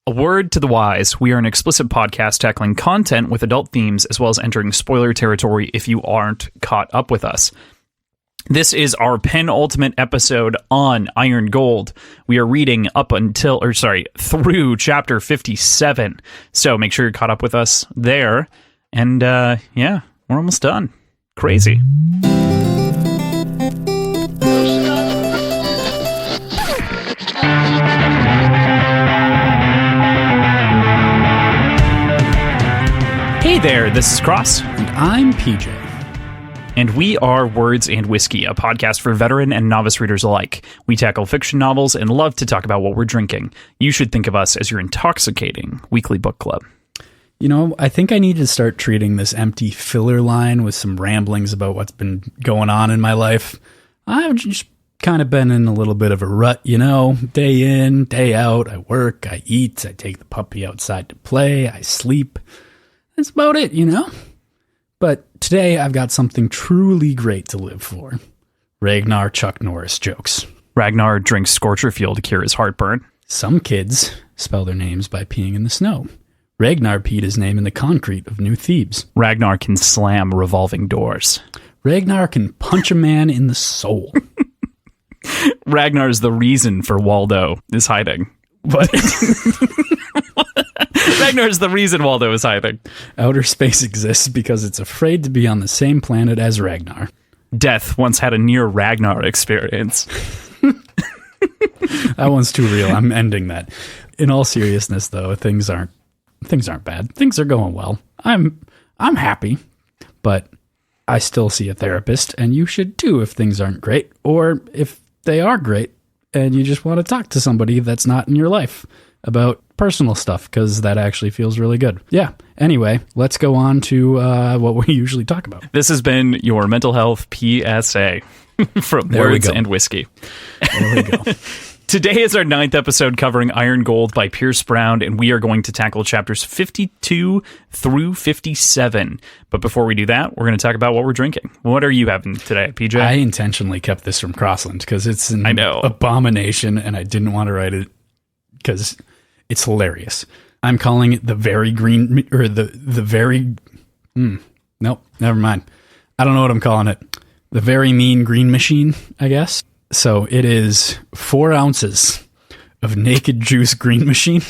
A word to the wise, we are an explicit podcast tackling content with adult themes as well as entering spoiler territory if you aren't caught up with us. This is our penultimate episode on Iron Gold. We are reading through chapter 57. So make sure you're caught up with us there. And we're almost done. Crazy. Hey there, this is Cross. And I'm PJ. And we are Words and Whiskey, a podcast for veteran and novice readers alike. We tackle fiction novels and love to talk about what we're drinking. You should think of us as your intoxicating weekly book club. You know, I think I need to start treating this empty filler line with some ramblings about what's been going on in my life. I've just kind of been in a little bit of a rut, you know, day in, day out. I work, I eat, I take the puppy outside to play, I sleep. That's about it, you know? But today I've got something truly great to live for. Ragnar Chuck Norris jokes. Ragnar drinks Scorcher Fuel to cure his heartburn. Some kids spell their names by peeing in the snow. Ragnar peed his name in the concrete of New Thebes. Ragnar can slam revolving doors. Ragnar can punch a man in the soul. Ragnar is the reason for Waldo is hiding. What? Ragnar is the reason Waldo is hiding. Outer space exists because it's afraid to be on the same planet as Ragnar. Death once had a near Ragnar experience. That one's too real. I'm ending that. In all seriousness, though, things aren't bad. Things are going well. I'm happy, but I still see a therapist, and you should too if things aren't great, or if they are great and you just want to talk to somebody that's not in your life about personal stuff, because that actually feels really good. Yeah. Anyway, let's go on to what we usually talk about. This has been your mental health PSA from Words and Whiskey. There we go. Today is our 9th episode covering Iron Gold by Pierce Brown, and we are going to tackle chapters 52 through 57. But before we do that, we're going to talk about what we're drinking. What are you having today, PJ? I intentionally kept this from Crossland because it's an abomination, and I didn't want to write it because it's hilarious. I'm calling it the very green, or the very... Nope, never mind. I don't know what I'm calling it. The very mean green machine, I guess. So it is 4 ounces of Naked Juice Green Machine,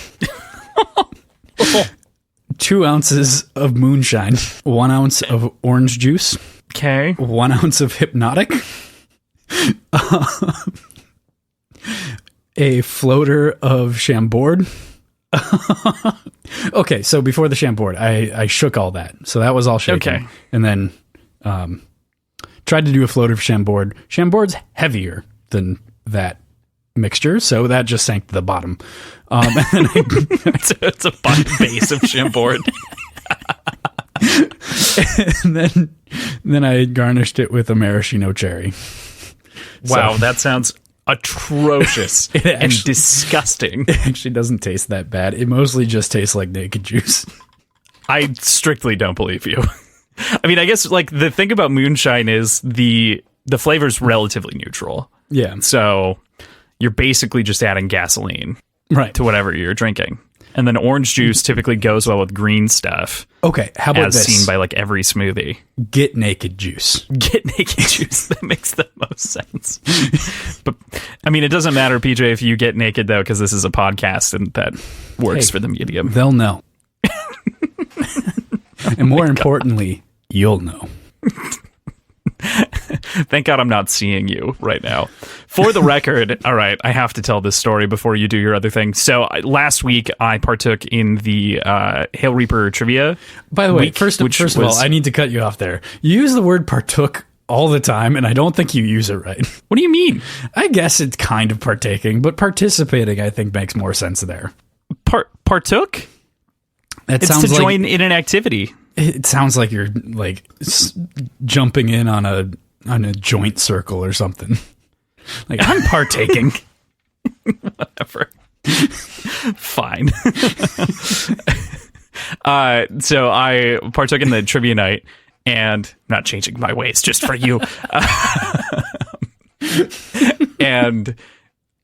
2 ounces of moonshine, 1 ounce of orange juice, 1 ounce of Hypnotic, a floater of Chambord. Okay, so before the Chambord, I shook all that. So that was all shaken. Okay. And then tried to do a floater of Chambord. Chambord's heavier than that mixture, so that just sank to the bottom. And then it's a base of Chambord. And then I garnished it with a maraschino cherry. Wow, that sounds atrocious and disgusting. It actually doesn't taste that bad. It mostly just tastes like Naked Juice. I strictly don't believe you. I mean, I guess like the thing about moonshine is the flavor's relatively neutral. Yeah. So you're basically just adding gasoline to whatever you're drinking. And then orange juice typically goes well with green stuff. Okay, how about as this? Seen by like every smoothie. Get Naked Juice. Get Naked Juice. That makes the most sense. But I mean, it doesn't matter, PJ, if you get naked though, because this is a podcast and that works for the medium. They'll know. And more importantly, you'll know. Thank God I'm not seeing you right now. For the record, all right, I have to tell this story before you do your other thing. So last week, I partook in the Hail Reaper trivia. By the way, first of all, I need to cut you off there. You use the word partook all the time, and I don't think you use it right. What do you mean? I guess it's kind of partaking, but participating, I think, makes more sense there. Partook? It's to join in an activity. It sounds like you're like jumping in on a joint circle or something. Like, I'm partaking. Whatever. Fine. So I partook in the trivia night, and I'm not changing my ways just for you. And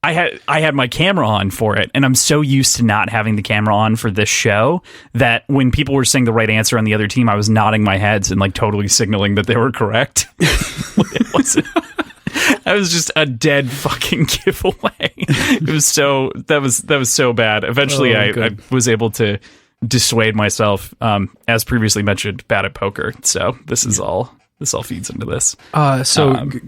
I had my camera on for it, and I'm so used to not having the camera on for this show that when people were saying the right answer on the other team, I was nodding my heads and like totally signaling that they were correct. It wasn't. That was just a dead fucking giveaway. It was that was so bad. Eventually, I was able to dissuade myself. As previously mentioned, bad at poker. So this all feeds into this.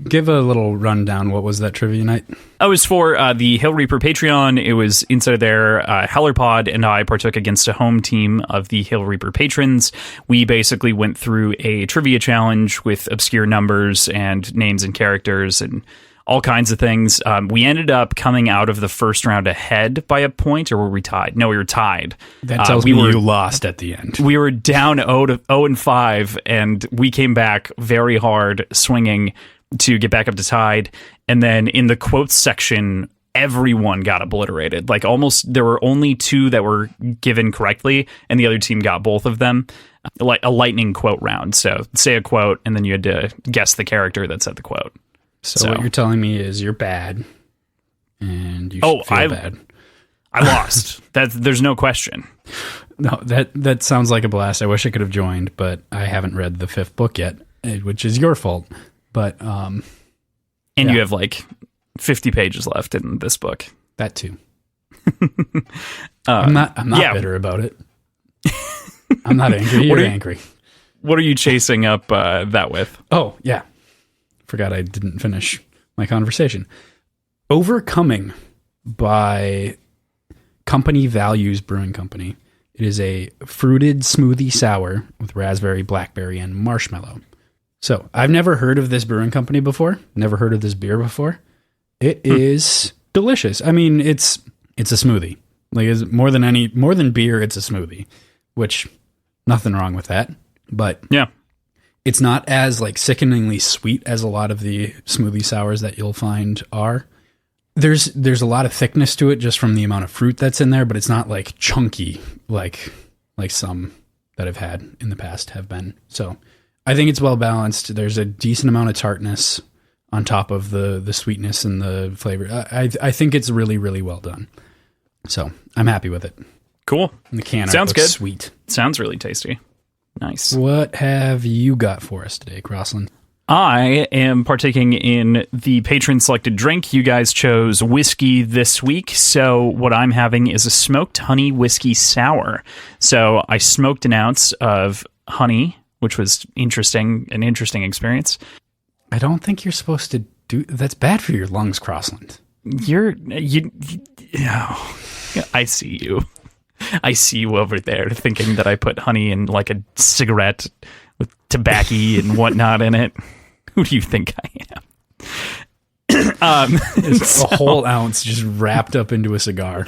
Give a little rundown. What was that trivia night? I was for the Hill Reaper Patreon. It was inside of there. Hellerpod and I partook against a home team of the Hill Reaper patrons. We basically went through a trivia challenge with obscure numbers and names and characters and all kinds of things. We ended up coming out of the first round ahead by a point, or were we tied? No, we were tied. That tells me you lost at the end. We were down 0-5, and we came back very hard, swinging to get back up to tied. And then in the quotes section, everyone got obliterated. Like almost, there were only 2 that were given correctly, and the other team got both of them. Like a lightning quote round. So say a quote, and then you had to guess the character that said the quote. So what you're telling me is you're bad, and you should feel bad. I lost. There's no question. No, that sounds like a blast. I wish I could have joined, but I haven't read the 5th book yet, which is your fault. But you have like 50 pages left in this book. That too. I'm not bitter about it. I'm not angry. You're angry. What are you chasing up that with? Oh yeah. Forgot I didn't finish my conversation. Overcoming by Company Values Brewing Company. It is a fruited smoothie sour with raspberry, blackberry, and marshmallow. So I've never heard of this brewing company before. Never heard of this beer before. It is delicious. I mean, it's a smoothie. Like it's more than beer, it's a smoothie, which nothing wrong with that. But yeah. It's not as like sickeningly sweet as a lot of the smoothie sours that you'll find are. There's a lot of thickness to it just from the amount of fruit that's in there, but it's not like chunky like some that I've had in the past have been. So I think it's well balanced. There's a decent amount of tartness on top of the sweetness and the flavor. I think it's really, really well done. So I'm happy with it. Cool. And the can sounds good. Sweet. Sounds really tasty. Nice. What have you got for us today, Crossland? I am partaking in the patron selected drink. You guys chose whiskey this week, so what I'm having is a smoked honey whiskey sour. So I smoked an ounce of honey, which was an interesting experience. I don't think you're supposed to do that's bad for your lungs, Crossland. I see you. I see you over there thinking that I put honey in like a cigarette with tobacco and whatnot in it. Who do you think I am? It's a whole ounce just wrapped up into a cigar.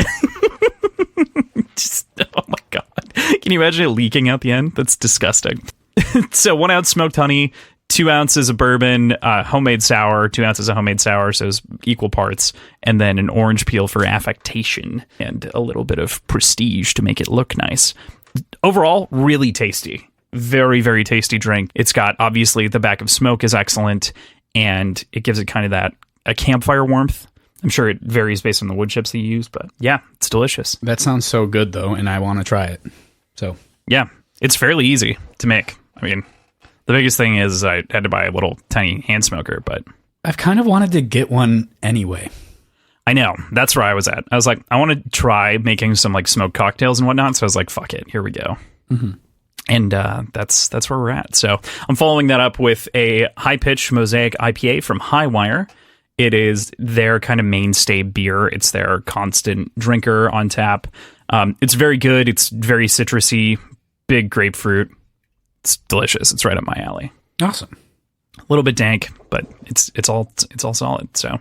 Oh my God. Can you imagine it leaking out the end? That's disgusting. So 1 ounce smoked honey, 2 ounces of bourbon, homemade sour, 2 ounces of homemade sour, so it's equal parts, and then an orange peel for affectation and a little bit of prestige to make it look nice. Overall, really tasty. Very, very tasty drink. It's got, obviously, the back of smoke is excellent, and it gives it kind of a campfire warmth. I'm sure it varies based on the wood chips that you use, but yeah, it's delicious. That sounds so good, though, and I want to try it. So yeah, it's fairly easy to make. I mean, the biggest thing is I had to buy a little tiny hand smoker, but I've kind of wanted to get one anyway. I know. That's where I was at. I was like, I want to try making some like smoked cocktails and whatnot. So I was like, fuck it. Here we go. Mm-hmm. And that's where we're at. So I'm following that up with a high-pitched Mosaic IPA from Highwire. It is their kind of mainstay beer. It's their constant drinker on tap. It's very good. It's very citrusy, big grapefruit. It's delicious. It's right up my alley. Awesome. A little bit dank, but it's all solid. So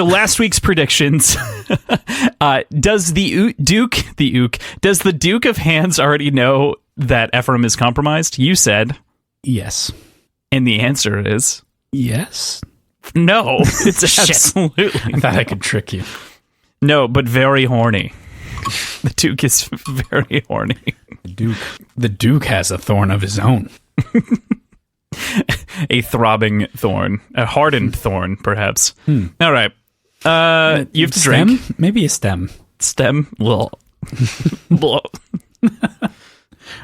last week's predictions. Does the Duke of Hands already know that Ephraim is compromised? You said yes, and the answer is yes. No, it's absolutely. I thought I could trick you. No, but very horny. The Duke is very horny. The Duke has a thorn of his own. A throbbing thorn, a hardened thorn, perhaps. All right. You have to drink. Maybe a stem. Stem? Well. All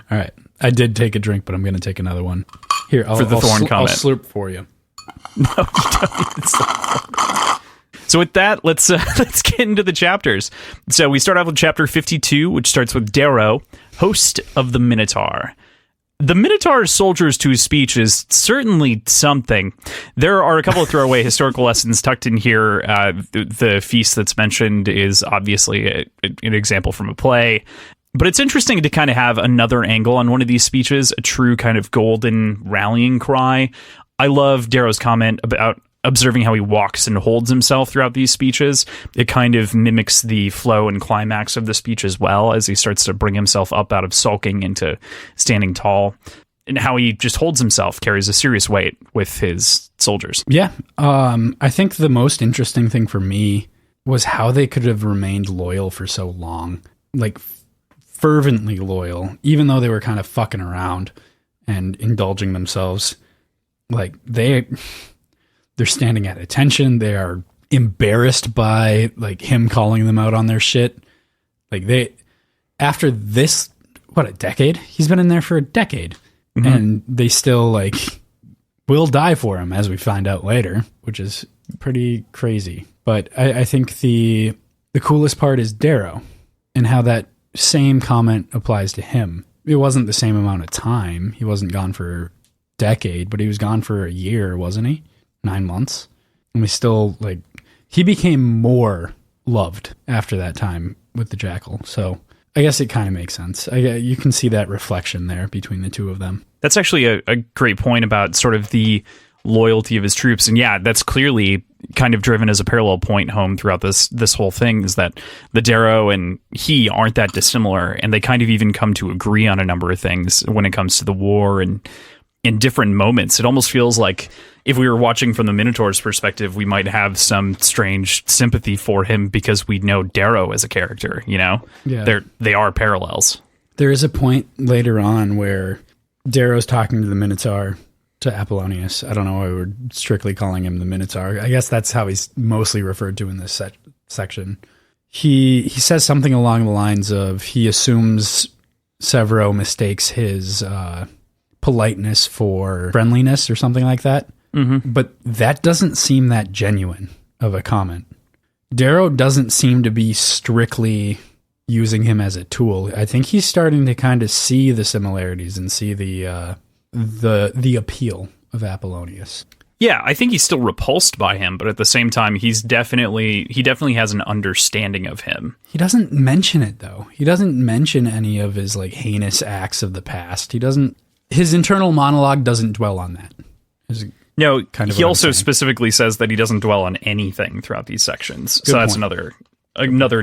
right. I did take a drink, but I'm going to take another one. Here, for the Thorn comment. I'll slurp for you. No, you don't need to slurp. So with that, let's get into the chapters. So we start off with chapter 52, which starts with Darrow, host of the Minotaur. The Minotaur's soldiers to his speech is certainly something. There are a couple of throwaway historical lessons tucked in here. The feast that's mentioned is obviously an example from a play. But it's interesting to kind of have another angle on one of these speeches, a true kind of golden rallying cry. I love Darrow's comment about observing how he walks and holds himself throughout these speeches. It kind of mimics the flow and climax of the speech as well, as he starts to bring himself up out of sulking into standing tall. And how he just holds himself carries a serious weight with his soldiers. Yeah. I think the most interesting thing for me was how they could have remained loyal for so long. Like, fervently loyal, even though they were kind of fucking around and indulging themselves. Like, they're standing at attention. They are embarrassed by, like, him calling them out on their shit. Like, after this, what, a decade? He's been in there for a decade. Mm-hmm. And they still, like, will die for him, as we find out later, which is pretty crazy. But I think the coolest part is Darrow and how that same comment applies to him. It wasn't the same amount of time. He wasn't gone for a decade, but he was gone for a year, wasn't he? 9 months. And we still, like, he became more loved after that time with the Jackal. So I guess it kind of makes sense. You can see that reflection there between the two of them. That's actually a great point about sort of the loyalty of his troops. And yeah, that's clearly kind of driven as a parallel point home throughout this whole thing, is that the Darrow and he aren't that dissimilar, and they kind of even come to agree on a number of things when it comes to the war and in different moments. It almost feels like if we were watching from the Minotaur's perspective, we might have some strange sympathy for him because we know Darrow as a character, you know? Yeah. They are parallels. There is a point later on where Darrow's talking to the Minotaur, to Apollonius. I don't know why we're strictly calling him the Minotaur. I guess that's how he's mostly referred to in this section. He says something along the lines of, he assumes Severo mistakes his politeness for friendliness or something like that. Mm-hmm. But that doesn't seem that genuine of a comment. Darrow doesn't seem to be strictly using him as a tool. I think he's starting to kind of see the similarities and see the appeal of Apollonius. Yeah, I think he's still repulsed by him, but at the same time, he definitely has an understanding of him. He doesn't mention it, though. He doesn't mention any of his, like, heinous acts of the past. His internal monologue doesn't dwell on that. No, he also specifically says that he doesn't dwell on anything throughout these sections. So that's another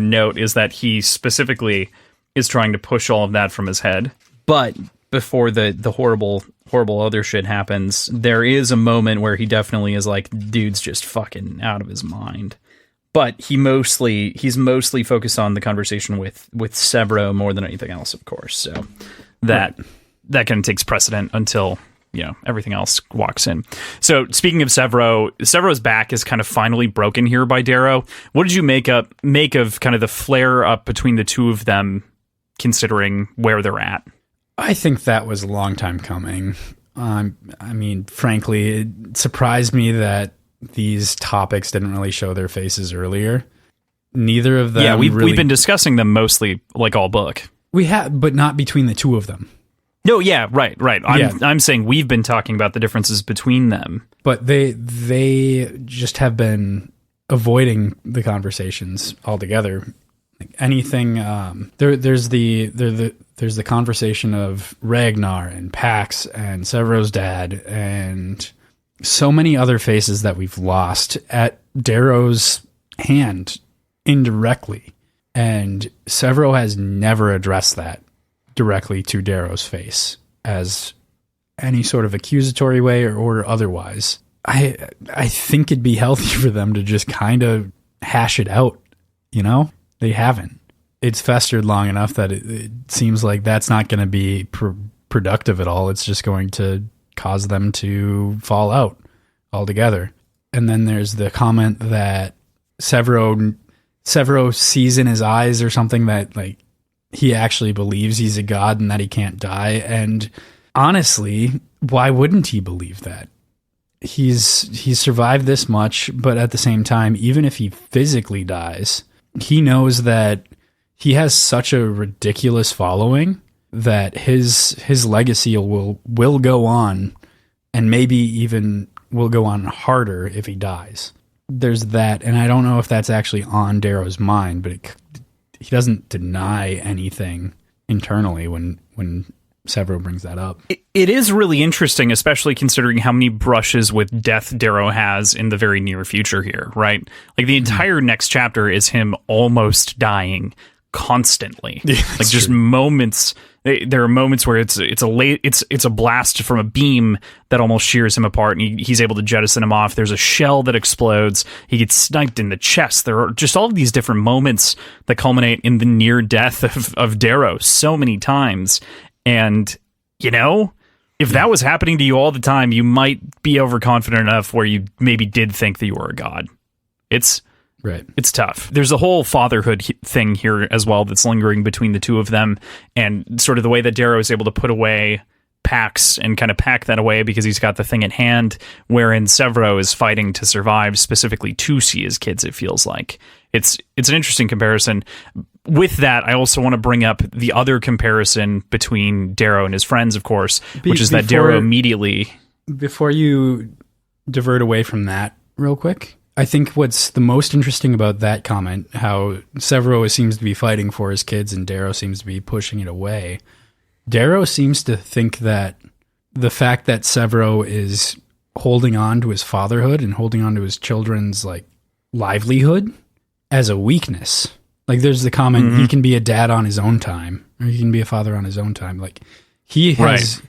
note, is that he specifically is trying to push all of that from his head. But before the horrible other shit happens, there is a moment where he definitely is like, dude's just fucking out of his mind. But he's mostly focused on the conversation with Severo more than anything else, of course. So that kind of takes precedent until, you know, everything else walks in. So speaking of Severo's back is kind of finally broken here by Darrow. What did you make of kind of the flare up between the two of them, considering where they're at? I think that was a long time coming. I mean, frankly, it surprised me that these topics didn't really show their faces earlier. Neither of them. Yeah, we've been discussing them mostly like all book. We have, but not between the two of them. No, yeah, right. I'm saying we've been talking about the differences between them. But they just have been avoiding the conversations altogether. Like anything, there's the conversation of Ragnar and Pax and Severo's dad and so many other faces that we've lost at Darrow's hand indirectly. And Severo has never addressed that directly to Darrow's face as any sort of accusatory way or otherwise. I think it'd be healthy for them to just kind of hash it out, you know? They haven't. It's festered long enough that it seems like that's not going to be productive at all. It's just going to cause them to fall out altogether. And then there's the comment that Severo sees in his eyes or something that like he actually believes he's a god and that he can't die. And honestly, why wouldn't he believe that? He's survived this much, but at the same time, even if he physically dies, he knows that he has such a ridiculous following that his legacy will go on, and maybe even will go on harder if he dies. There's that, and I don't know if that's actually on Darrow's mind, but he doesn't deny anything internally when Severo brings that up. It is really interesting, especially considering how many brushes with death Darrow has in the very near future here, right? Like the entire next chapter is him almost dying constantly. Yeah, like just true. Moments. There are moments where it's a blast from a beam that almost shears him apart, and he's able to jettison him off. There's a shell that explodes. He gets sniped in the chest. There are just all of these different moments that culminate in the near death of Darrow so many times. And, you know, if that was happening to you all the time, you might be overconfident enough where you maybe did think that you were a god. It's tough. There's a whole fatherhood thing here as well that's lingering between the two of them, and sort of the way that Darrow is able to put away Pax and kind of pack that away because he's got the thing at hand, wherein Severo is fighting to survive, specifically to see his kids, it feels like. It's an interesting comparison. With that, I also want to bring up the other comparison between Darrow and his friends, of course, which is that Darrow immediately... Before you divert away from that real quick, I think what's the most interesting about that comment, how Severo seems to be fighting for his kids and Darrow seems to be pushing it away. Darrow seems to think that the fact that Severo is holding on to his fatherhood and holding on to his children's like livelihood as a weakness. Like there's the comment, he can be a dad on his own time, or he can be a father on his own time. Like he has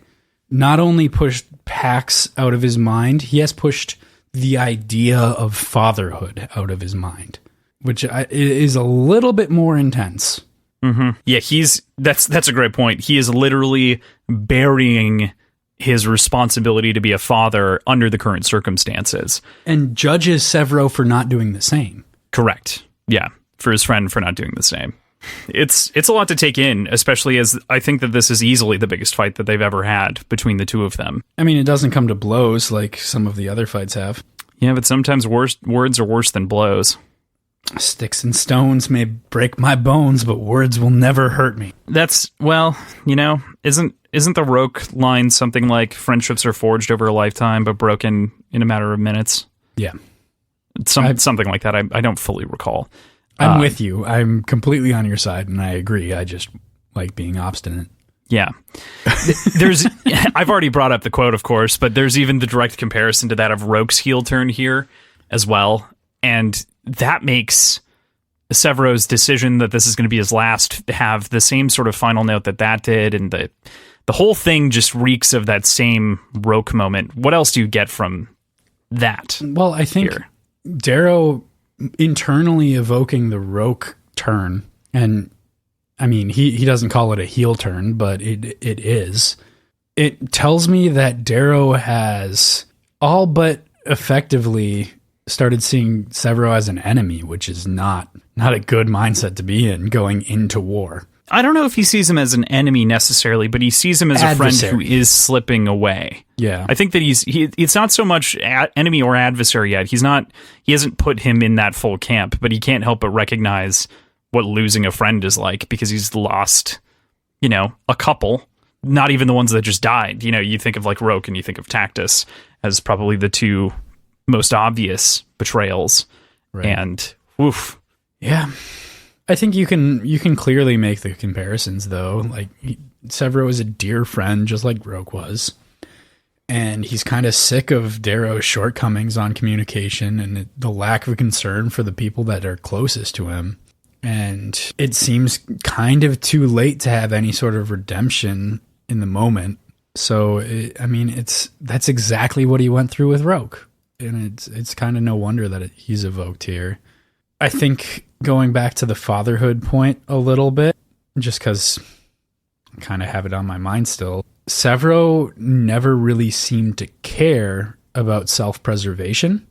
not only pushed Pax out of his mind, he has pushed the idea of fatherhood out of his mind, which is a little bit more intense. Mm-hmm. Yeah, that's a great point. He is literally burying his responsibility to be a father under the current circumstances. And judges Severo for not doing the same. Correct. Yeah, for his friend for not doing the same. It's a lot to take in, especially as I think that this is easily the biggest fight that they've ever had between the two of them. I mean, it doesn't come to blows like some of the other fights have. Yeah, but sometimes words are worse than blows. Sticks and stones may break my bones, but words will never hurt me. That's, well, you know, isn't the Roke line something like friendships are forged over a lifetime but broken in a matter of minutes? Yeah. Something like that. I don't fully recall. I'm with you. I'm completely on your side, and I agree. I just like being obstinate. Yeah. I've already brought up the quote, of course, but there's even the direct comparison to that of Roke's heel turn here as well. And that makes Severo's decision that this is going to be his last have the same sort of final note that did. And the whole thing just reeks of that same Roke moment. What else do you get from that? Well, I think Darrow internally evoking the Roke turn, and I mean, he doesn't call it a heel turn, but it is. It tells me that Darrow has all but effectively started seeing Severo as an enemy, which is not a good mindset to be in going into war. I don't know if he sees him as an enemy necessarily, but he sees him as a friend who is slipping away. Yeah. I think that it's not so much enemy or adversary yet. He hasn't put him in that full camp, but he can't help but recognize what losing a friend is like, because he's lost, you know, a couple, not even the ones that just died. You know, you think of like Roke and you think of Tactus as probably the two most obvious betrayals. Right. And oof. Yeah. I think you can clearly make the comparisons, though. Like, Severo is a dear friend, just like Roke was. And he's kind of sick of Darrow's shortcomings on communication and the lack of concern for the people that are closest to him. And it seems kind of too late to have any sort of redemption in the moment. So, that's exactly what he went through with Roke. And it's kind of no wonder that he's evoked here. I think going back to the fatherhood point a little bit, just because I kind of have it on my mind still, Severo never really seemed to care about self-preservation.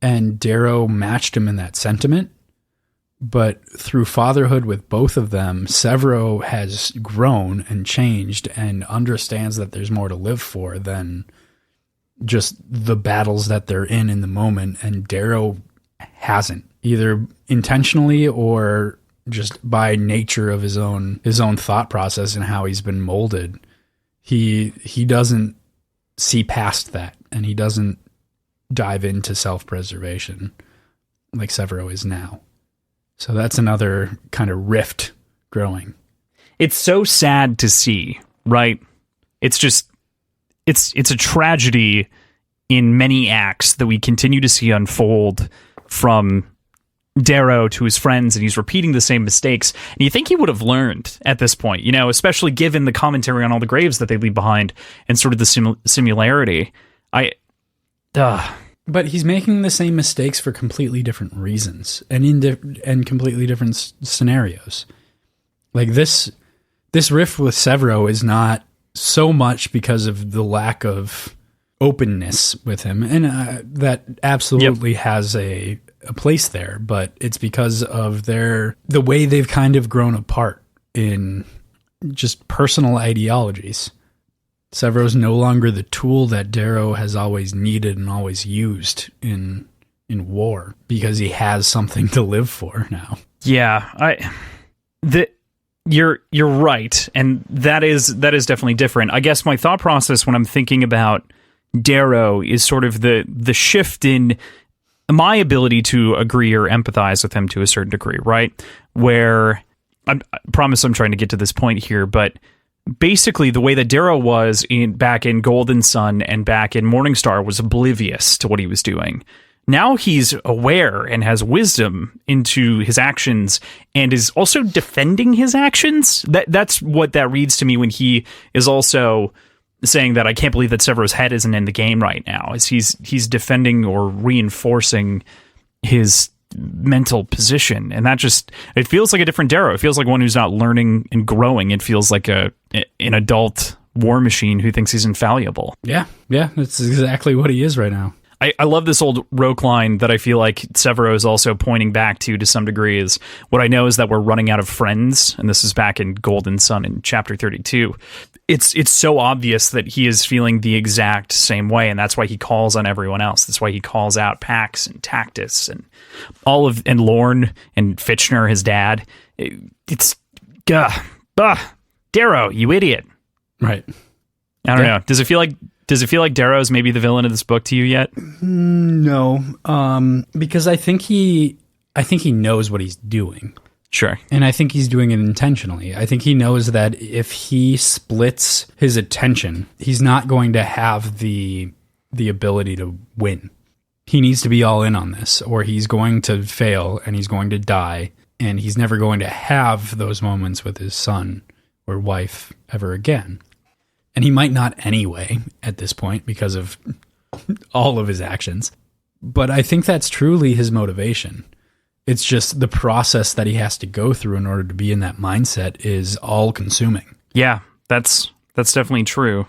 and Darrow matched him in that sentiment. But through fatherhood with both of them, Severo has grown and changed and understands that there's more to live for than just the battles that they're in the moment. And Darrow hasn't, either intentionally or just by nature of his own thought process and how he's been molded. He doesn't see past that, and he doesn't dive into self-preservation like Severo is now. So that's another kind of rift growing. It's so sad to see, right? It's just, it's a tragedy in many acts that we continue to see unfold, from Darrow to his friends, and he's repeating the same mistakes. And you think he would have learned at this point, especially given the commentary on all the graves that they leave behind and sort of the similarity. But he's making the same mistakes for completely different reasons and completely different scenarios. Like this rift with Severo is not so much because of the lack of openness with him, and that absolutely has a place there, but it's because of the way they've kind of grown apart in just personal ideologies. Severo's no longer the tool that Darrow has always needed and always used in war, because he has something to live for now. Yeah, you're right, and that is definitely different. I guess my thought process when I'm thinking about Darrow is sort of the shift in my ability to agree or empathize with him to a certain degree, right? Where I promise I'm trying to get to this point here, but basically the way that Darrow was back in Golden Sun and back in Morningstar was oblivious to what he was doing. Now he's aware and has wisdom into his actions and is also defending his actions. That's what that reads to me when he is also saying that I can't believe that Severo's head isn't in the game right now, is he's defending or reinforcing his mental position. And that it feels like a different Darrow. It feels like one who's not learning and growing. It feels like an adult war machine who thinks he's infallible. Yeah, that's exactly what he is right now. I love this old Roke line that I feel like Severo is also pointing back to some degree. Is what I know is that we're running out of friends, and this is back in Golden Sun in chapter 32. It's so obvious that he is feeling the exact same way, and that's why he calls on everyone else. That's why he calls out Pax and Tactus and and Lorne and Fitchner, his dad. It's Darrow, you idiot. Right. I don't know. Does it feel like Darrow's maybe the villain of this book to you yet? No, because I think he knows what he's doing. Sure. And I think he's doing it intentionally. I think he knows that if he splits his attention, he's not going to have the ability to win. He needs to be all in on this, or he's going to fail and he's going to die, and he's never going to have those moments with his son or wife ever again. And he might not anyway at this point because of all of his actions. But I think that's truly his motivation. It's just the process that he has to go through in order to be in that mindset is all consuming. Yeah, that's definitely true.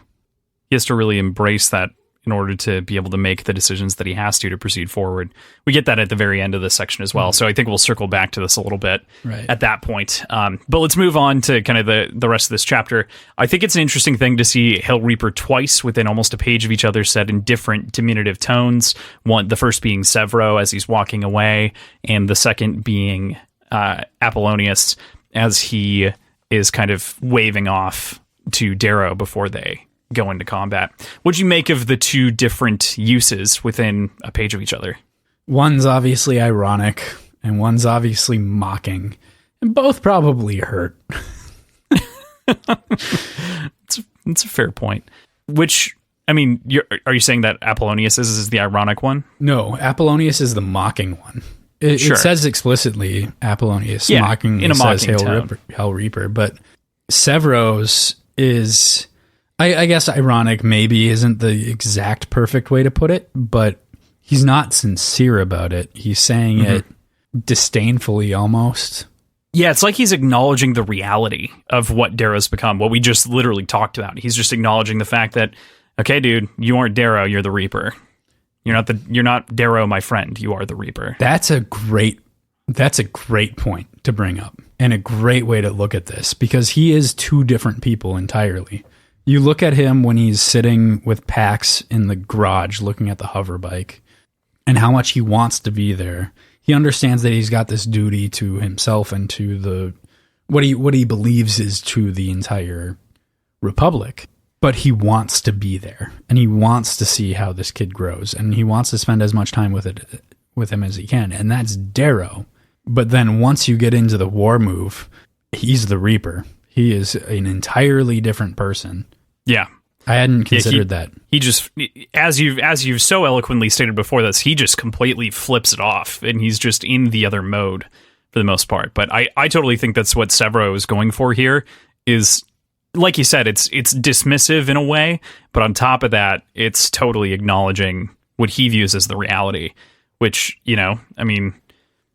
He has to really embrace that in order to be able to make the decisions that he has to proceed forward. We get that at the very end of this section as well. So I think we'll circle back to this a little bit at that point. But let's move on to kind of the rest of this chapter. I think it's an interesting thing to see Hell Reaper twice within almost a page of each other, said in different diminutive tones. The first being Severo as he's walking away, and the second being Apollonius as he is kind of waving off to Darrow before they go into combat. What'd you make of the two different uses within a page of each other? One's obviously ironic, and one's obviously mocking, and both probably hurt. It's a fair point. Which, I mean, are you saying that Apollonius is the ironic one? No, Apollonius is the mocking one. It says explicitly Apollonius mocking in a mocking tone. Hell Reaper, but Severo's is, I guess ironic maybe isn't the exact perfect way to put it, but he's not sincere about it. He's saying it disdainfully almost. Yeah, it's like he's acknowledging the reality of what Darrow's become, what we just literally talked about. He's just acknowledging the fact that, okay, dude, you aren't Darrow, you're the Reaper. You're not Darrow, my friend. You are the Reaper. That's a great point to bring up, and a great way to look at this, because he is two different people entirely. You look at him when he's sitting with Pax in the garage looking at the hover bike and how much he wants to be there. He understands that he's got this duty to himself and to what he believes is to the entire Republic. But he wants to be there, and he wants to see how this kid grows, and he wants to spend as much time with him as he can, and that's Darrow. But then once you get into the war move, he's the Reaper. He is an entirely different person. Yeah. I hadn't considered that. He just, as you've so eloquently stated before this, he just completely flips it off, and he's just in the other mode for the most part. But I totally think that's what Severo is going for here, is, like you said, it's dismissive in a way, but on top of that, it's totally acknowledging what he views as the reality, which, I mean,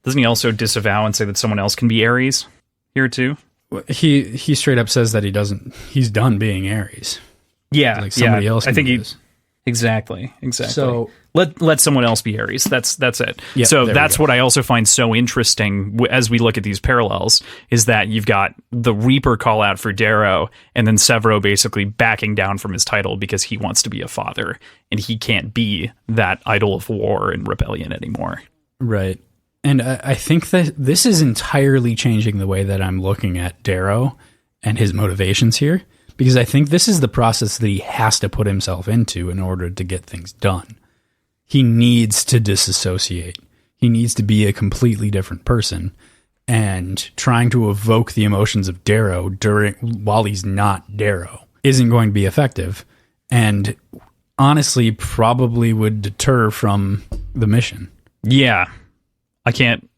doesn't he also disavow and say that someone else can be Ares here too? He straight up says that he's done being Ares. Yeah, like somebody else can do this. Exactly. So let someone else be Ares. That's it. Yeah, so that's what I also find so interesting as we look at these parallels, is that you've got the Reaper call out for Darrow, and then Severo basically backing down from his title because he wants to be a father, and he can't be that idol of war and rebellion anymore. Right. And I think that this is entirely changing the way that I'm looking at Darrow and his motivations here, because I think this is the process that he has to put himself into in order to get things done. He needs to disassociate. He needs to be a completely different person, and trying to evoke the emotions of Darrow while he's not Darrow isn't going to be effective, and honestly probably would deter from the mission. Yeah. I can't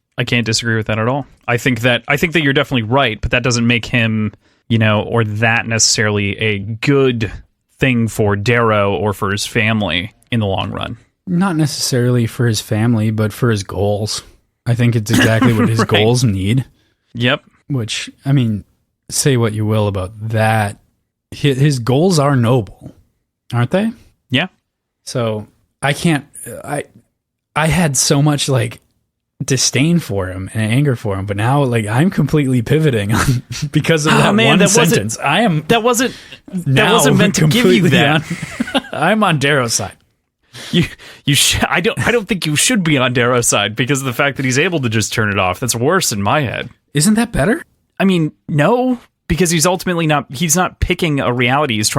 disagree with that at all. I think that you're definitely right, but that doesn't make him, or that necessarily a good thing for Darrow or for his family in the long run. Not necessarily for his family, but for his goals. I think it's exactly what his right. goals need. Yep. Which, I mean, say what you will about that, his goals are noble, aren't they? Yeah. So I had so much disdain for him and anger for him, but now I'm completely piviting because of that sentence. That wasn't meant to give you that. I'm on Darrow's side. I don't think you should be on Darrow's side because of the fact that he's able to just turn it off. That's worse in my head. Isn't that better? I mean, no, because he's not picking a reality. He's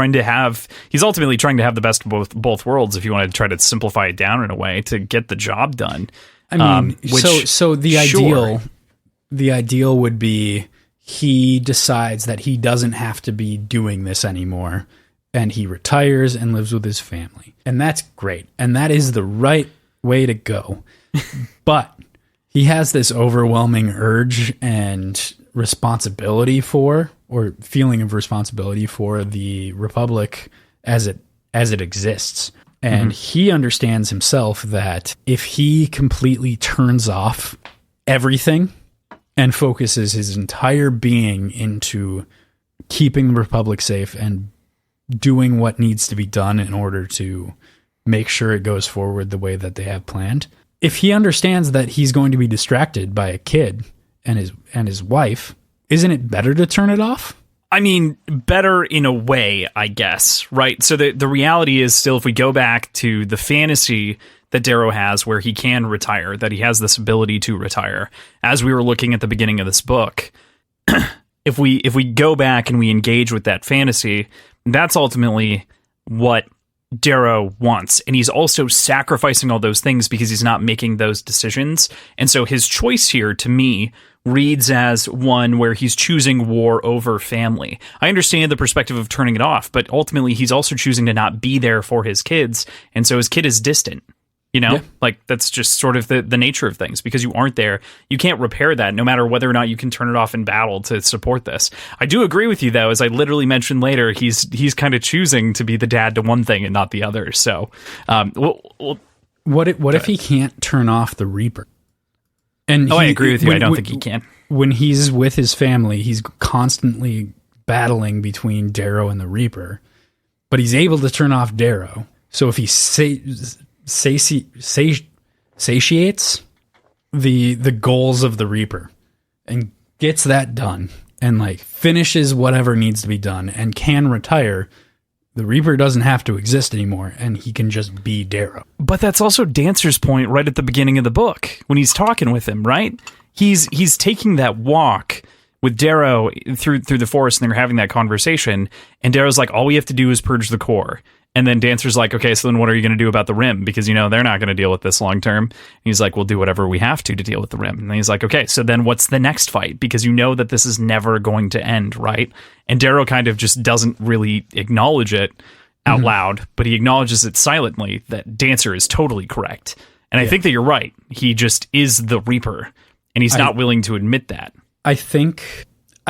ultimately trying to have the best of both worlds, if you want to try to simplify it down in a way to get the job done. I mean, so the ideal would be he decides that he doesn't have to be doing this anymore, and he retires and lives with his family. And that's great. And that is the right way to go. But he has this overwhelming urge and responsibility or feeling of responsibility for the Republic as it exists. And he understands himself that if he completely turns off everything and focuses his entire being into keeping the Republic safe and doing what needs to be done in order to make sure it goes forward the way that they have planned, if he understands that he's going to be distracted by a kid and his wife, isn't it better to turn it off? I mean, better in a way, I guess, right? So the reality is still, if we go back to the fantasy that Darrow has where he can retire, that he has this ability to retire, as we were looking at the beginning of this book, if we go back and we engage with that fantasy, that's ultimately what Darrow wants. And he's also sacrificing all those things because he's not making those decisions. And so his choice here, to me, reads as one where he's choosing war over family. I understand the perspective of turning it off, but ultimately he's also choosing to not be there for his kids. And so his kid is distant, Yeah. That's just sort of the nature of things. Because you aren't there, you can't repair that no matter whether or not you can turn it off in battle to support this. I do agree with you, though, as I literally mentioned later, he's kind of choosing to be the dad to one thing and not the other. So what if he can't turn off the Reaper? And I agree with you. I don't think he can. When he's with his family, he's constantly battling between Darrow and the Reaper, but he's able to turn off Darrow. So if he satiates the goals of the Reaper and gets that done and like finishes whatever needs to be done and can retire, the Reaper doesn't have to exist anymore and he can just be Darrow. But that's also Dancer's point right at the beginning of the book when he's talking with him, right? He's taking that walk with Darrow through the forest, and they're having that conversation, and Darrow's like, all we have to do is purge the core. And then Dancer's like, okay, so then what are you going to do about the rim? Because, you know, they're not going to deal with this long term. And he's like, we'll do whatever we have to deal with the rim. And then he's like, okay, so then what's the next fight? Because you know that this is never going to end, right? And Darrow kind of just doesn't really acknowledge it out loud, but he acknowledges it silently that Dancer is totally correct. And I think that you're right. He just is the Reaper, and he's not willing to admit that. I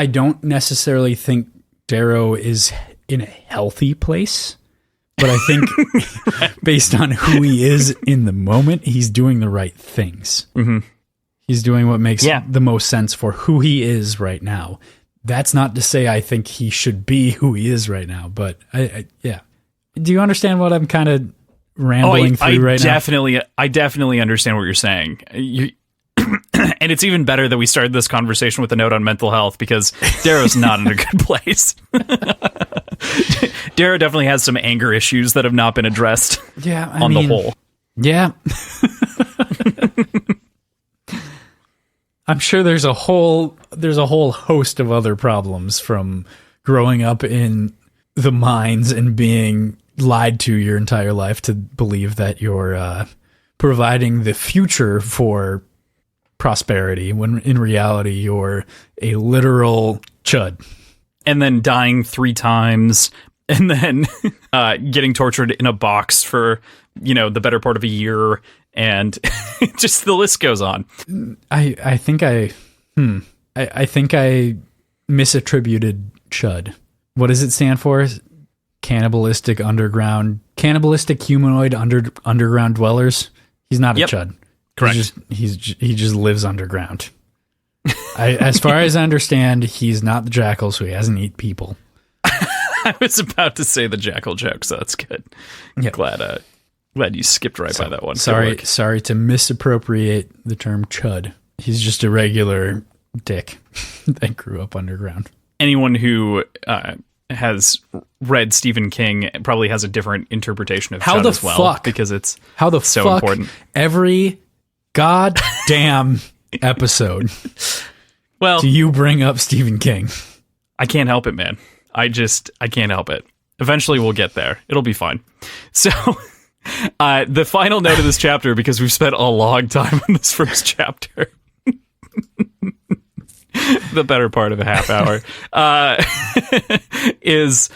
don't necessarily think Darrow is in a healthy place, but I think based on who he is in the moment, he's doing the right things. Mm-hmm. He's doing what makes the most sense for who he is right now. That's not to say I think he should be who he is right now, but I do you understand what I'm kind of rambling through right now? I definitely understand what you're saying. And it's even better that we started this conversation with a note on mental health, because Darrow's not in a good place. Darrow definitely has some anger issues that have not been addressed. Yeah, the whole. Yeah. I'm sure there's a whole host of other problems, from growing up in the mines and being lied to your entire life to believe that you're providing the future for prosperity, when in reality you're a literal chud. And then dying 3 times, and then getting tortured in a box for, the better part of a year, and just the list goes on. I think I misattributed chud. What does it stand for? Cannibalistic humanoid underground dwellers. He's not a chud. Correct. He just lives underground. As far as I understand, he's not the jackal, so he hasn't eaten people. I was about to say the jackal joke, so that's good. Yep. Glad you skipped by that one. Sorry to misappropriate the term chud. He's just a regular dick that grew up underground. Anyone who has read Stephen King probably has a different interpretation of chud as well, because it's so important. Every goddamn episode. Well, do you bring up Stephen King? I can't help it, man. I can't help it. Eventually we'll get there. It'll be fine. So the final note of this chapter, because we've spent a long time on this first chapter, the better part of a half hour, is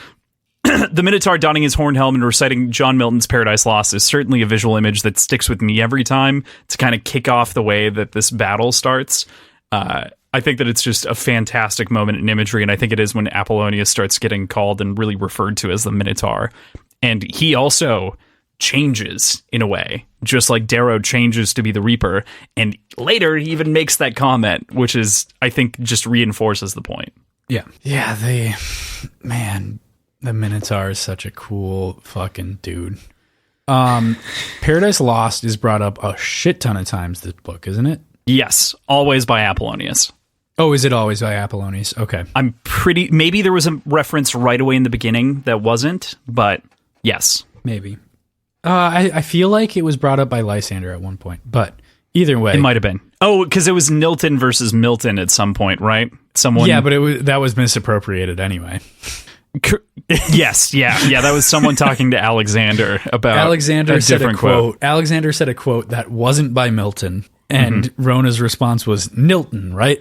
the Minotaur donning his horn helm and reciting John Milton's Paradise Lost is certainly a visual image that sticks with me every time to kind of kick off the way that this battle starts. I think that it's just a fantastic moment in imagery, and I think it is when Apollonius starts getting called and really referred to as the Minotaur. And he also changes in a way, just like Darrow changes to be the Reaper. And later he even makes that comment, which is, I think, just reinforces the point. Yeah. Yeah, the Minotaur is such a cool fucking dude. Paradise Lost is brought up a shit ton of times this book, isn't it? Yes, always by Apollonius. Oh, is it always by Apollonius? Okay. Maybe there was a reference right away in the beginning that wasn't, but yes. Maybe. I feel like it was brought up by Lysander at one point, but either way. It might have been. Oh, because it was Nilton versus Milton at some point, right? Yeah, but that was misappropriated anyway. Yes, yeah, that was someone talking to Alexander about Alexander said a quote. Alexander said a quote that wasn't by Milton, and Rona's response was Nilton, right?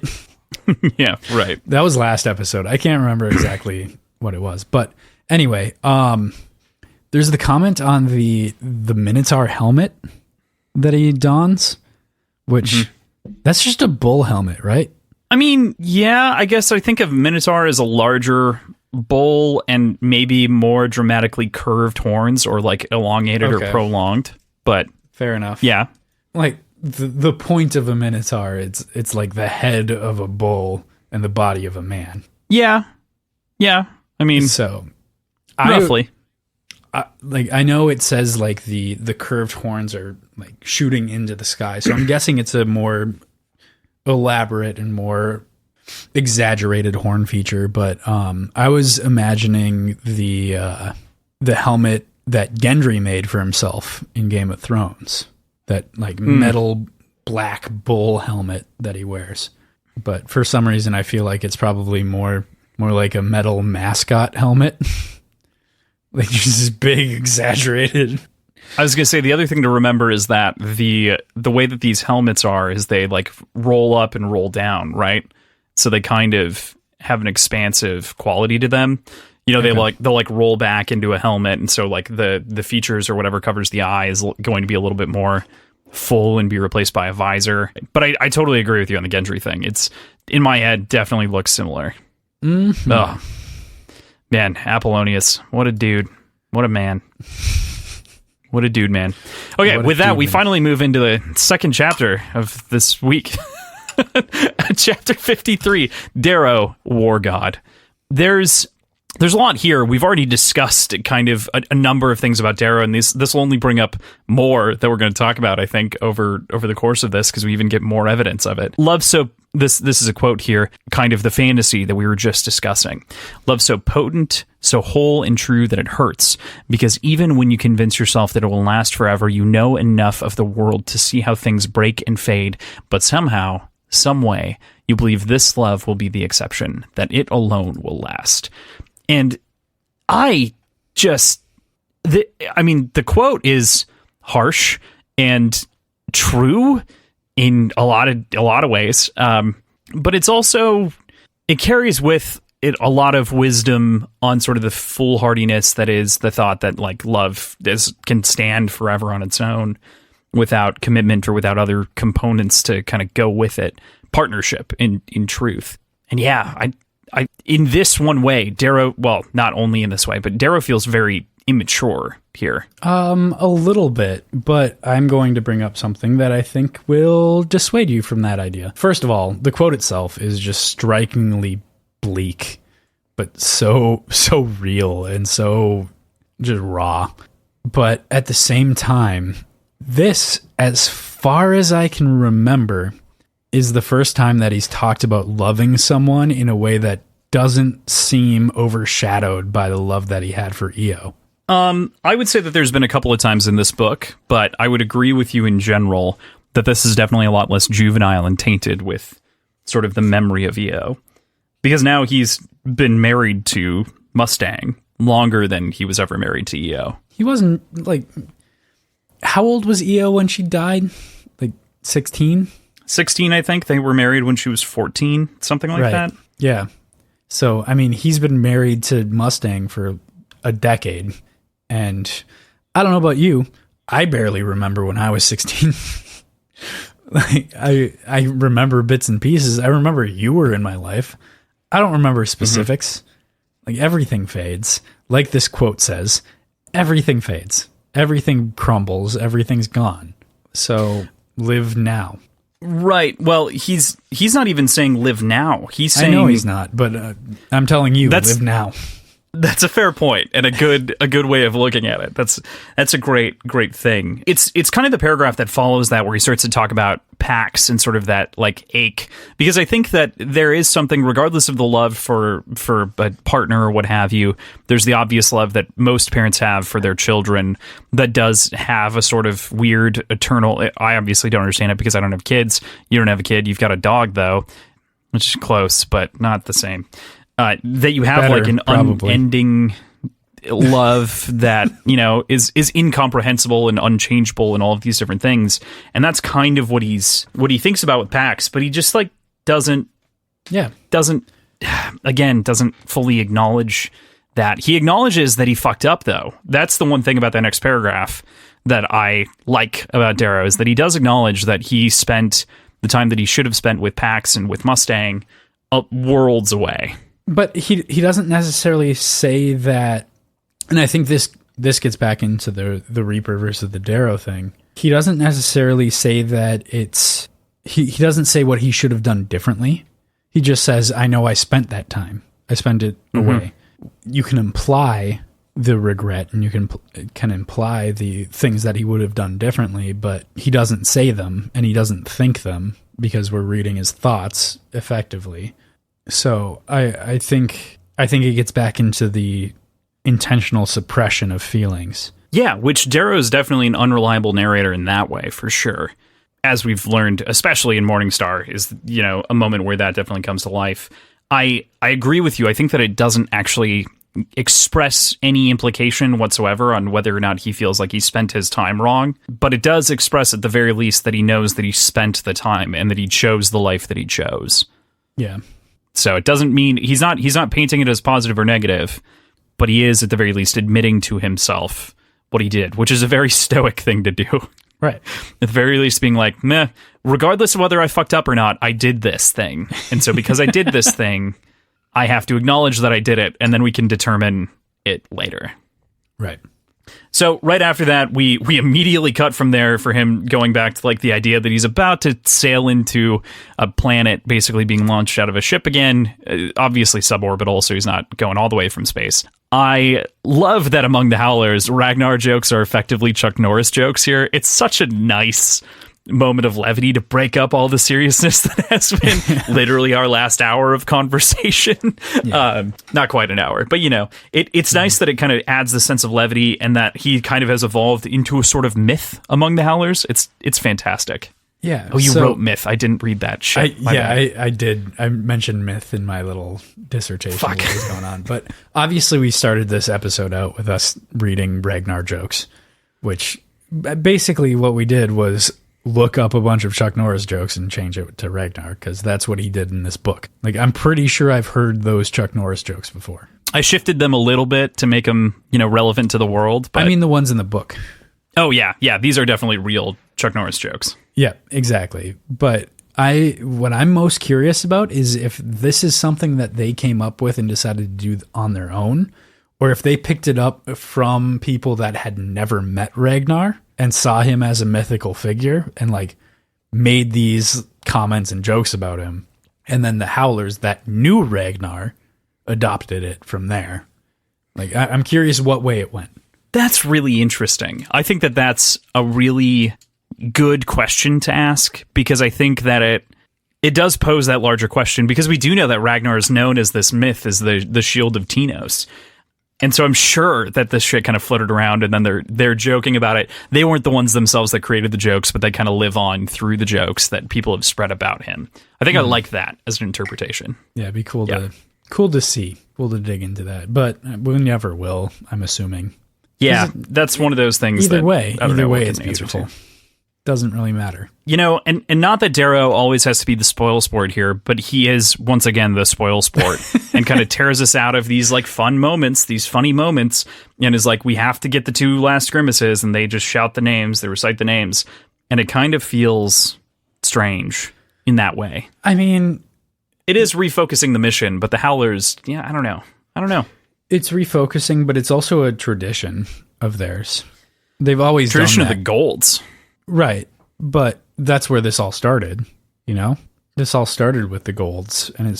Yeah, right. That was last episode. I can't remember exactly what it was, but anyway, there's the comment on the Minotaur helmet that he dons, which that's just a bull helmet, right? I mean, yeah, I guess I think of Minotaur as a larger bull and maybe more dramatically curved horns, or like elongated or prolonged, but fair enough. Yeah. Like the point of a Minotaur, it's like the head of a bull and the body of a man. Yeah. Yeah. I mean, so roughly. I know it says like the curved horns are like shooting into the sky, so I'm guessing it's a more elaborate and more exaggerated horn feature. But I was imagining the helmet that Gendry made for himself in Game of Thrones, that like metal black bull helmet that he wears. But for some reason, I feel like it's probably more like a metal mascot helmet. Like just this big, exaggerated. I was going to say, the other thing to remember is that the way that these helmets are is they like roll up and roll down, right? So they kind of have an expansive quality to them. You know, they'll like roll back into a helmet, and so like the features or whatever covers the eye is going to be a little bit more full and be replaced by a visor. But I totally agree with you on the Gendry thing. It's, in my head, definitely looks similar. Mm-hmm. Oh, man, Apollonius, what a dude. What a man. What a dude, man. Okay, with that, we finally move into the second chapter of this week. Chapter 53, Darrow, War God. There's a lot here. We've already discussed kind of a number of things about Darrow, and this will only bring up more that we're going to talk about, I think, over the course of this, because we even get more evidence of it. Love so... This is a quote here, kind of the fantasy that we were just discussing. Love so potent, so whole and true that it hurts, because even when you convince yourself that it will last forever, you know enough of the world to see how things break and fade, but somehow, some way, you believe this love will be the exception, that it alone will last. And the quote is harsh and true in a lot of ways, but it's also, it carries with it a lot of wisdom on sort of the foolhardiness that is the thought that like love can stand forever on its own without commitment or without other components to kind of go with it. Partnership in truth. And yeah, I in this one way, Darrow, well, not only in this way, but Darrow feels very immature here. A little bit, but I'm going to bring up something that I think will dissuade you from that idea. First of all, the quote itself is just strikingly bleak, but so real and so just raw. But at the same time, this, as far as I can remember, is the first time that he's talked about loving someone in a way that doesn't seem overshadowed by the love that he had for Io. I would say that there's been a couple of times in this book, but I would agree with you in general that this is definitely a lot less juvenile and tainted with sort of the memory of Io. Because now he's been married to Mustang longer than he was ever married to Io. He wasn't, like... How old was Io when she died? Like, 16? 16, I think. They were married when she was 14, something like that. Yeah. So, I mean, he's been married to Mustang for a decade. And I don't know about you, I barely remember when I was 16. Like, I remember bits and pieces. I remember you were in my life. I don't remember specifics. Like, everything fades. Like this quote says, everything fades. Everything crumbles. Everything's gone. So live now. Right. Well, he's not even saying live now. He's saying... I know he's not, but I'm telling you, live now. That's a fair point and a good way of looking at it. That's a great thing. It's kind of the paragraph that follows that where he starts to talk about Pax and sort of that like ache, because I think that there is something, regardless of the love for a partner or what have you, there's the obvious love that most parents have for their children that does have a sort of weird eternal... I obviously don't understand it because I don't have kids. You don't have a kid. You've got a dog though, which is close, but not the same. That you have like an unending love that, you know, is incomprehensible and unchangeable and all of these different things. And that's kind of what he thinks about with Pax, but he just like doesn't fully acknowledge that. He acknowledges that he fucked up though. That's the one thing about that next paragraph that I like about Darrow, is that he does acknowledge that he spent the time that he should have spent with Pax and with Mustang worlds away. But he doesn't necessarily say that, and I think this gets back into the Reaper versus the Darrow thing. He doesn't necessarily say that it's... He doesn't say what he should have done differently. He just says, I know I spent that time. I spent it away. You can imply the regret, and you can imply the things that he would have done differently, but he doesn't say them and he doesn't think them because we're reading his thoughts effectively. So I think it gets back into the intentional suppression of feelings. Yeah, which Darrow is definitely an unreliable narrator in that way, for sure. As we've learned, especially in Morningstar, is, a moment where that definitely comes to life. I agree with you. I think that it doesn't actually express any implication whatsoever on whether or not he feels like he spent his time wrong, but it does express at the very least that he knows that he spent the time and that he chose the life that he chose. Yeah. So it doesn't mean he's not painting it as positive or negative, but he is at the very least admitting to himself what he did, which is a very stoic thing to do. Right. At the very least being like, meh, regardless of whether I fucked up or not, I did this thing. And so because I did this thing, I have to acknowledge that I did it, and then we can determine it later. Right. So right after that, we immediately cut from there for him going back to like the idea that he's about to sail into a planet basically being launched out of a ship again, obviously suborbital, so he's not going all the way from space. I love that among the Howlers, Ragnar jokes are effectively Chuck Norris jokes here. It's such a nice moment of levity to break up all the seriousness that has been literally our last hour of conversation. Yeah. Not quite an hour, but it's nice that it kind of adds the sense of levity and that he kind of has evolved into a sort of myth among the Howlers. It's fantastic. Yeah. Oh, you wrote myth. I didn't read that shit. I did. I mentioned myth in my little dissertation. Fuck. What was going on. But obviously we started this episode out with us reading Ragnar jokes, which basically what we did was look up a bunch of Chuck Norris jokes and change it to Ragnar, because that's what he did in this book. Like, I'm pretty sure I've heard those Chuck Norris jokes before. I shifted them a little bit to make them, relevant to the world. But... I mean, the ones in the book. Oh, yeah. Yeah, these are definitely real Chuck Norris jokes. Yeah, exactly. But what I'm most curious about is if this is something that they came up with and decided to do on their own, or if they picked it up from people that had never met Ragnar and saw him as a mythical figure and like made these comments and jokes about him. And then the Howlers that knew Ragnar adopted it from there. Like, I'm curious what way it went. That's really interesting. I think that that's a really good question to ask, because I think that it does pose that larger question, because we do know that Ragnar is known as this myth, as the shield of Tinos. And so I'm sure that this shit kind of floated around, and then they're joking about it. They weren't the ones themselves that created the jokes, but they kind of live on through the jokes that people have spread about him. I think I like that as an interpretation. Yeah, it'd be cool to see, cool to dig into that. But we never will, I'm assuming. Yeah, that's one of those things. Either way, it's beautiful. Doesn't really matter. And not that Darrow always has to be the spoil sport here, but he is, once again, the spoil sport and kind of tears us out of these like fun moments, these funny moments, and is like, we have to get the two last grimaces, and they just shout the names, they recite the names, and it kind of feels strange in that way. I mean, it is refocusing the mission, but the Howlers, I don't know. It's refocusing, but it's also a tradition of theirs. They've always tradition done that. Of the Golds. Right, but that's where this all started, This all started with the Golds, and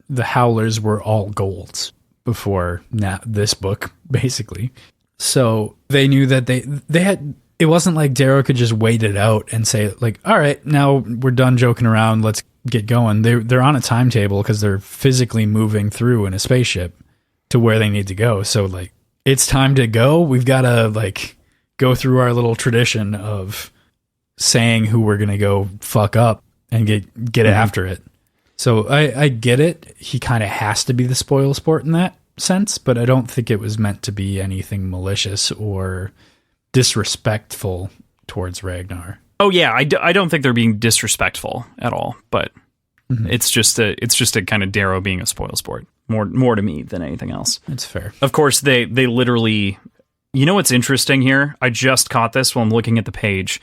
the Howlers were all Golds before this book, basically. So they knew that they had... It wasn't like Darrow could just wait it out and say, like, all right, now we're done joking around, let's get going. They're on a timetable because they're physically moving through in a spaceship to where they need to go. So, like, it's time to go. We've got to, like, go through our little tradition of saying who we're going to go fuck up and get after it. So I get it. He kind of has to be the spoil sport in that sense, but I don't think it was meant to be anything malicious or disrespectful towards Ragnar. Oh yeah, I don't think they're being disrespectful at all, but it's just a kind of Darrow being a spoil sport. More to me than anything else. It's fair. Of course, they literally... You know what's interesting here? I just caught this while I'm looking at the page.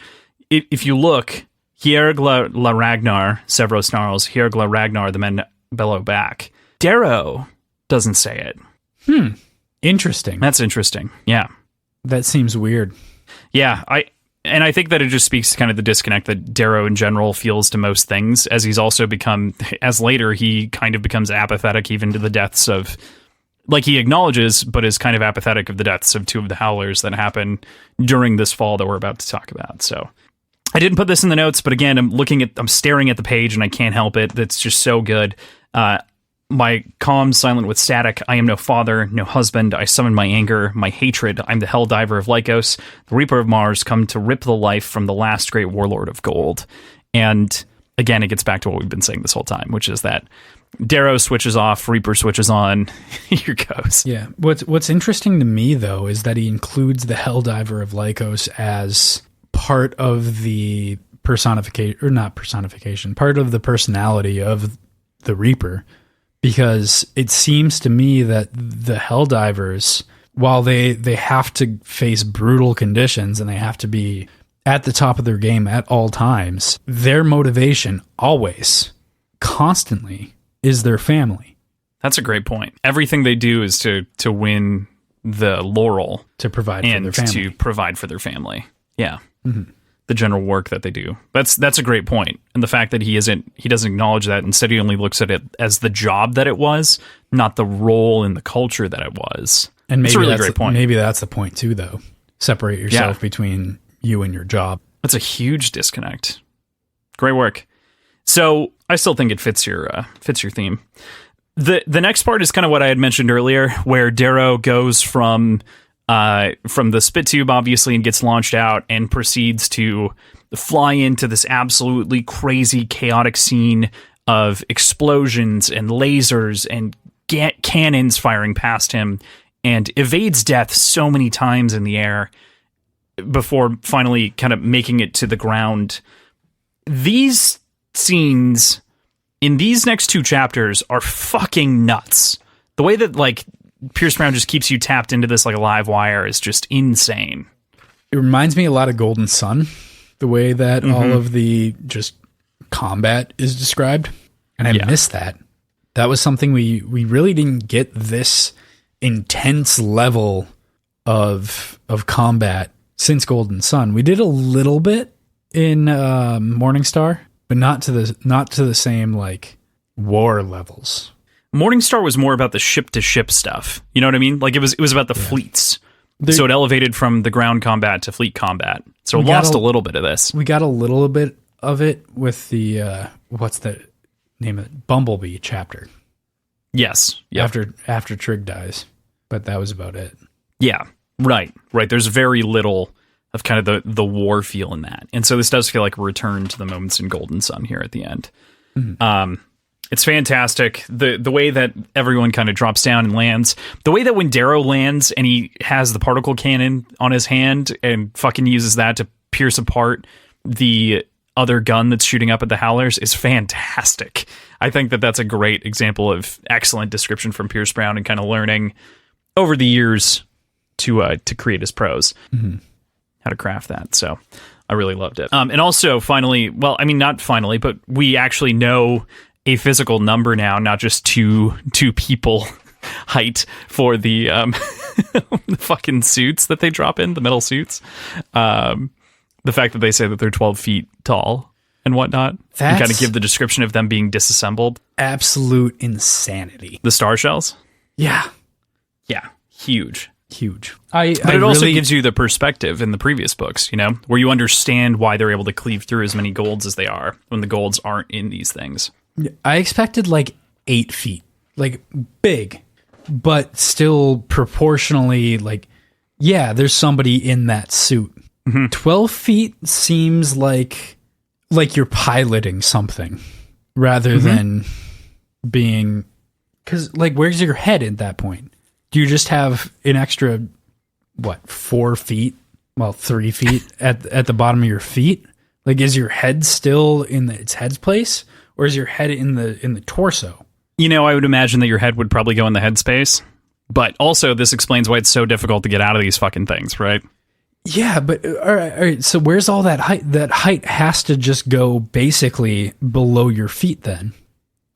If you look, Hierg la Ragnar, Severo snarls, Hierg la Ragnar, the men bellow back. Darrow doesn't say it. Interesting. That's interesting. Yeah. That seems weird. Yeah, I think that it just speaks to kind of the disconnect that Darrow in general feels to most things, as he's also become, as later he kind of becomes apathetic even to the deaths of like he acknowledges, but is kind of apathetic of the deaths of two of the Howlers that happen during this fall that we're about to talk about. So I didn't put this in the notes, but again, I'm staring at the page and I can't help it. That's just so good. My calm, silent with static. I am no father, no husband. I summon my anger, my hatred. I'm the Helldiver of Lycos, the Reaper of Mars, come to rip the life from the last great warlord of gold. And again, it gets back to what we've been saying this whole time, which is that Darrow switches off, Reaper switches on. Here goes. Yeah. What's interesting to me, though, is that he includes the Helldiver of Lycos as part of the personification, or not personification, part of the personality of the Reaper, because it seems to me that the Helldivers, while they have to face brutal conditions and they have to be at the top of their game at all times, their motivation always, constantly, is their family. That's a great point. Everything they do is to win the laurel, to provide for their family. to provide for their family. Yeah. Mm-hmm. The general work that they do. That's a great point. And the fact that he doesn't acknowledge that. Instead, he only looks at it as the job that it was, not the role in the culture that it was. And maybe it's a really great point. Maybe that's the point too, though. Separate yourself between you and your job. That's a huge disconnect. Great work. So I still think it fits your theme. The next part is kind of what I had mentioned earlier, where Darrow goes from the spit tube, obviously, and gets launched out and proceeds to fly into this absolutely crazy, chaotic scene of explosions and lasers and cannons firing past him, and evades death so many times in the air before finally kind of making it to the ground. These scenes in these next two chapters are fucking nuts. The way that, like, Pierce Brown just keeps you tapped into this like a live wire is just insane. It reminds me a lot of Golden Sun, the way that all of the just combat is described. And I miss that. That was something we really didn't get, this intense level of combat since Golden Sun. We did a little bit in Morningstar, but not to the same like war levels. Morningstar was more about the ship-to-ship stuff. You know what I mean? Like, it was about the fleets. So it elevated from the ground combat to fleet combat. So it lost a little bit of this. We got a little bit of it with the, what's the name of it? Bumblebee chapter. Yes. Yep. After Trig dies. But that was about it. Yeah, right. There's very little of kind of the war feel in that. And so this does feel like a return to the moments in Golden Sun here at the end. Mm-hmm. It's fantastic. The way that everyone kind of drops down and lands. The way that when Darrow lands and he has the particle cannon on his hand and fucking uses that to pierce apart the other gun that's shooting up at the Howlers is fantastic. I think that that's a great example of excellent description from Pierce Brown and kind of learning over the years to create his prose, how to craft that. So I really loved it. And also finally, well, I mean, not finally, but we actually know a physical number now, not just two people height for the the fucking suits that they drop in, the metal suits. The fact that they say that they're 12 feet tall and whatnot, and kind of give the description of them being disassembled. Absolute insanity. The star shells? Yeah. Yeah. Huge. But it also gives you the perspective in the previous books, you know, where you understand why they're able to cleave through as many golds as they are when the golds aren't in these things. I expected like 8 feet, like big, but still proportionally like, yeah, there's somebody in that suit. 12 feet seems like you're piloting something rather than being, because like, where's your head at that point? Do you just have an extra, 4 feet? Well, 3 feet at the bottom of your feet? Like, is your head still in its head's place? Or is your head in the torso? You know, I would imagine that your head would probably go in the headspace. But also, this explains why it's so difficult to get out of these fucking things, right? Yeah, but all right. So where's all that height? That height has to just go basically below your feet then.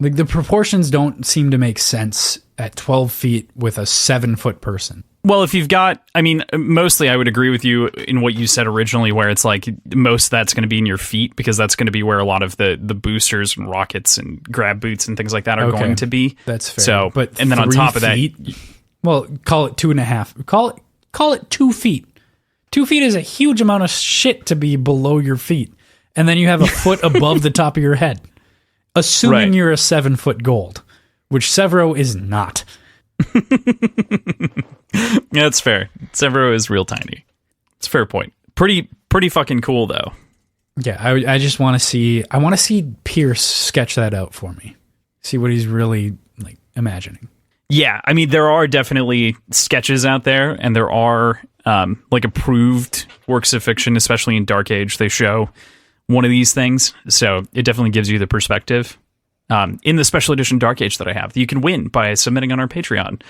Like, the proportions don't seem to make sense at 12 feet with a 7-foot person. Well, if you've got, I mean, mostly I would agree with you in what you said originally, where it's like most of that's going to be in your feet, because that's going to be where a lot of the boosters and rockets and grab boots and things like that are going to be. That's fair. So, but and then on top of that, Well, call it 2.5. Call it 2 feet. 2 feet is a huge amount of shit to be below your feet. And then you have a foot above the top of your head. Assuming you're a 7-foot gold, which Severo is not. Yeah, that's fair. Severo is real tiny. It's a fair point. Pretty fucking cool, though. Yeah, I just want to see... I want to see Pierce sketch that out for me. See what he's really, like, imagining. Yeah, I mean, there are definitely sketches out there, and there are, like, approved works of fiction, especially in Dark Age. They show one of these things, so it definitely gives you the perspective. In the special edition Dark Age that I have, you can win by submitting on our Patreon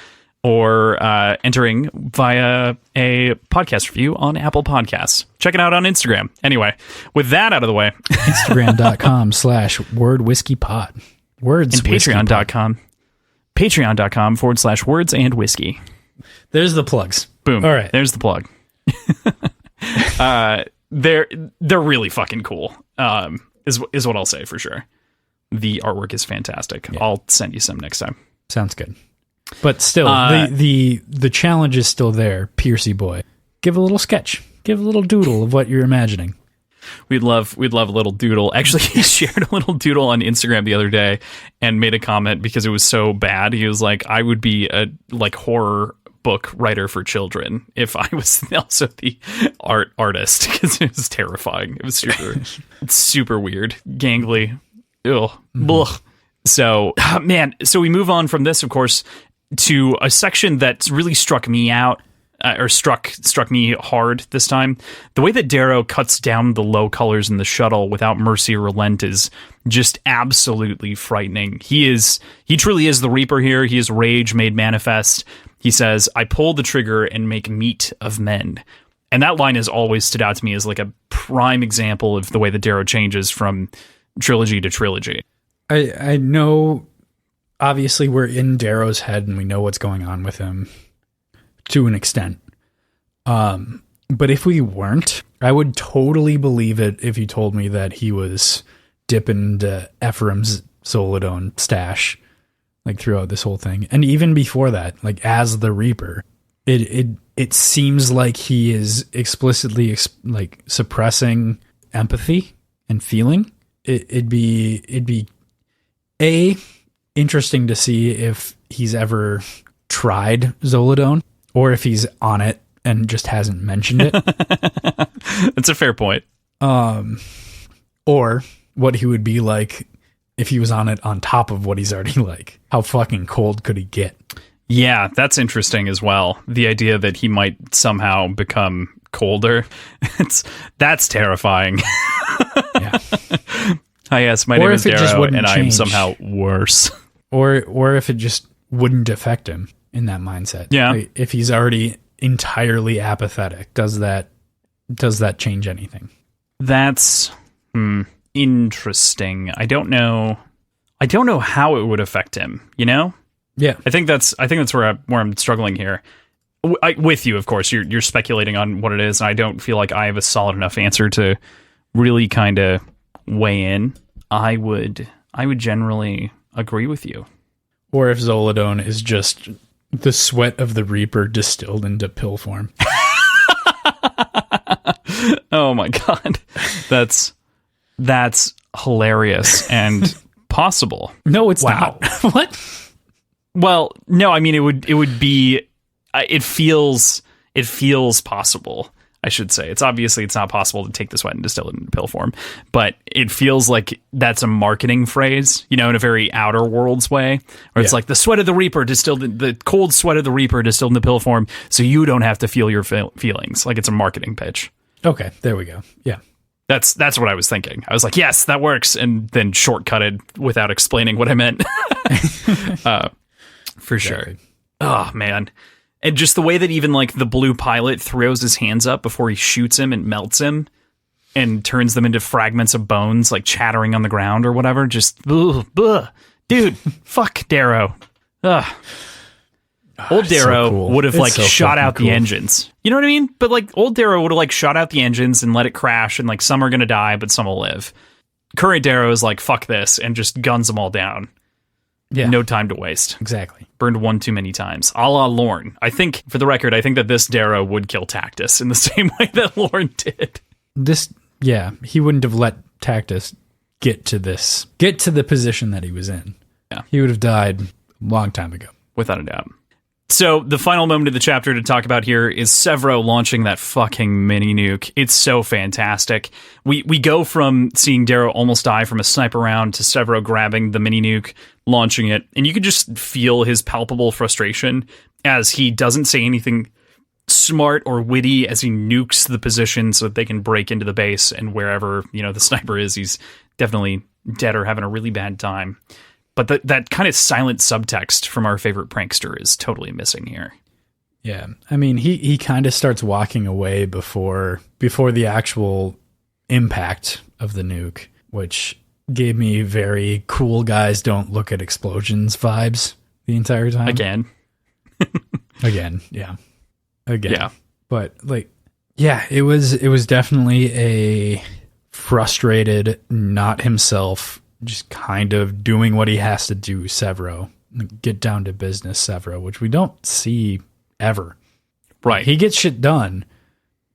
or entering via a podcast review on Apple Podcasts. Check it out on Instagram. Anyway, with that out of the way. Instagram.com/wordwhiskeypod. Words. And patreon.com/words and whiskey. There's the plugs. Boom. All right. There's the plug. They're really fucking cool. Is what I'll say for sure. The artwork is fantastic. Yeah. I'll send you some next time. Sounds good. But still, the challenge is still there. Piercy boy, give a little sketch. Give a little doodle of what you're imagining. We'd love a little doodle. Actually, he shared a little doodle on Instagram the other day and made a comment because it was so bad. He was like, I would be a horror book writer for children if I was also the artist, because it was terrifying. It was super weird, gangly. Ugh. Mm-hmm. So, man, so we move on from this, of course, to a section that's really struck me out, or struck me hard this time. The way that Darrow cuts down the low colors in the shuttle without mercy or relent is just absolutely frightening. He truly is the Reaper here. He is rage made manifest. He says, I pull the trigger and make meat of men. And that line has always stood out to me as like a prime example of the way that Darrow changes from trilogy to trilogy. I know, obviously, we're in Darrow's head and we know what's going on with him to an extent. But if we weren't, I would totally believe it if you told me that he was dipping into Ephraim's Zoladone stash, like, throughout this whole thing. And even before that, like, as the Reaper, it seems like he is explicitly suppressing empathy and feeling. It'd be interesting to see if he's ever tried Zoladone or if he's on it and just hasn't mentioned it. That's a fair point. Or what he would be like if he was on it on top of what he's already like. How fucking cold could he get? Yeah, that's interesting as well. The idea that he might somehow become colder. That's terrifying. Yeah. Hi, yes, my name is Darrow, and I am somehow worse. Or if it just wouldn't affect him in that mindset. Yeah. Like, if he's already entirely apathetic, does that change anything? That's interesting. I don't know how it would affect him, you know? Yeah. I think that's where I'm struggling here. With you, of course, you're speculating on what it is, and I don't feel like I have a solid enough answer to really kind of weigh in. I would generally agree with you. Or if Zoladone is just the sweat of the Reaper distilled into pill form. Oh my god. That's hilarious and possible. No, it's not. What? Well, no, I mean it would be it feels possible. I should say. It's not possible to take the sweat and distill it into pill form, but it feels like that's a marketing phrase, you know, in a very Outer Worlds way, where it's like the sweat of the Reaper distilled, the cold sweat of the Reaper distilled into pill form, so you don't have to feel your feelings. Like, it's a marketing pitch. Okay, there we go. Yeah. That's what I was thinking. I was like, yes, that works, and then shortcutted without explaining what I meant. For sure. Oh, man. And just the way that even, like, the blue pilot throws his hands up before he shoots him and melts him and turns them into fragments of bones, like, chattering on the ground or whatever. Just, ugh. Dude, fuck Darrow. Ugh. Old Darrow would have, like, shot out the engines. You know what I mean? But, like, old Darrow would have, like, shot out the engines and let it crash, and, like, some are going to die, but some will live. Current Darrow is like, fuck this, and just guns them all down. Yeah. No time to waste. Exactly. Burned one too many times. A la Lorne. I think, for the record, I think that this Darrow would kill Tactus in the same way that Lorne did. He wouldn't have let Tactus get to the position that he was in. Yeah. He would have died a long time ago. Without a doubt. So the final moment of the chapter to talk about here is Severo launching that fucking mini nuke. It's so fantastic. We go from seeing Darrow almost die from a sniper round to Severo grabbing the mini nuke, launching it, and you can just feel his palpable frustration as he doesn't say anything smart or witty as he nukes the position so that they can break into the base, and wherever, the sniper is, he's definitely dead or having a really bad time. But that kind of silent subtext from our favorite prankster is totally missing here. Yeah. I mean, he kind of starts walking away before the actual impact of the nuke, which gave me very cool guys don't look at explosions vibes the entire time. Again. Yeah. But it was definitely a frustrated, not himself, just kind of doing what he has to do, Severo. Get down to business, Severo, which we don't see ever. Right. He gets shit done,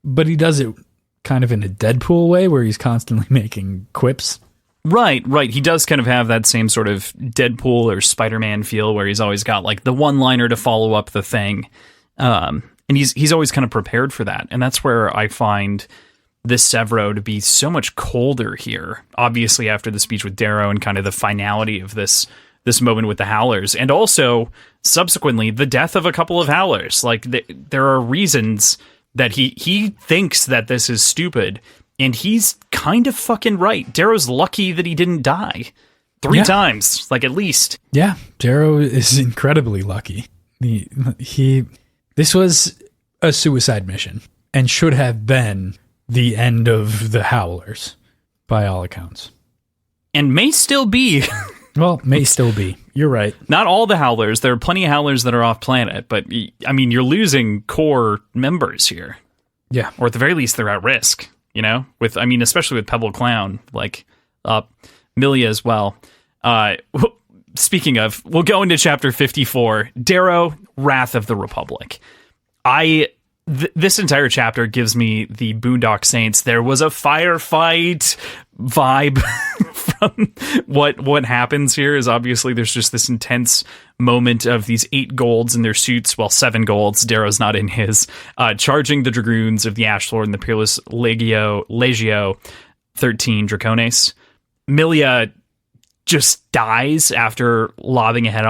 but he does it kind of in a Deadpool way where he's constantly making quips. Right. He does kind of have that same sort of Deadpool or Spider-Man feel where he's always got like the one-liner to follow up the thing. And he's always kind of prepared for that. And that's where I find this Severo to be so much colder here, obviously after the speech with Darrow and kind of the finality of this moment with the Howlers, and also subsequently the death of a couple of Howlers. Like there are reasons that he thinks that this is stupid, and he's kind of fucking right. Darrow's lucky that he didn't die 3 times, like at least. Yeah, Darrow is incredibly lucky. This was a suicide mission and should have been the end of the Howlers, by all accounts. And may still be. Well, may still be. You're right. Not all the Howlers. There are plenty of Howlers that are off planet, but I mean, you're losing core members here. Yeah. Or at the very least, they're at risk, especially with Pebble Clown, Milia as well. Speaking of, we'll go into chapter 54, Darrow, Wrath of the Republic. This entire chapter gives me the Boondock Saints, there was a firefight vibe from what happens here. Is obviously there's just this intense moment of these 8 golds in their suits, 7 golds, Darrow's not in his, charging the Dragoons of the Ash Lord and the Peerless Legio 13 Dracones. Milia just dies after lopping a head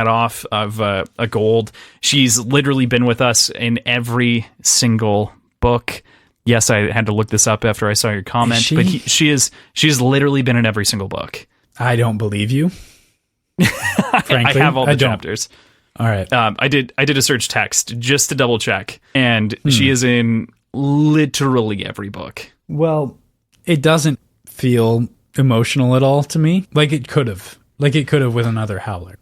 off of a gold. She's literally been with us in every single book. Yes, I had to look this up after I saw your comment, but she's literally been in every single book. I don't believe you. Frankly, I have all the chapters. All right. I did a search text just to double check, and she is in literally every book. Well, it doesn't feel emotional at all to me. Like it could have with another Howler.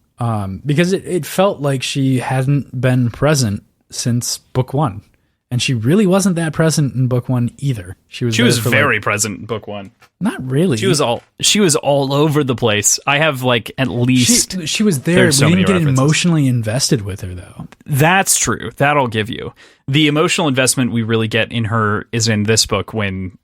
Because it felt like she hadn't been present since book 1. And she really wasn't that present in book 1 either. She was very present in book 1. Not really. She was all over the place. I have at least she was there. We didn't get emotionally invested with her though. That's true. That I'll give you. The emotional investment we really get in her is in this book when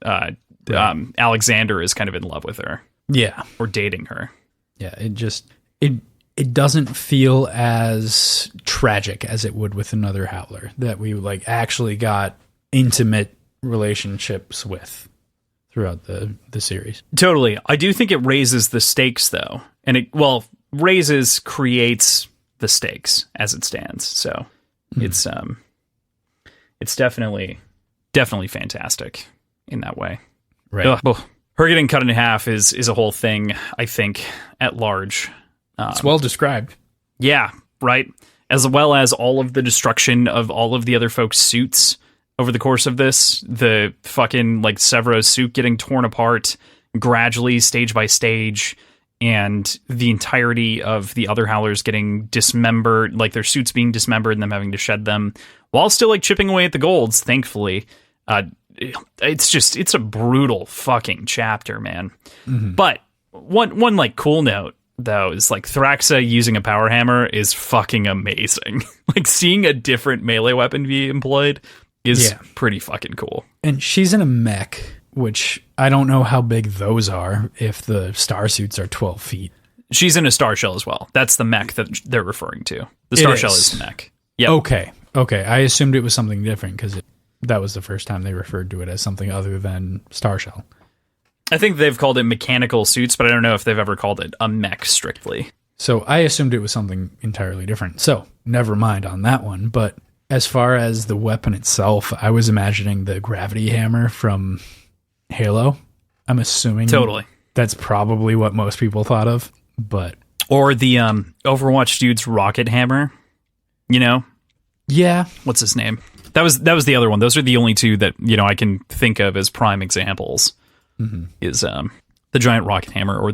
Alexander is kind of in love with her. Yeah. Or dating her. Yeah, it doesn't feel as tragic as it would with another Howler that we actually got intimate relationships with throughout the series. Totally. I do think it raises the stakes though. And creates the stakes as it stands. So it's definitely fantastic in that way. Right. Her getting cut in half is a whole thing, I think, at large. It's well described. Yeah, right. As well as all of the destruction of all of the other folks' suits over the course of this. The fucking Severo's suit getting torn apart gradually, stage by stage, and the entirety of the other Howlers getting dismembered, their suits being dismembered and them having to shed them, while still chipping away at the golds, thankfully. It's a brutal fucking chapter, man. Mm-hmm. But one cool note though, is like Thraxa using a power hammer is fucking amazing. Like seeing a different melee weapon be employed is pretty fucking cool. And she's in a mech, which I don't know how big those are if the star suits are 12 feet. She's in a star shell as well. That's the mech that they're referring to. The star shell is the mech. Yep. Okay. I assumed it was something different because that was the first time they referred to it as something other than star shell. I think they've called it mechanical suits, but I don't know if they've ever called it a mech strictly. So I assumed it was something entirely different. So never mind on that one. But as far as the weapon itself, I was imagining the gravity hammer from Halo. I'm assuming totally that's probably what most people thought of. But or the Overwatch dude's rocket hammer, you know? Yeah. What's his name? That was the other one. Those are the only two that, you know, I can think of as prime examples. Mm-hmm. Is the giant rocket hammer or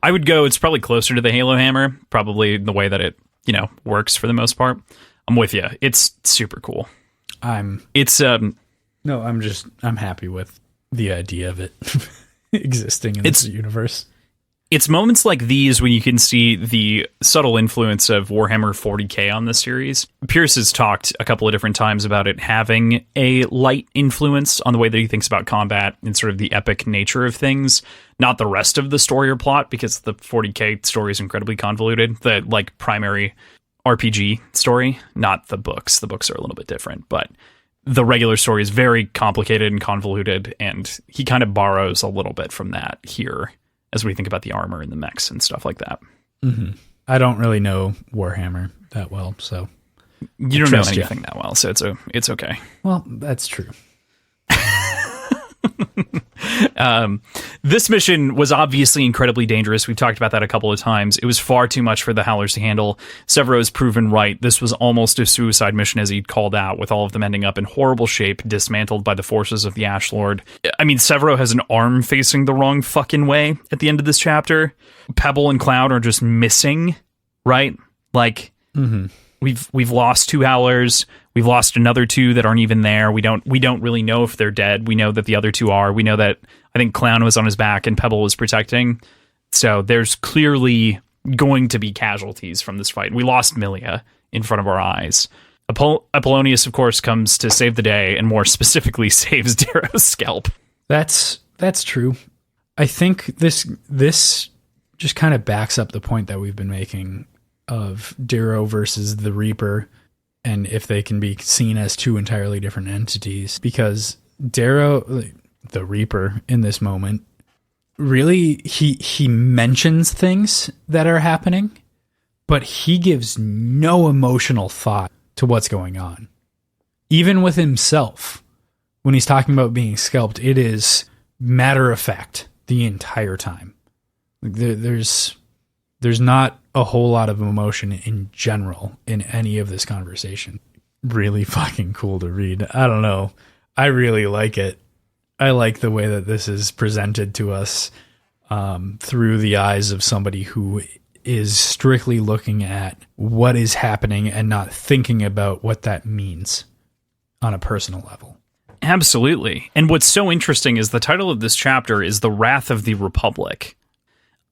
I would go, it's probably closer to the Halo hammer, probably the way that it, you know, works for the most part. I'm with you. It's super cool. I'm happy with the idea of it existing in this universe. It's moments like these when you can see the subtle influence of Warhammer 40k on the series. Pierce has talked a couple of different times about it having a light influence on the way that he thinks about combat and sort of the epic nature of things, not the rest of the story or plot, because the 40k story is incredibly convoluted. The like primary RPG story, not the books. The books are a little bit different, but the regular story is very complicated and convoluted, and he kind of borrows a little bit from that here as we think about the armor and the mechs and stuff like that. Mm-hmm. I don't really know Warhammer that well, so you don't know anything that well, so it's okay. Well, that's true. This mission was obviously incredibly dangerous. We've talked about that a couple of times. It was far too much for the Howlers to handle. Severo's proven right. This was almost a suicide mission, as he'd called out, with all of them ending up in horrible shape, dismantled by the forces of the Ash Lord. I mean, Severo has an arm facing the wrong fucking way at the end of this chapter. Pebble and Cloud are just missing, right? Like, we've lost 2 Howlers. We've lost another 2 that aren't even there. We don't really know if they're dead. We know that the other 2 are. We know that I think Clown was on his back and Pebble was protecting. So there's clearly going to be casualties from this fight. We lost Milia in front of our eyes. Apollonius, of course, comes to save the day and more specifically saves Darrow's scalp. That's true. I think this just kind of backs up the point that we've been making of Darrow versus the Reaper, and if they can be seen as 2 entirely different entities, because Darrow, the Reaper in this moment, really, he mentions things that are happening, but he gives no emotional thought to what's going on. Even with himself, when he's talking about being scalped, it is matter of fact the entire time. There's not a whole lot of emotion in general in any of this conversation. Really fucking cool to read. I don't know. I really like it. I like the way that this is presented to us through the eyes of somebody who is strictly looking at what is happening and not thinking about what that means on a personal level. Absolutely. And what's so interesting is the title of this chapter is The Wrath of the Republic.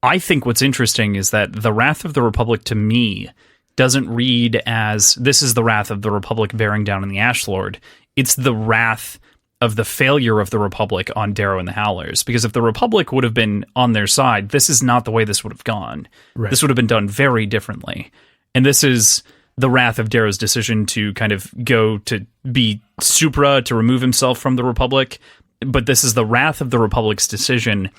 I think what's interesting is that the Wrath of the Republic, to me, doesn't read as this is the wrath of the Republic bearing down on the Ash Lord. It's the wrath of the failure of the Republic on Darrow and the Howlers. Because if the Republic would have been on their side, this is not the way this would have gone. Right. This would have been done very differently. And this is the wrath of Darrow's decision to kind of go to be supra, to remove himself from the Republic. But this is the wrath of the Republic's decision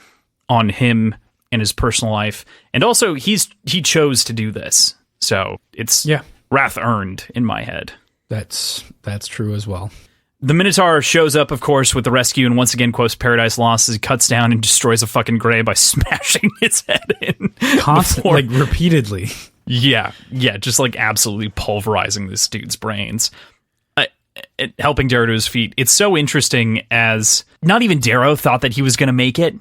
on him in his personal life, and also he chose to do this, so it's wrath earned in my head. That's true as well. The Minotaur shows up, of course, with the rescue, and once again quotes Paradise Lost as he cuts down and destroys a fucking Grey by smashing his head in constantly, like repeatedly. Yeah, just like absolutely pulverizing this dude's brains. Helping Darrow to his feet. It's so interesting, as not even Darrow thought that he was going to make it.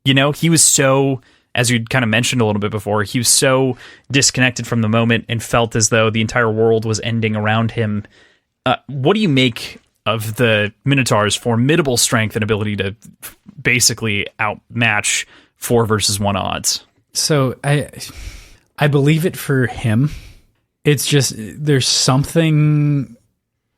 You know, he was so, as you kind of mentioned a little bit before, he was so disconnected from the moment and felt as though the entire world was ending around him. What do you make of the Minotaur's formidable strength and ability to basically outmatch 4 versus 1 odds? So I believe it for him. It's just there's something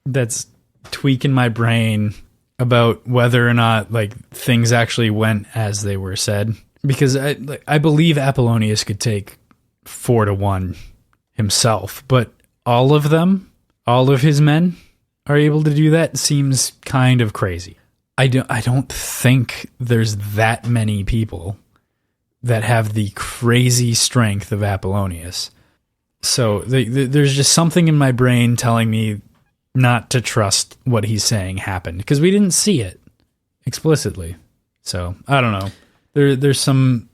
that's tweaking my brain about whether or not like things actually went as they were said. Because I believe Apollonius could take 4-1 himself, but all of his men are able to do that seems kind of crazy. I don't think there's that many people that have the crazy strength of Apollonius. So there's just something in my brain telling me not to trust what he's saying happened, because we didn't see it explicitly. So I don't know. There's some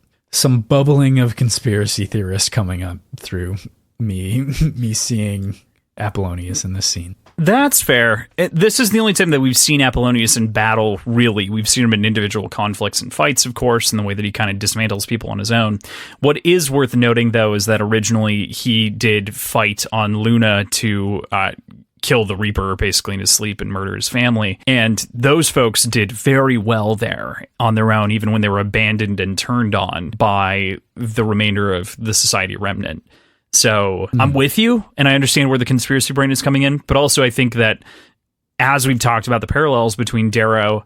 bubbling of conspiracy theorists coming up through me seeing Apollonius in this scene. That's fair. This is the only time that we've seen Apollonius in battle, really. We've seen him in individual conflicts and fights, of course, and the way that he kind of dismantles people on his own. What is worth noting, though, is that originally he did fight on Luna to kill the Reaper, basically in his sleep, and murder his family. And those folks did very well there on their own, even when they were abandoned and turned on by the remainder of the Society Remnant. So I'm with you, and I understand where the conspiracy brain is coming in, but also I think that as we've talked about the parallels between Darrow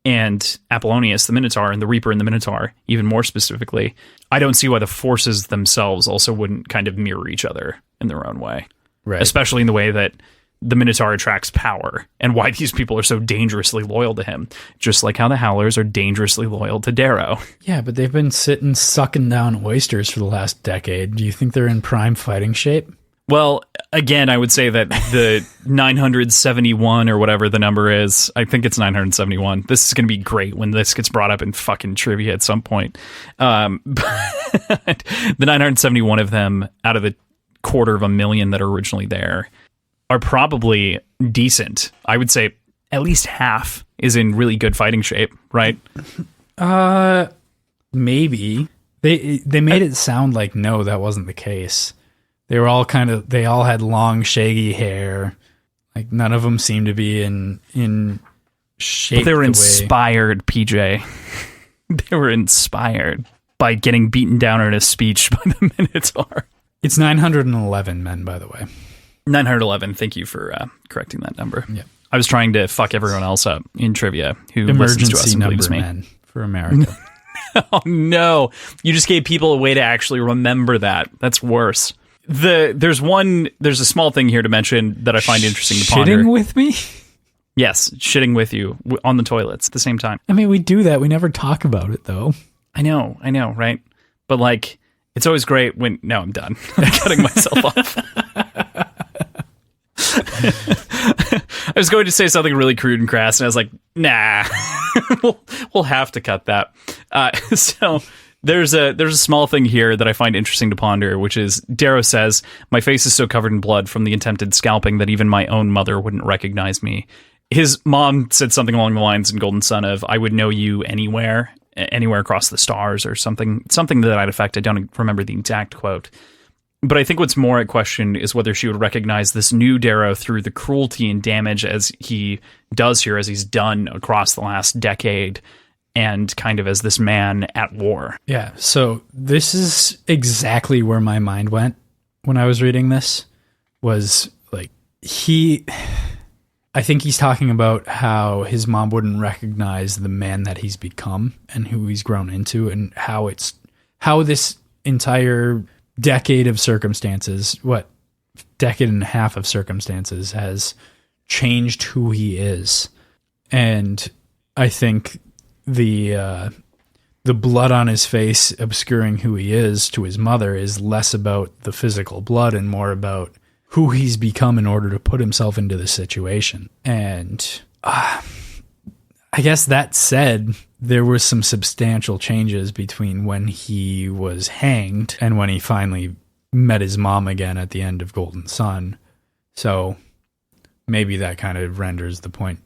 and Apollonius, the Minotaur, and the Reaper and the Minotaur, even more specifically, I don't see why the forces themselves also wouldn't kind of mirror each other in their own way. Right. Especially in the way that the Minotaur attracts power, and why these people are so dangerously loyal to him, just like how the Howlers are dangerously loyal to Darrow. Yeah, but they've been sucking down oysters for the last decade. Do you think they're in prime fighting shape? Well, again, I would say that the 971 or whatever the number is, I think it's 971. This is going to be great when this gets brought up in fucking trivia at some point. But the 971 of them out of the 250,000 that are originally there are probably decent. I would say at least half is in really good fighting shape, right? Maybe. They made it sound like no, that wasn't the case. They were all they all had long, shaggy hair. Like none of them seemed to be in shape. But they were inspired, PJ. They were inspired by getting beaten down in a speech by the Minotaur. It's 911 men, by the way. 911. Thank you for correcting that number. Yeah. I was trying to fuck everyone else up in trivia who listens to us and believes me. Men for America. Oh no! You just gave people a way to actually remember that. That's worse. There's a small thing here to mention that I find interesting to ponder. Shitting with me? Yes, shitting with you on the toilets at the same time. I mean, we do that. We never talk about it though. I know, right? But like, it's always great when. No, I'm done. I'm cutting myself off. I was going to say something really crude and crass, and I was like, nah, we'll have to cut that. So there's a small thing here that I find interesting to ponder, which is Darrow says, "My face is so covered in blood from the attempted scalping that even my own mother wouldn't recognize me." His mom said something along the lines in Golden Son of, "I would know you anywhere across the stars," or something to that effect. I don't remember the exact quote. But I think what's more at question is whether she would recognize this new Darrow through the cruelty and damage as he does here, as he's done across the last decade, and kind of as this man at war. Yeah, so this is exactly where my mind went when I was reading this, was like, I think he's talking about how his mom wouldn't recognize the man that he's become and who he's grown into, and how this entire decade of circumstances, decade and a half of circumstances has changed who he is. And I think the blood on his face obscuring who he is to his mother is less about the physical blood and more about who he's become in order to put himself into the situation. And I guess that said, there were some substantial changes between when he was hanged and when he finally met his mom again at the end of Golden Sun. So maybe that kind of renders the point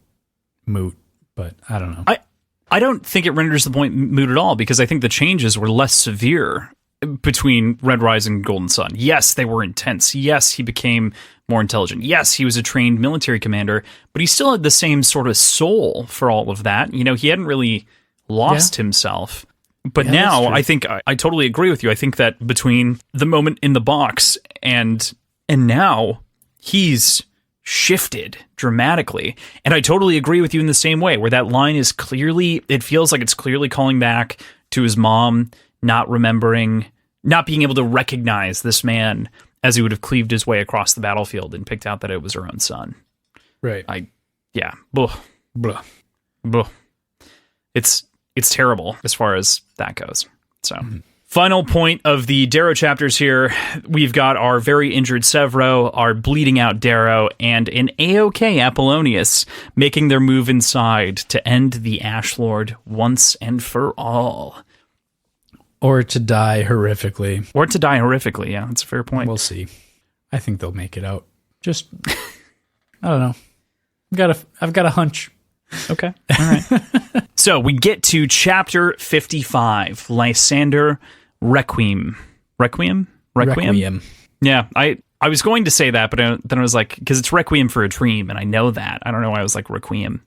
moot, but I don't know. I don't think it renders the point moot at all, because I think the changes were less severe between Red Rising and Golden Sun. Yes, they were intense. Yes, he became more intelligent. Yes, he was a trained military commander, but he still had the same sort of soul for all of that. You know, he hadn't really lost himself. But now I think I totally agree with you. I think that between the moment in the box and now, he's shifted dramatically. And I totally agree with you in the same way, where that line is clearly, it feels like it's clearly calling back to his mom not remembering, not being able to recognize this man as he would have cleaved his way across the battlefield and picked out that it was her own son. Right. Yeah. Blah. Blah. Blah. It's terrible as far as that goes. So, final point of the Darrow chapters here. We've got our very injured Severo, our bleeding out Darrow, and an A-OK Apollonius making their move inside to end the Ash Lord once and for all. Or to die horrifically. Yeah, that's a fair point. We'll see. I think they'll make it out. Just, I don't know. I've got a hunch. Okay. All right. So we get to chapter 55, Lysander Requiem. Requiem? Yeah, I was going to say that, but then I was like, because it's Requiem for a Dream, and I know that. I don't know why I was like Requiem.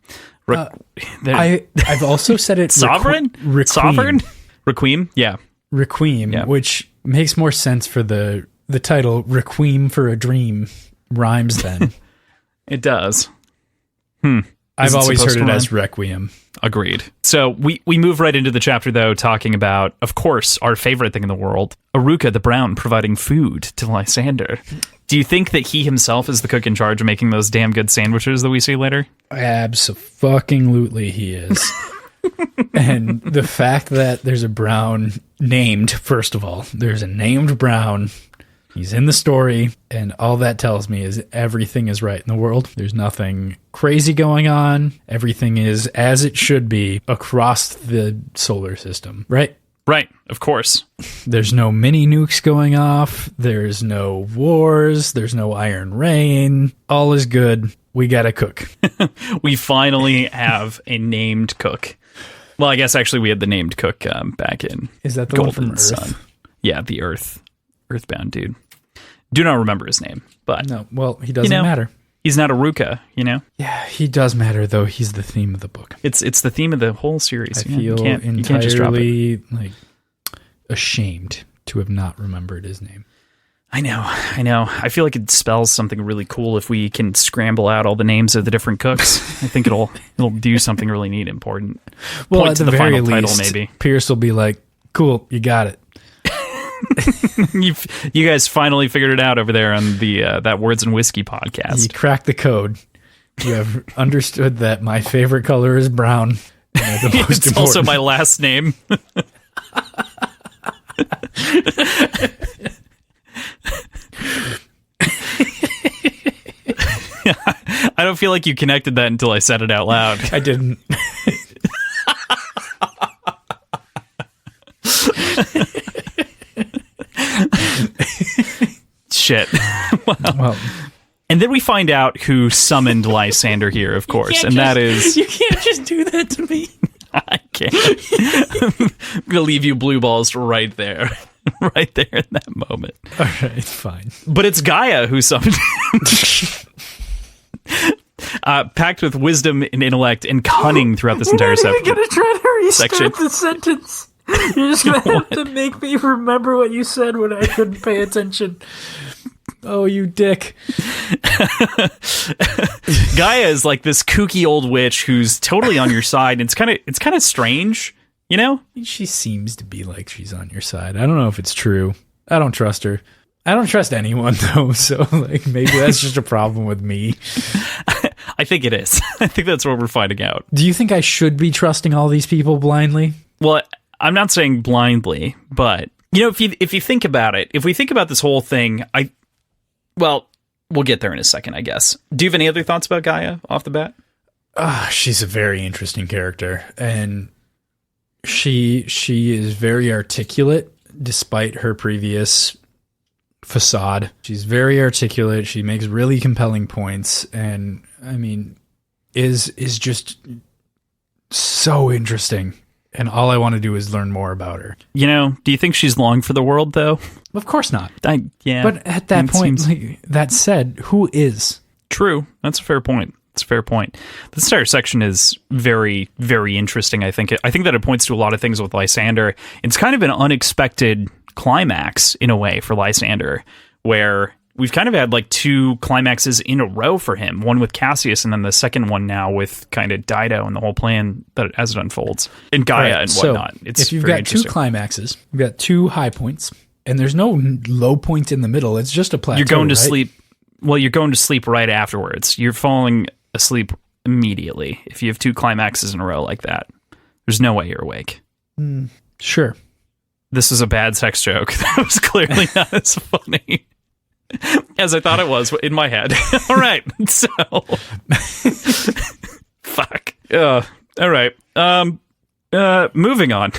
I've also said it Sovereign? Requiem. Sovereign? Requiem? Yeah. Requiem, yeah. Which makes more sense for the title Requiem for a Dream. Rhymes then. It does. I've always heard it as Requiem. Agreed. So we move right into the chapter, though, talking about, of course, our favorite thing in the world, Aruka the Brown providing food to Lysander. Do you think that he himself is the cook in charge of making those damn good sandwiches that we see later? Abso-fucking-lutely he is. And the fact that there's a Brown named, first of all, there's a named Brown. He's in the story, and all that tells me is everything is right in the world. There's nothing crazy going on. Everything is as it should be across the solar system, right? Right, of course. There's no mini nukes going off. There's no wars. There's no Iron Rain. All is good. We got a cook. We finally have a named cook. Well, I guess actually we had the named cook back in Is that the Golden one from Earth? Sun. Yeah, the Earthbound dude. Do not remember his name, but no. Well, he doesn't matter. He's not Aruka, you know. Yeah, he does matter though. He's the theme of the book. It's the theme of the whole series. I feel you entirely can't just drop it. like ashamed to have not remembered his name. I know. I feel like it spells something really cool if we can scramble out all the names of the different cooks. I think it'll do something really neat, important. Well, Point at to the the very final least, title, maybe. Pierce will be like, "Cool, you got it." You guys finally figured it out over there on the that Words and Whiskey podcast. You cracked the code. You have understood that my favorite color is brown. It's also my last name. I don't feel like you connected that until I said it out loud. I didn't. Shit. Well, and then we find out who summoned Lysander here, of course, and that is... You can't just do that to me. I can't. I'm going to leave you blue balls right there. Right there in that moment. All right, fine. But it's Gaia who summoned him. Packed with wisdom and intellect and cunning throughout this entire section. You're going to try to restart the sentence. You're just going to have to make me remember what you said when I couldn't pay attention. Oh, you dick. Gaia is like this kooky old witch who's totally on your side. It's kind of strange, you know? She seems to be like she's on your side. I don't know if it's true. I don't trust her. I don't trust anyone, though, so like maybe that's just a problem with me. I think it is. I think that's what we're finding out. Do you think I should be trusting all these people blindly? Well, I'm not saying blindly, but you know, if you think about it, if we think about this whole thing, well, we'll get there in a second, I guess. Do you have any other thoughts about Gaia off the bat? She's a very interesting character, and she is very articulate despite her previous facade. She's very articulate. She makes really compelling points, and I mean, is just so interesting. And all I want to do is learn more about her. You know, do you think she's long for the world, though? Of course not. Yeah. But at that point, like, that said, who is? True. That's a fair point. It's a fair point. This entire section is very, very interesting, I think. I think that it points to a lot of things with Lysander. It's kind of an unexpected climax, in a way, for Lysander, where we've kind of had like two climaxes in a row for him. One with Cassius, and then the second one now with kind of Dido and the whole plan that as it unfolds. And Gaia and whatnot. So if you've got two climaxes, you've got two high points, and there's no low point in the middle. It's just a plateau. You're going to sleep. Well, you're going to sleep right afterwards. You're falling asleep immediately if you have two climaxes in a row like that. There's no way you're awake. Sure. This is a bad sex joke. That was clearly not as funny as I thought it was in my head. All right. So, fuck. All right. Moving on.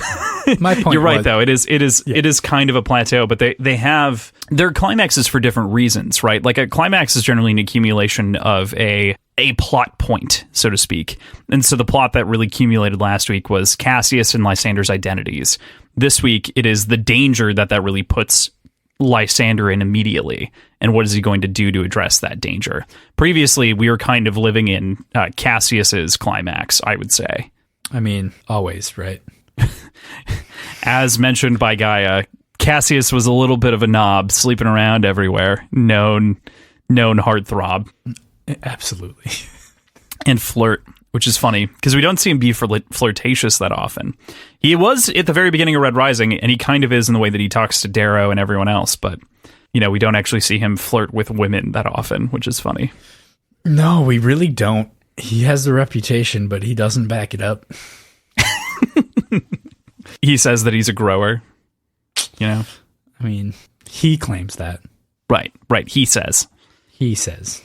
My point. You're right, though. It is kind of a plateau, but they have their climaxes for different reasons, right? Like a climax is generally an accumulation of a plot point, so to speak. And so the plot that really accumulated last week was Cassius and Lysander's identities. This week, it is the danger that really puts Lysander in immediately, and what is he going to do to address that danger? Previously, we were kind of living in Cassius's climax, I would say. I mean, always, right? As mentioned by Gaia, Cassius was a little bit of a knob, sleeping around everywhere, known heartthrob. Absolutely. And flirt, which is funny, because we don't see him be flirtatious that often. He was at the very beginning of Red Rising, and he kind of is in the way that he talks to Darrow and everyone else, but, we don't actually see him flirt with women that often, which is funny. No, we really don't. He has the reputation, but he doesn't back it up. He says that he's a grower, I mean, he claims that. Right, he says. He says.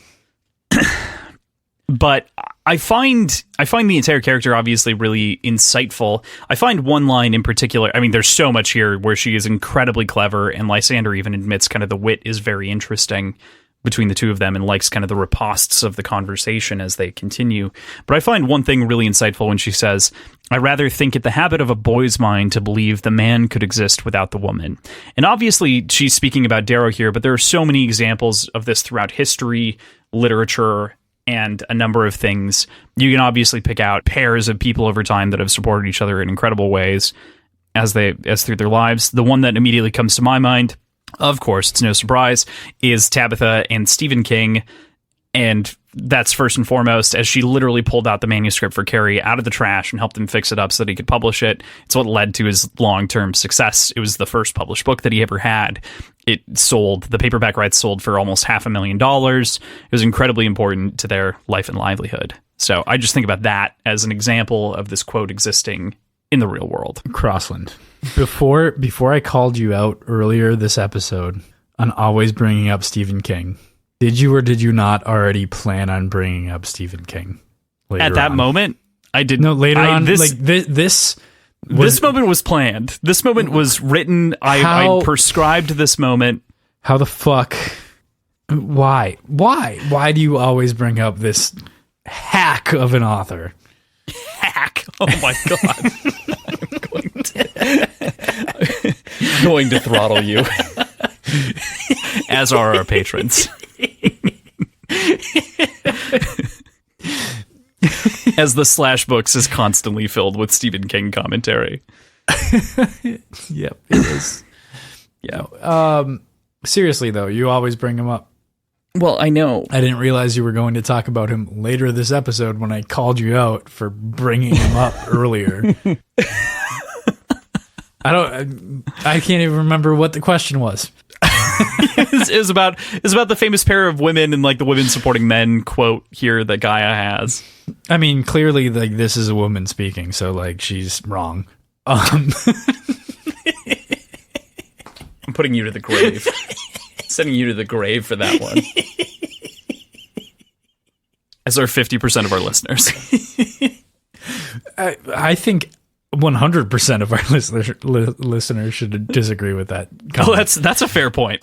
But I find the entire character obviously really insightful. I find one line in particular, I mean, there's so much here where she is incredibly clever, and Lysander even admits kind of the wit is very interesting between the two of them and likes kind of the ripostes of the conversation as they continue. But I find one thing really insightful when she says, "I rather think it the habit of a boy's mind to believe the man could exist without the woman." And obviously she's speaking about Darrow here, but there are so many examples of this throughout history, literature, and a number of things. You can obviously pick out pairs of people over time that have supported each other in incredible ways as through their lives. The one that immediately comes to my mind, of course, it's no surprise, is Tabitha and Stephen King. And that's first and foremost, as she literally pulled out the manuscript for Carrie out of the trash and helped him fix it up so that he could publish it. It's what led to his long-term success. It was the first published book that he ever had. It sold, the paperback rights sold for almost $500,000. It was incredibly important to their life and livelihood. So I just think about that as an example of this quote existing in the real world. Crossland, before I called you out earlier this episode on always bringing up Stephen King, did you or did you not already plan on bringing up Stephen King? At that moment, I did. No, later on, this moment was planned. This moment was written. I prescribed this moment. How the fuck? Why? Why do you always bring up this hack of an author? Hack! Oh my god! I'm going to throttle you, as are our patrons. As the Slash Books is constantly filled with Stephen King commentary. Yep, it is. Yeah. Seriously, though, you always bring him up. Well, I know. I didn't realize you were going to talk about him later this episode when I called you out for bringing him up earlier. I can't even remember what the question was. It was about the famous pair of women and like the women supporting men quote here that Gaia has. I mean, clearly, like, this is a woman speaking, so like she's wrong. I'm putting you to the grave. Sending you to the grave for that one. As are 50% of our listeners. I think 100% of our listeners should disagree with that comment. Well, that's a fair point.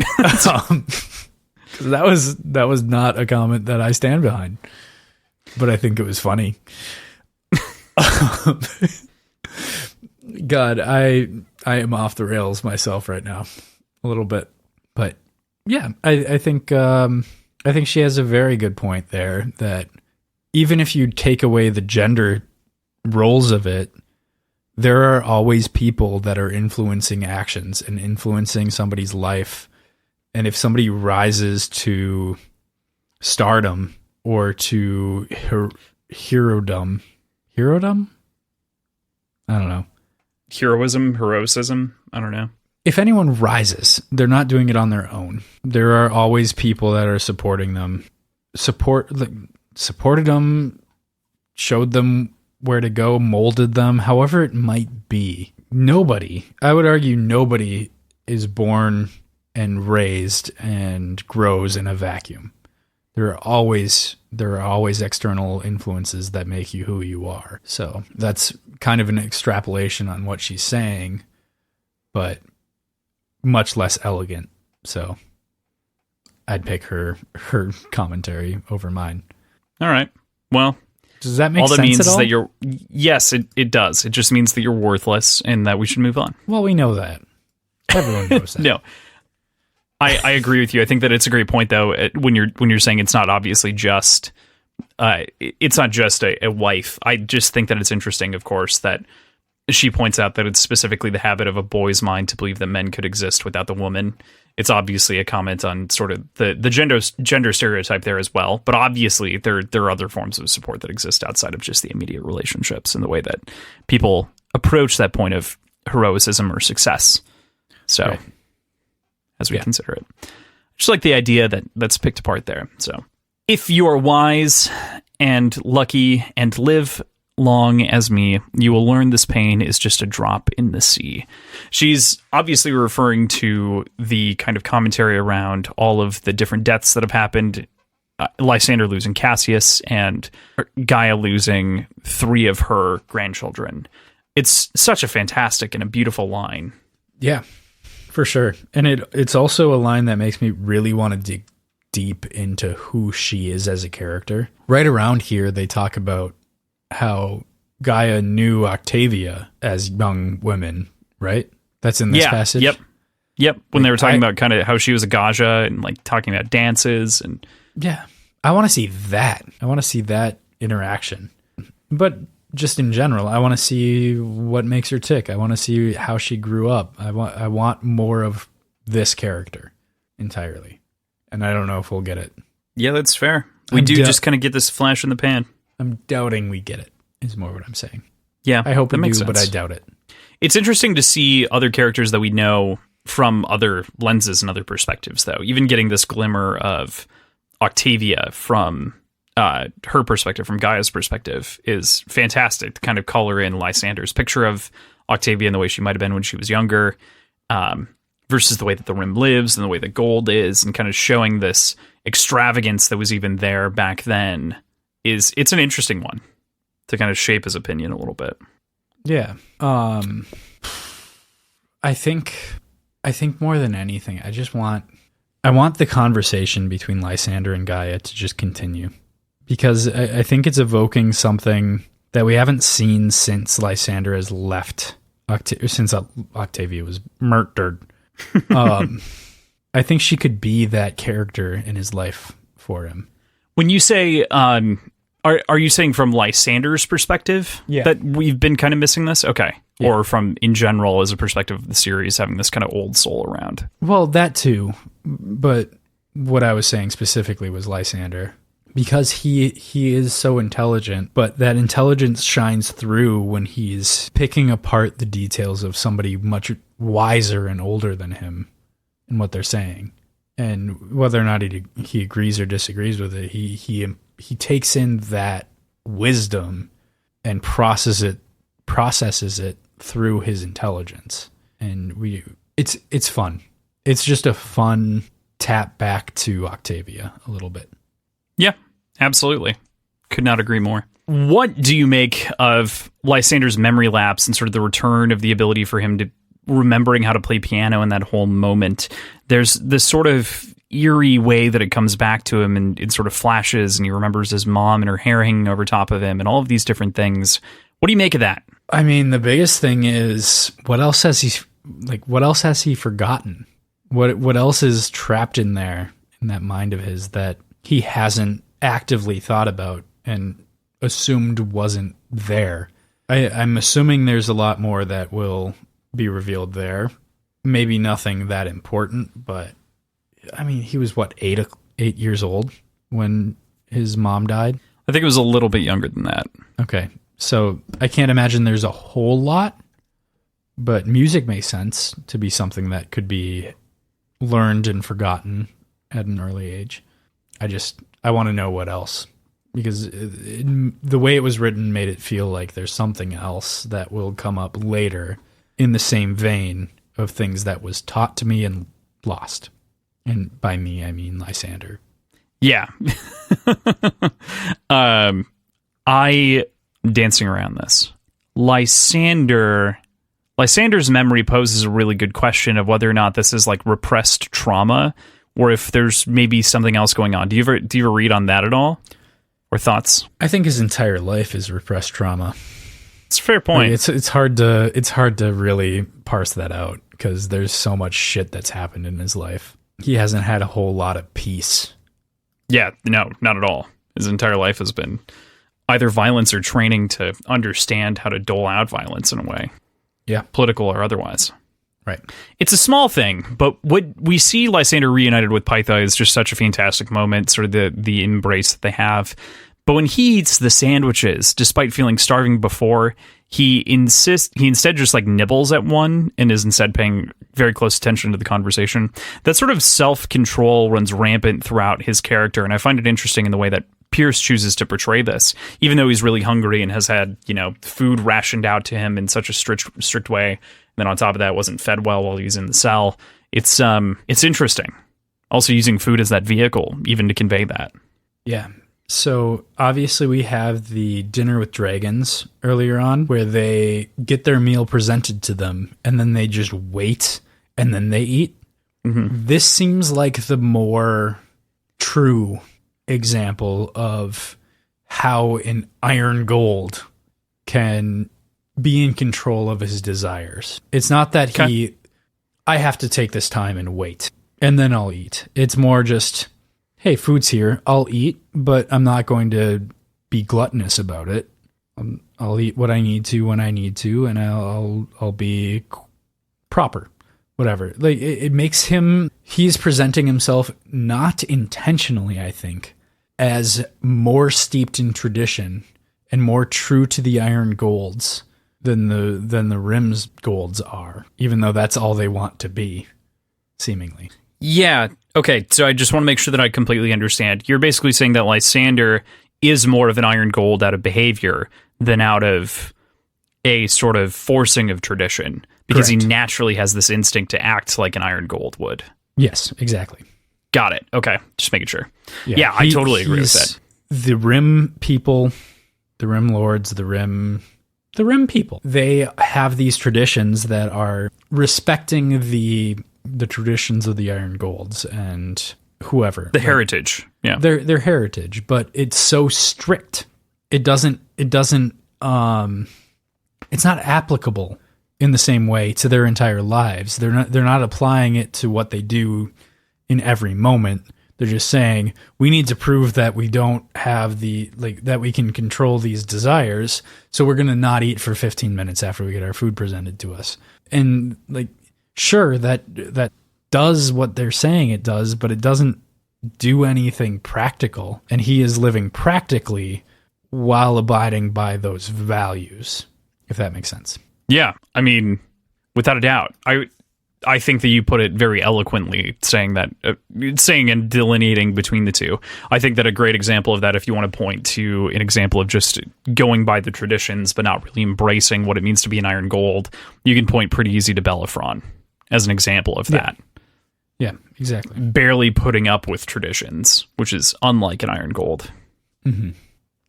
That was not a comment that I stand behind, but I think it was funny. God, I am off the rails myself right now, a little bit, but yeah, I think she has a very good point there that even if you take away the gender roles of it, there are always people that are influencing actions and influencing somebody's life. And if somebody rises to stardom or to herodom, I don't know. Heroism? I don't know. If anyone rises, they're not doing it on their own. There are always people that are supporting them. Supported them, showed them where to go, molded them, however it might be. I would argue nobody is born and raised and grows in a vacuum. There are always external influences that make you who you are. So that's kind of an extrapolation on what she's saying, but much less elegant. So I'd pick her commentary over mine. All right. Well, does that make all that sense means at all? is that you're... Yes, it does. It just means that you're worthless and that we should move on. Well, we know that. Everyone knows that. No. I agree with you. I think that it's a great point, though, when you're saying it's not obviously just... it's not just a wife. I just think that it's interesting, of course, that she points out that it's specifically the habit of a boy's mind to believe that men could exist without the woman. It's obviously a comment on sort of the gender stereotype there as well. But obviously there are other forms of support that exist outside of just the immediate relationships and the way that people approach that point of heroicism or success. So right. As we consider it, just like the idea that's picked apart there. So if you are wise and lucky and live long as me, you will learn this pain is just a drop in the sea. She's obviously referring to the kind of commentary around all of the different deaths that have happened. Lysander losing Cassius and Gaia losing 3 of her grandchildren. It's such a fantastic and a beautiful line. Yeah, for sure. And it's also a line that makes me really want to dig deep into who she is as a character. Right around here, they talk about how Gaia knew Octavia as young women, right? That's in this passage? Yep. When they were talking about kind of how she was a Gaja and like talking about dances and... Yeah. I want to see that. I want to see that interaction. But just in general, I want to see what makes her tick. I want to see how she grew up. I want more of this character entirely. And I don't know if we'll get it. Yeah, that's fair. We do just kind of get this flash in the pan. I'm doubting we get it, is more what I'm saying. Yeah, I hope we do, sense. but I doubt it. It's interesting to see other characters that we know from other lenses and other perspectives, though. Even getting this glimmer of Octavia from her perspective, from Gaia's perspective, is fantastic to kind of color in Lysander's picture of Octavia and the way she might have been when she was younger, versus the way that the Rim lives and the way that gold is, and kind of showing this extravagance that was even there back then. It's an interesting one to kind of shape his opinion a little bit. Yeah. I think more than anything, I want the conversation between Lysander and Gaia to just continue, because I think it's evoking something that we haven't seen since Lysander has left, since Octavia was murdered. I think she could be that character in his life for him. When you say, are you saying from Lysander's perspective that we've been kind of missing this? Okay. Yeah. Or from in general as a perspective of the series having this kind of old soul around? Well, that too. But what I was saying specifically was Lysander, because he is so intelligent, but that intelligence shines through when he's picking apart the details of somebody much wiser and older than him and what they're saying. And whether or not he agrees or disagrees with it, he takes in that wisdom and processes it through his intelligence. And it's fun. It's just a fun tap back to Octavia a little bit. Yeah, absolutely. Could not agree more. What do you make of Lysander's memory lapse and sort of the return of the ability for him to remembering how to play piano in that whole moment? There's this sort of eerie way that it comes back to him, and it sort of flashes, and he remembers his mom and her hair hanging over top of him and all of these different things. What do you make of that? I mean, the biggest thing is, what else has he forgotten? What else is trapped in there, in that mind of his, that he hasn't actively thought about? And assumed wasn't there. I'm assuming there's a lot more that will be revealed there. Maybe nothing that important, but I mean, he was what, 8 years old when his mom died? I think it was a little bit younger than that. Okay. So I can't imagine there's a whole lot, but music makes sense to be something that could be learned and forgotten at an early age. I want to know what else, because the way it was written made it feel like there's something else that will come up later in the same vein of things that was taught to me and lost. And by me, I mean Lysander. Yeah. Dancing around this. Lysander's memory poses a really good question of whether or not this is like repressed trauma, or if there's maybe something else going on. Do you ever read on that at all? Or thoughts? I think his entire life is repressed trauma. It's a fair point. Like it's hard to really parse that out, because there's so much shit that's happened in his life. He hasn't had a whole lot of peace. Yeah, no, not at all. His entire life has been either violence or training to understand how to dole out violence in a way. Yeah. Political or otherwise. Right. It's a small thing, but what we see Lysander reunited with Pythia is just such a fantastic moment, sort of the embrace that they have. But when he eats the sandwiches, despite feeling starving before, he instead just like nibbles at one and is instead paying very close attention to the conversation. That sort of self-control runs rampant throughout his character, and I find it interesting in the way that Pierce chooses to portray this, even though he's really hungry and has had, food rationed out to him in such a strict way. And then on top of that, wasn't fed well while he was in the cell. It's interesting. Also using food as that vehicle, even to convey that. Yeah. So obviously we have the dinner with dragons earlier on, where they get their meal presented to them and then they just wait and then they eat. Mm-hmm. This seems like the more true example of how an iron gold can be in control of his desires. It's not that I have to take this time and wait and then I'll eat. It's more just, hey, food's here, I'll eat, but I'm not going to be gluttonous about it. I'll eat what I need to when I need to, and I'll be proper. Whatever. Like it makes him, he's presenting himself not intentionally, I think, as more steeped in tradition and more true to the iron golds than the Rim's golds are, even though that's all they want to be, seemingly. Yeah. Okay. So I just want to make sure that I completely understand. You're basically saying that Lysander is more of an iron gold out of behavior than out of a sort of forcing of tradition, because Correct. He naturally has this instinct to act like an iron gold would. Yes, exactly. Got it. Okay. Just making sure. Yeah, I totally agree with that. The Rim people, the Rim Lords, the Rim people, they have these traditions that are respecting the traditions of the iron golds and whoever. The heritage. Yeah. Their heritage, but it's so strict. It's not applicable in the same way to their entire lives. They're not applying it to what they do in every moment. They're just saying, we need to prove that we don't have that we can control these desires, so we're going to not eat for 15 minutes after we get our food presented to us. And sure, that does what they're saying it does, but it doesn't do anything practical. And he is living practically while abiding by those values, if that makes sense. Yeah, I mean, without a doubt. I think that you put it very eloquently, saying and delineating between the two. I think that a great example of that, if you want to point to an example of just going by the traditions but not really embracing what it means to be an iron gold, you can point pretty easy to Bellerophon as an example of that. Yeah, exactly. Barely putting up with traditions, which is unlike an iron gold. Mm-hmm.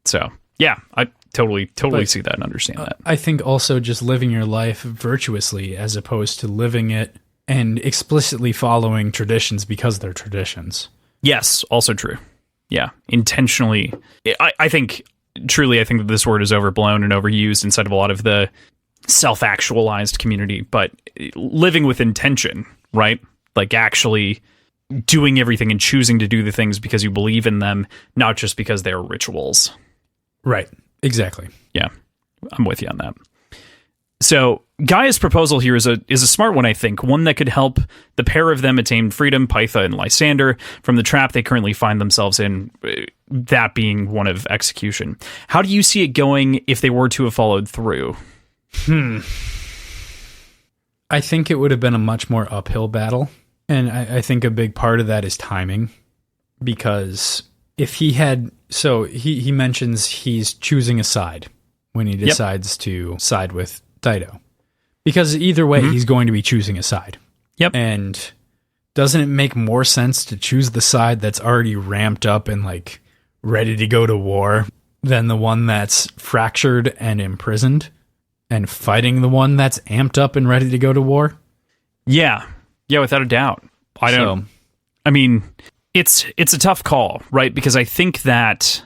So, yeah, I totally see that and understand that. I think also just living your life virtuously as opposed to living it and explicitly following traditions because they're traditions. Yes, also true. Yeah, intentionally. I think that this word is overblown and overused inside of a lot of the self-actualized community, but living with intention, right? Like actually doing everything and choosing to do the things because you believe in them, not just because they're rituals. Right. Exactly. Yeah, I'm with you on that. So Gaia's proposal here is a smart one, I think, one that could help the pair of them attain freedom, Pytha and Lysander, from the trap they currently find themselves in, that being one of execution. How do you see it going if they were to have followed through? I think it would have been a much more uphill battle, and I think a big part of that is timing, because if he had... So he mentions he's choosing a side when he decides to side with Dido, because either way he's going to be choosing a side. Yep. And doesn't it make more sense to choose the side that's already ramped up and like ready to go to war than the one that's fractured and imprisoned and fighting the one that's amped up and ready to go to war? Yeah, without a doubt. I mean, it's a tough call, right? Because I think that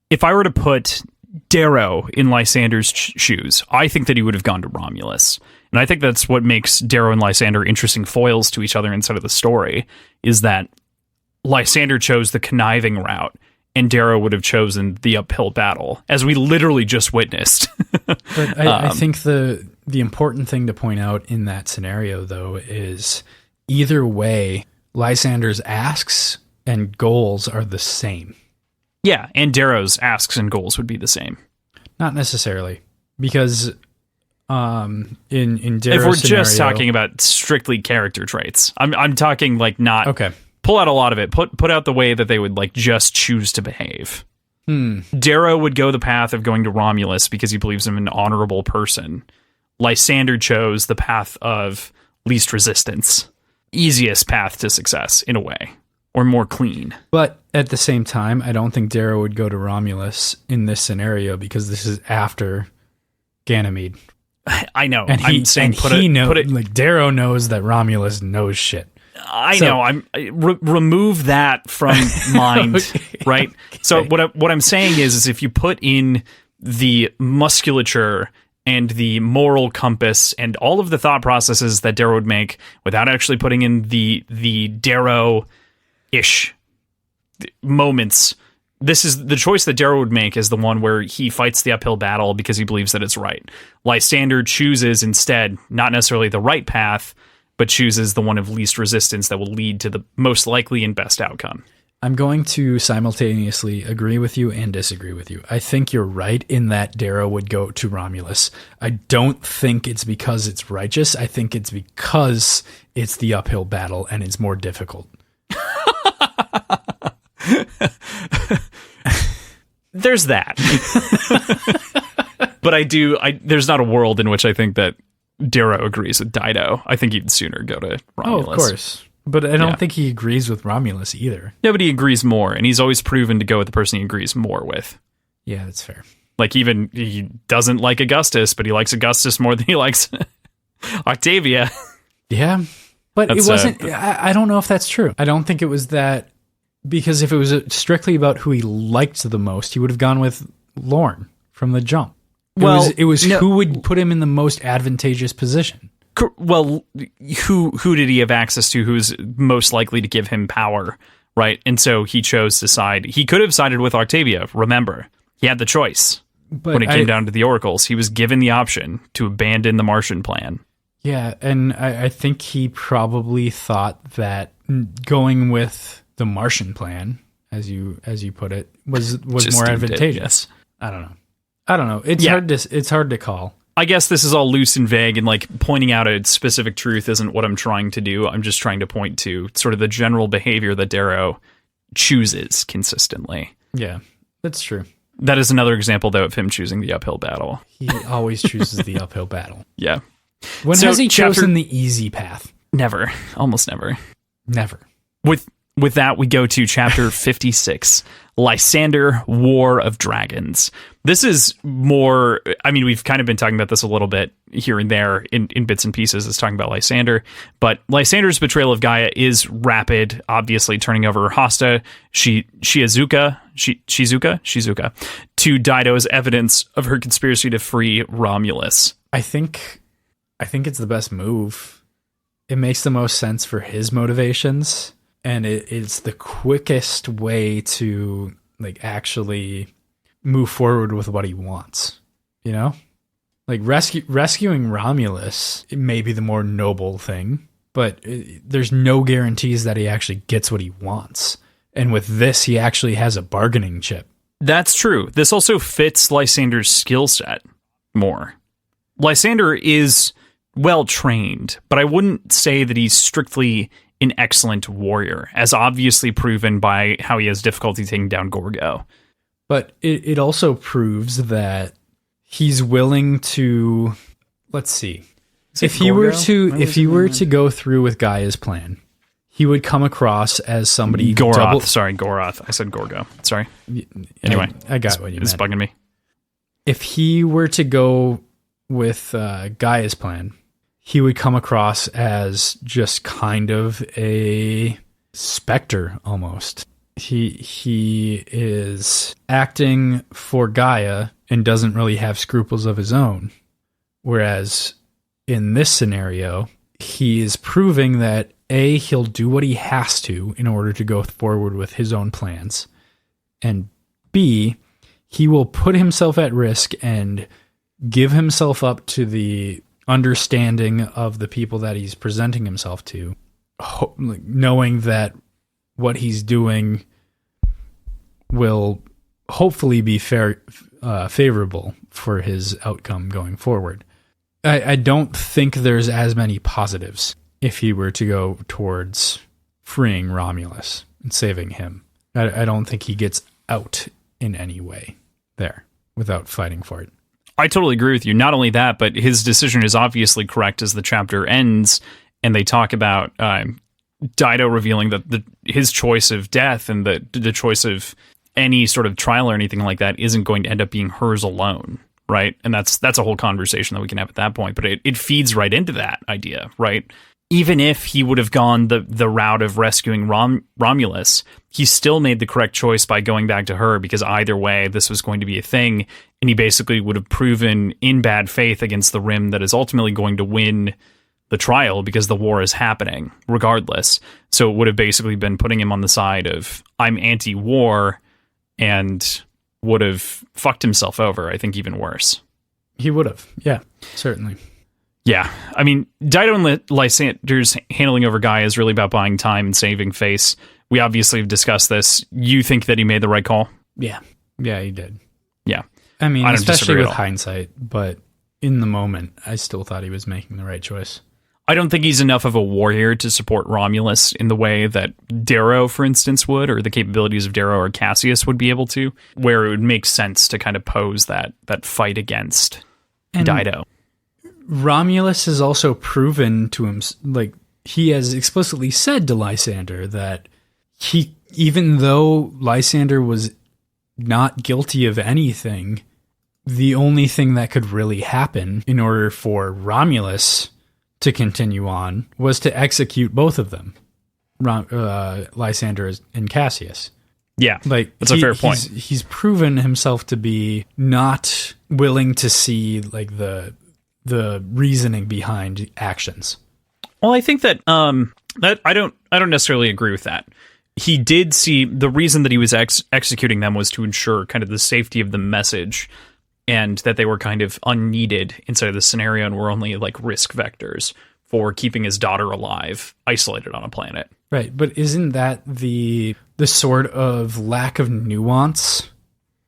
if I were to put Darrow in Lysander's shoes, I think that he would have gone to Romulus. And I think that's what makes Darrow and Lysander interesting foils to each other inside of the story, is that Lysander chose the conniving route and Darrow would have chosen the uphill battle, as we literally just witnessed. But I think the important thing to point out in that scenario, though, is either way, Lysander's asks and goals are the same. Yeah, and Darrow's asks and goals would be the same. Not necessarily, because in Darrow's if we're scenario, just talking about strictly character traits, I'm talking like not okay. Pull out a lot of it. Put out the way that they would like just choose to behave. Darrow would go the path of going to Romulus because he believes him an honorable person. Lysander chose the path of least resistance, easiest path to success in a way. Or more clean. But at the same time, I don't think Darrow would go to Romulus in this scenario because this is after Ganymede. I know. And Darrow knows that Romulus knows shit. I know. Remove that from mind, okay, right? Okay. So what I'm saying is if you put in the musculature and the moral compass and all of the thought processes that Darrow would make without actually putting in the Darrow-ish moments, this is the choice that Darrow would make, is the one where he fights the uphill battle because he believes that it's right. Lysander chooses instead not necessarily the right path, but chooses the one of least resistance that will lead to the most likely and best outcome. I'm going to simultaneously agree with you and disagree with you. I think you're right in that Darrow would go to Romulus. I don't think it's because it's righteous. I think it's because it's the uphill battle and it's more difficult. There's that. But there's not a world in which I think that Darrow agrees with Dido. I think he'd sooner go to Romulus. Oh, of course. But I don't think he agrees with Romulus either. Yeah, but he agrees more, and he's always proven to go with the person he agrees more with. Yeah, that's fair. Like, even he doesn't like Augustus, but he likes Augustus more than he likes Octavia. Yeah, but it wasn't... I don't know if that's true. I don't think it was that... Because if it was strictly about who he liked the most, he would have gone with Lorne from the jump. It was who would put him in the most advantageous position. Well, who did he have access to who's most likely to give him power, right? And so he chose to side. He could have sided with Octavia, remember. He had the choice. But when it came down to the oracles, he was given the option to abandon the Martian plan. Yeah, and I think he probably thought that going with the Martian plan, as you put it, was more advantageous. I don't know. It's hard to call. I guess this is all loose and vague, and like pointing out a specific truth isn't what I'm trying to do. I'm just trying to point to sort of the general behavior that Darrow chooses consistently. Yeah, that's true. That is another example, though, of him choosing the uphill battle. He always chooses the uphill battle. Yeah. When has he chosen the easy path? Never. Almost never. Never. With that, we go to chapter 56, Lysander, War of Dragons. This is more, I mean, we've kind of been talking about this a little bit here and there in bits and pieces, is talking about Lysander, but Lysander's betrayal of Gaia is rapid, obviously turning over Hosta, Shizuka, to Dido as evidence of her conspiracy to free Romulus. I think it's the best move. It makes the most sense for his motivations. And it's the quickest way to like actually move forward with what he wants, you know? Like rescuing Romulus, it may be the more noble thing, but there's no guarantees that he actually gets what he wants. And with this, he actually has a bargaining chip. That's true. This also fits Lysander's skill set more. Lysander is well trained, but I wouldn't say that he's strictly an excellent warrior, as obviously proven by how he has difficulty taking down Gorgo. But it also proves that he's willing to, let's see, if he were to go through with Gaia's plan, he would come across as somebody Goroth. I said Gorgo. Sorry. Anyway, I got what you meant. It's bugging me. If he were to go with Gaia's plan, he would come across as just kind of a specter almost. He is acting for Gaia and doesn't really have scruples of his own. Whereas in this scenario, he is proving that A, he'll do what he has to in order to go forward with his own plans. And B, he will put himself at risk and give himself up to the understanding of the people that he's presenting himself to, knowing that what he's doing will hopefully be favorable for his outcome going forward. I don't think there's as many positives if he were to go towards freeing Romulus and saving him. I don't think he gets out in any way there without fighting for it. I totally agree with you. Not only that, but his decision is obviously correct as the chapter ends, and they talk about Dido revealing that his choice of death and the choice of any sort of trial or anything like that isn't going to end up being hers alone, right? And that's a whole conversation that we can have at that point, but it feeds right into that idea, right? Even if he would have gone the route of rescuing Romulus, he still made the correct choice by going back to her, because either way, this was going to be a thing, and he basically would have proven in bad faith against the Rim that is ultimately going to win the trial because the war is happening regardless. So it would have basically been putting him on the side of I'm anti-war, and would have fucked himself over, I think, even worse. He would have. Yeah, certainly. Yeah. I mean, Dido and Lysander's handling over Gaia is really about buying time and saving face. We obviously have discussed this. You think that he made the right call? Yeah. Yeah, he did. Yeah. I mean, especially with hindsight, but in the moment, I still thought he was making the right choice. I don't think he's enough of a warrior to support Romulus in the way that Darrow, for instance, would, or the capabilities of Darrow or Cassius would be able to, where it would make sense to kind of pose that fight against Dido. Romulus has also proven to him, like, he has explicitly said to Lysander that even though Lysander was not guilty of anything, the only thing that could really happen in order for Romulus to continue on was to execute both of them, Lysander and Cassius. Yeah, like that's a fair point. He's proven himself to be not willing to see like the reasoning behind actions. Well, I think that that I don't necessarily agree with that. He did see the reason that he was executing them was to ensure kind of the safety of the message, and that they were kind of unneeded inside of the scenario and were only like risk vectors for keeping his daughter alive, isolated on a planet. Right, but isn't that the sort of lack of nuance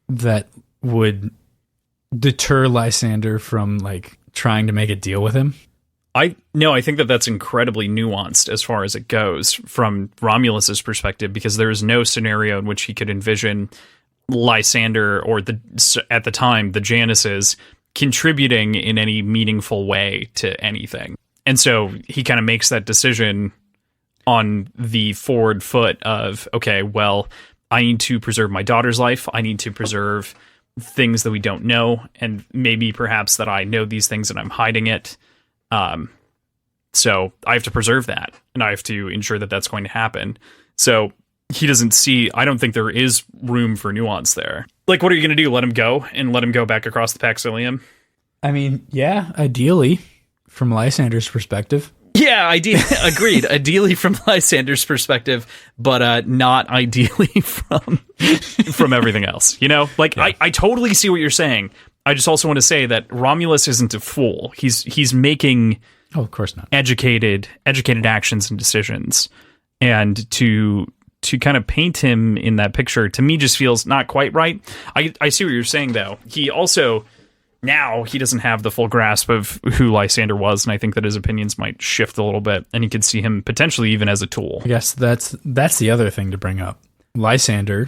that would deter Lysander from like trying to make a deal with him? I think that that's incredibly nuanced as far as it goes from Romulus's perspective, because there is no scenario in which he could envision Lysander or at the time the Januses contributing in any meaningful way to anything. And so he kind of makes that decision on the forward foot of, okay, well, I need to preserve my daughter's life. I need to preserve things that we don't know. And maybe perhaps that I know these things and I'm hiding it. So I have to preserve that, and I have to ensure that that's going to happen. So he doesn't see, I don't think there is room for nuance there. Like, what are you going to do? Let him go and let him go back across the Paxilium? I mean, yeah, ideally, from Lysander's perspective. Yeah, agreed. Ideally from Lysander's perspective, but not ideally from everything else. You know, like yeah. I totally see what you're saying. I just also want to say that Romulus isn't a fool. He's making of course not educated actions and decisions, and to kind of paint him in that picture to me just feels not quite right. I see what you're saying though. He also now he doesn't have the full grasp of who Lysander was, and I think that his opinions might shift a little bit, and you could see him potentially even as a tool. I guess that's the other thing to bring up. Lysander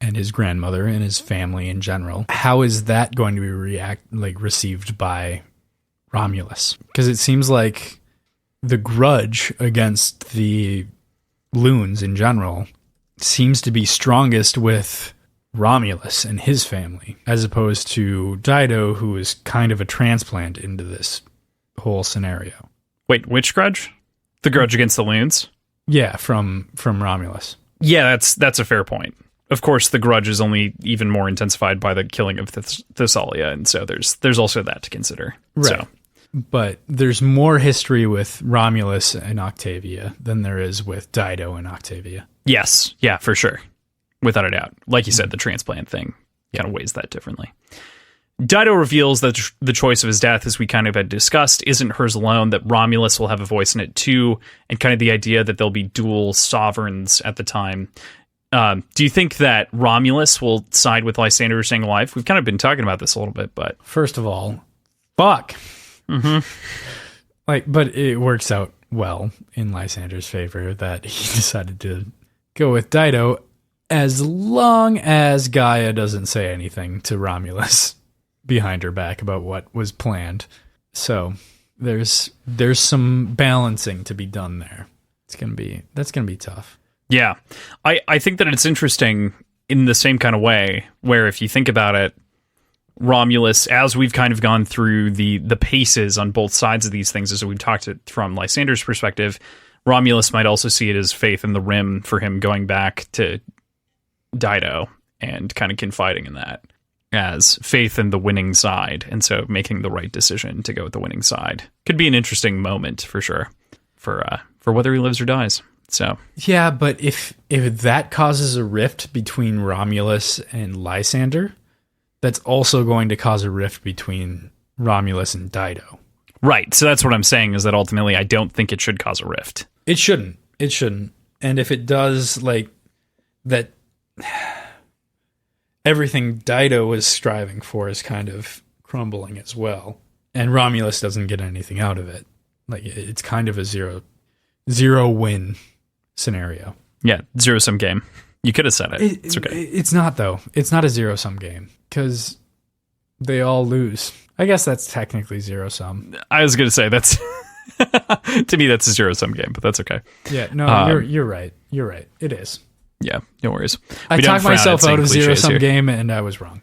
and his grandmother and his family in general. How is that going to be received by Romulus? Because it seems like the grudge against the Loons in general seems to be strongest with Romulus and his family, as opposed to Dido, who is kind of a transplant into this whole scenario. Wait, which grudge? The grudge against the Loons? Yeah, from Romulus. Yeah, that's a fair point. Of course, the grudge is only even more intensified by the killing of Thessalia, and so there's also that to consider. Right. So. But there's more history with Romulus and Octavia than there is with Dido and Octavia. Yes, yeah, for sure. Without a doubt. Like you said, the transplant thing kind of weighs that differently. Dido reveals that the choice of his death, as we kind of had discussed, isn't hers alone, that Romulus will have a voice in it too, and kind of the idea that there'll be dual sovereigns at the time. Do you think that Romulus will side with Lysander staying alive? We've kind of been talking about this a little bit, but... First of all, fuck. Mm-hmm. But it works out well in Lysander's favor that he decided to go with Dido, as long as Gaia doesn't say anything to Romulus behind her back about what was planned. So there's some balancing to be done there. That's gonna be tough. Yeah, I think that it's interesting in the same kind of way, where if you think about it, Romulus, as we've kind of gone through the paces on both sides of these things, as we've talked it from Lysander's perspective, Romulus might also see it as faith in the rim for him going back to Dido and kind of confiding in that as faith in the winning side, and so making the right decision to go with the winning side. Could be an interesting moment for sure for whether he lives or dies. So yeah, but if that causes a rift between Romulus and Lysander, that's also going to cause a rift between Romulus and Dido. Right. So that's what I'm saying, is that ultimately I don't think it should cause a rift. It shouldn't. And if it does, like, that everything Dido was striving for is kind of crumbling as well, and Romulus doesn't get anything out of it. Like, it's kind of a zero win scenario. Yeah, zero-sum game. You could have said it. It's okay. It's not, though. It's not a zero-sum game, because they all lose. I guess that's technically zero-sum. I was going to say, that's... to me, that's a zero-sum game, but that's okay. Yeah, no, you're right. You're right. It is. Yeah, no worries. I talked myself out of zero-sum game, and I was wrong.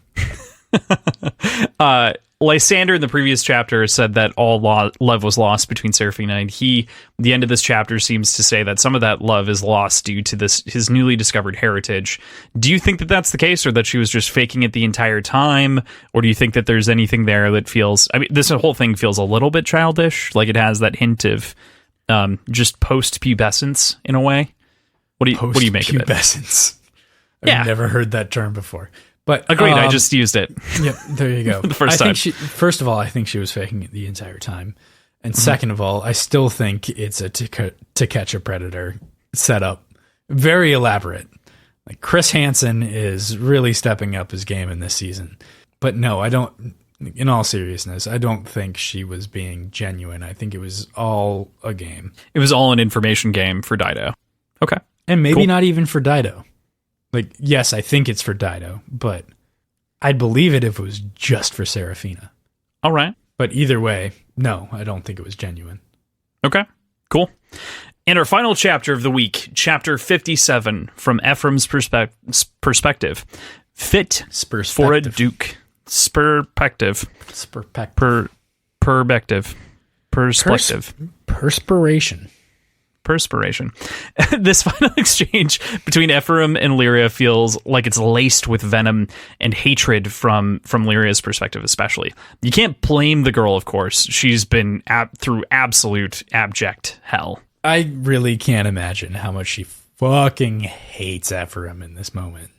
Lysander in the previous chapter said that all love was lost between Seraphina, and the end of this chapter seems to say that some of that love is lost due to his newly discovered heritage. Do you think that that's the case, or that she was just faking it the entire time? Or do you think that there's anything there that feels... I mean, this whole thing feels a little bit childish, like it has that hint of just post-pubescence in a way. What do you make of it? Post-pubescence. I've never heard that term before. But agreed, I just used it. Yep, there you go. The first time. First of all, I think she was faking it the entire time. And second of all, I still think it's a to catch a predator setup. Very elaborate. Like, Chris Hansen is really stepping up his game in this season. But no, I don't, in all seriousness, I don't think she was being genuine. I think it was all a game. It was all an information game for Dido. Okay. And maybe not even for Dido. Like, yes, I think it's for Dido, but I'd believe it if it was just for Seraphina. All right. But either way, no, I don't think it was genuine. Okay, cool. And our final chapter of the week, chapter 57, from Ephraim's perspective. Fit for a duke. Perspective. Perspective. Perspective. Perspiration. perspiration. This final exchange between Ephraim and Lyria feels like it's laced with venom and hatred from Lyria's perspective, especially. You can't blame the girl, of course. She's been through absolute abject hell. I really can't imagine how much she fucking hates Ephraim in this moment.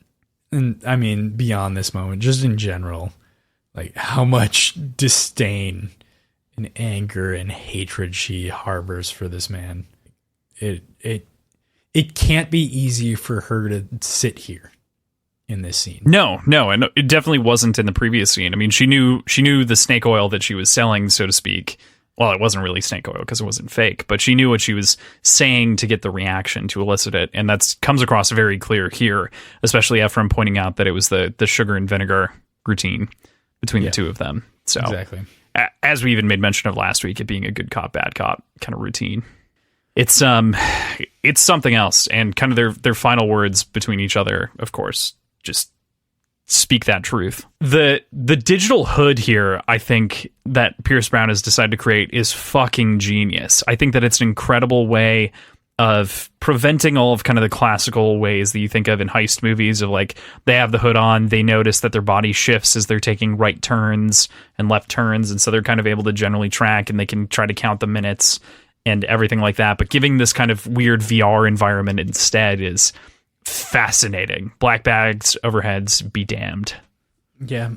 And I mean, beyond this moment, just in general, like how much disdain and anger and hatred she harbors for this man. It can't be easy for her to sit here in this scene. No, and it definitely wasn't in the previous scene. I mean, she knew the snake oil that she was selling, so to speak. Well, it wasn't really snake oil because it wasn't fake, but she knew what she was saying to get the reaction, to elicit it, and that comes across very clear here, especially Ephraim pointing out that it was the sugar and vinegar routine between the two of them. So exactly. As we even made mention of last week, it being a good cop, bad cop kind of routine. It's something else, and kind of their final words between each other, of course, just speak that truth. The digital hood here, I think, that Pierce Brown has decided to create is fucking genius. I think that it's an incredible way of preventing all of kind of the classical ways that you think of in heist movies of like they have the hood on, they notice that their body shifts as they're taking right turns and left turns, and so they're kind of able to generally track and they can try to count the minutes and everything like that. But giving this kind of weird VR environment instead is fascinating. Black bags, overheads, be damned. Yeah.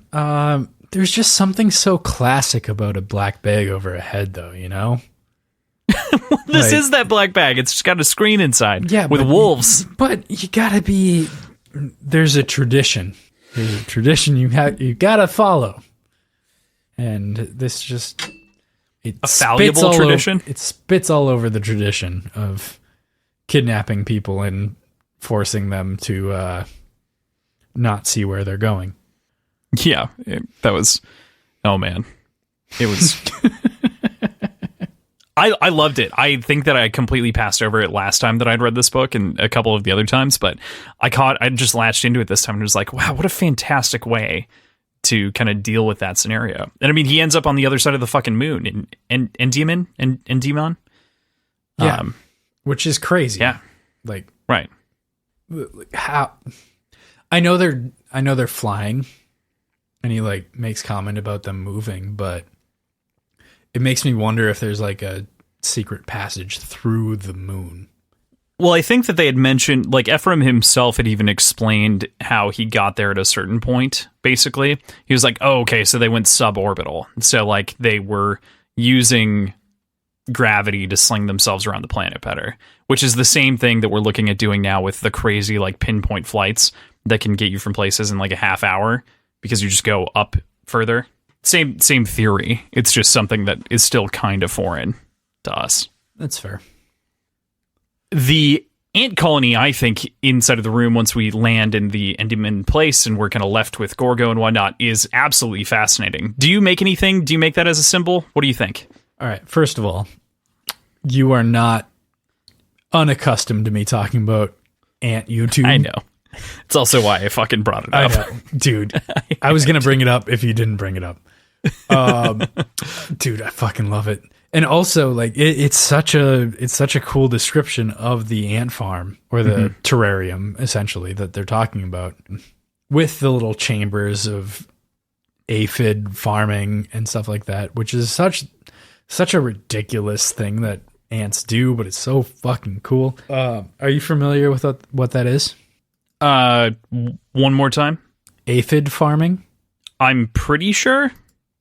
There's just something so classic about a black bag over a head, though, you know? This is that black bag. It's just got a screen inside with wolves. But you gotta be... There's a tradition. There's a tradition you gotta follow. And this just... A valuable tradition? It spits all over the tradition of kidnapping people and forcing them to not see where they're going. Yeah, that was... Oh, man. It was... I loved it. I think that I completely passed over it last time that I'd read this book and a couple of the other times, but I just latched into it this time and was like, wow, what a fantastic way to kind of deal with that scenario. And I mean, he ends up on the other side of the fucking moon in Demon. Yeah. Which is crazy. Yeah. Like, right. How I know they're flying, and he like makes comment about them moving, but it makes me wonder if there's like a secret passage through the moon. Well, I think that they had mentioned, like Ephraim himself had even explained how he got there at a certain point, basically. He was like, oh, okay, so they went suborbital. So like they were using gravity to sling themselves around the planet better, which is the same thing that we're looking at doing now with the crazy like pinpoint flights that can get you from places in like a half hour because you just go up further. Same theory. It's just something that is still kind of foreign to us. That's fair. The ant colony, I think, inside of the room once we land in the Endymion place and we're kind of left with Gorgo and whatnot is absolutely fascinating. Do you make anything? Do you make that as a symbol? What do you think? All right. First of all, you are not unaccustomed to me talking about ant YouTube. I know. It's also why I fucking brought it up. I know. Dude, I was going to bring it up if you didn't bring it up. Dude, I fucking love it. And also, like, it's such a cool description of the ant farm or the terrarium, essentially, that they're talking about, with the little chambers of aphid farming and stuff like that, which is such a ridiculous thing that ants do, but it's so fucking cool. Are you familiar with what that is? One more time. Aphid farming? I'm pretty sure,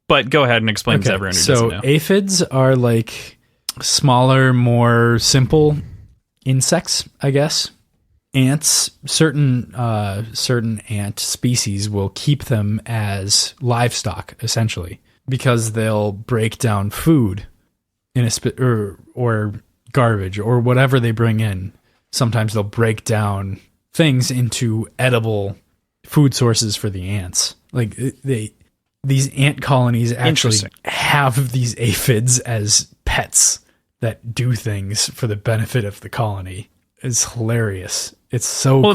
but go ahead and explain to everyone who doesn't know. So aphids are like smaller, more simple insects, I guess. Ants, certain ant species will keep them as livestock, essentially, because they'll break down food in or garbage or whatever they bring in. Sometimes they'll break down things into edible food sources for the ants. Like these ant colonies actually have these aphids as pets that do things for the benefit of the colony. It's hilarious. It's so cool.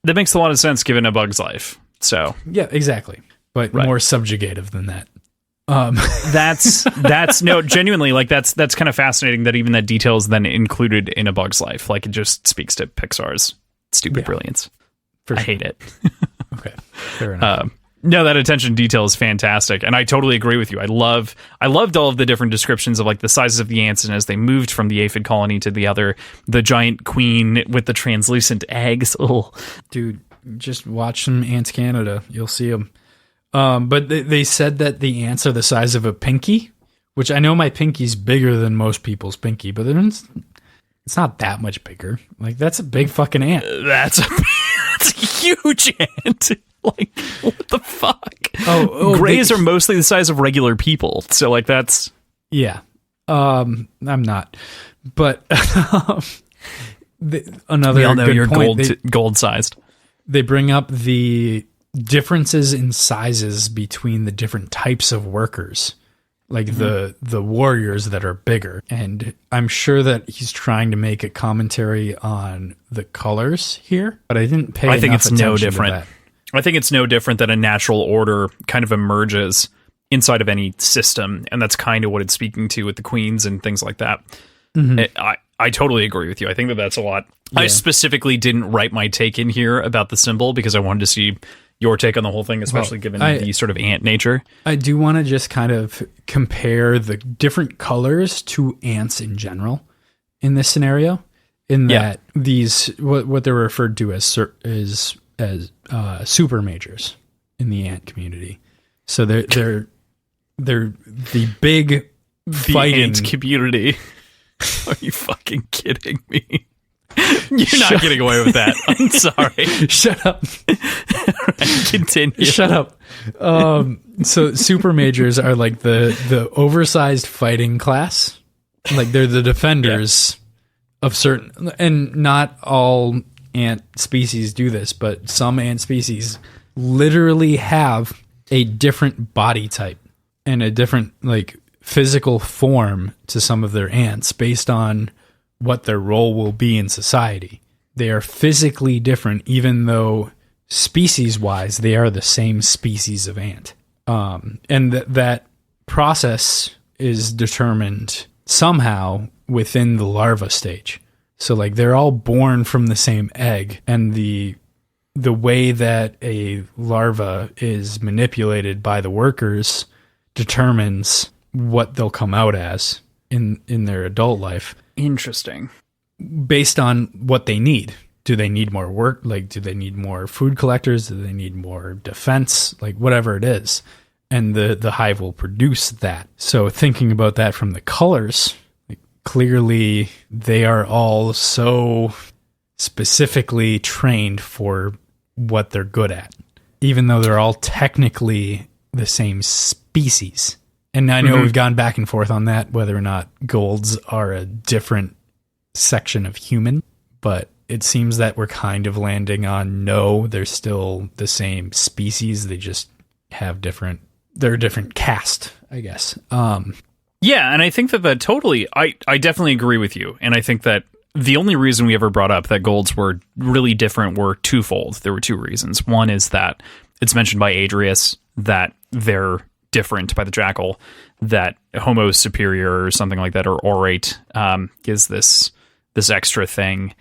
That makes a lot of sense given a bug's life. So yeah, exactly. But more subjugative than that. That's no, genuinely, like that's kind of fascinating that even that detail is then included in A Bug's Life. Like, it just speaks to Pixar's stupid brilliance. I hate it. Okay, fair enough. No, that attention to detail is fantastic, and I totally agree with you. I loved all of the different descriptions of like the sizes of the ants, and as they moved from the aphid colony to the giant queen with the translucent eggs. Oh, dude, just watch some Ants Canada. You'll see them. But they said that the ants are the size of a pinky, which I know my pinky's bigger than most people's pinky, but then it's not that much bigger. Like, that's a big fucking ant. That's a huge ant. Like, what the fuck? Greys are mostly the size of regular people, so like that's I'm not, but another we all know good you're point, gold sized. They bring up the differences in sizes between the different types of workers, like the warriors that are bigger, and I'm sure that he's trying to make a commentary on the colors here, but I didn't pay. I think enough it's no attention to different. that. I think it's no different that a natural order kind of emerges inside of any system, and that's kind of what it's speaking to with the queens and things like that. I totally agree with you. I think that's a lot. Yeah. I specifically didn't write my take in here about the symbol because I wanted to see your take on the whole thing, especially given the sort of ant nature. I do want to just kind of compare the different colors to ants in general in this scenario, in that these, what they're referred to as super majors in the ant community. So they're the big fighting ant community. Are you fucking kidding me? You're not getting away with that. I'm sorry. Shut up. Right, continue. Shut up. So super majors are like the oversized fighting class. Like, they're the defenders of certain, and not all ant species do this, but some ant species literally have a different body type and a different like physical form to some of their ants based on what their role will be in society. They are physically different, even though species-wise they are the same species of ant. And that process is determined somehow within the larva stage. So like, they're all born from the same egg, and the way that a larva is manipulated by the workers determines what they'll come out as in their adult life. Interesting. Based on what they need. Do they need more work? Like, do they need more food collectors? Do they need more defense? Like, whatever it is. And the hive will produce that. So thinking about that from the colors, like, clearly they are all so specifically trained for what they're good at, even though they're all technically the same species. And I know we've gone back and forth on that, whether or not golds are a different section of human, but it seems that we're kind of landing on no, they're still the same species. They just have they're a different caste, I guess. Yeah, and I think that totally, I definitely agree with you. And I think that the only reason we ever brought up that golds were really different were twofold. There were two reasons. One is that it's mentioned by Adrius that they're different by the jackal, that homo superior or something like that, or orate, is this extra thing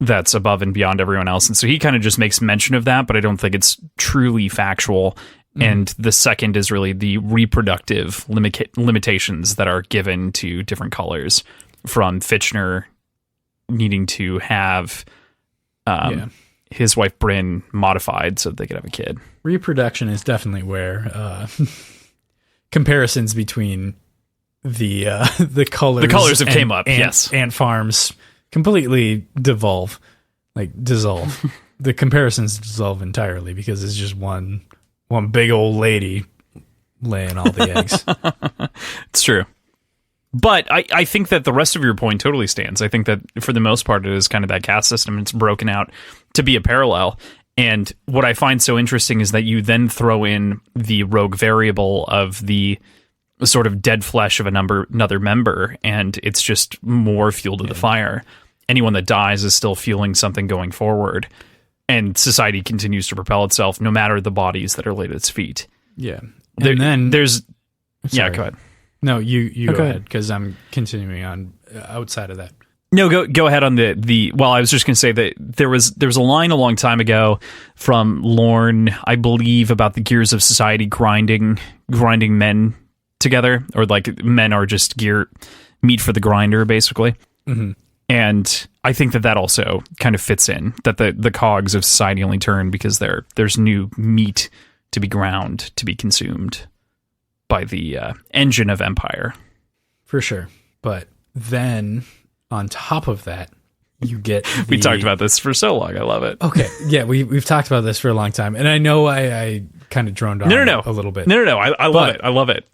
that's above and beyond everyone else. And so he kind of just makes mention of that, but I don't think it's truly factual. And the second is really the reproductive limitations that are given to different colors, from Fitchner needing to have his wife Bryn modified so that they could have a kid. Reproduction is definitely where comparisons between the colors have came up. Yes, ant farms completely dissolve. The comparisons dissolve entirely because it's just one big old lady laying all the eggs. It's true. But I think that the rest of your point totally stands. I think that for the most part, it is kind of that caste system. It's broken out to be a parallel. And what I find so interesting is that you then throw in the rogue variable of the sort of dead flesh of another member, and it's just more fuel to the fire. Anyone that dies is still fueling something going forward, and society continues to propel itself no matter the bodies that are laid at its feet. Yeah. And then there's Yeah, go ahead. No, you go go ahead, because I'm continuing on outside of that. No, go ahead on the. Well, I was just going to say that there was a line a long time ago from Lorne, I believe, about the gears of society grinding men together, or like men are just meat for the grinder, basically. Mm-hmm. And I think that also kind of fits in, that the cogs of society only turn because there's new meat to be ground, to be consumed by the engine of empire. For sure. But then on top of that, you get we talked about this for so long. I love it. Okay. Yeah, we've talked about this for a long time. And I know I kind of droned on a little bit. No. I love it. I love it.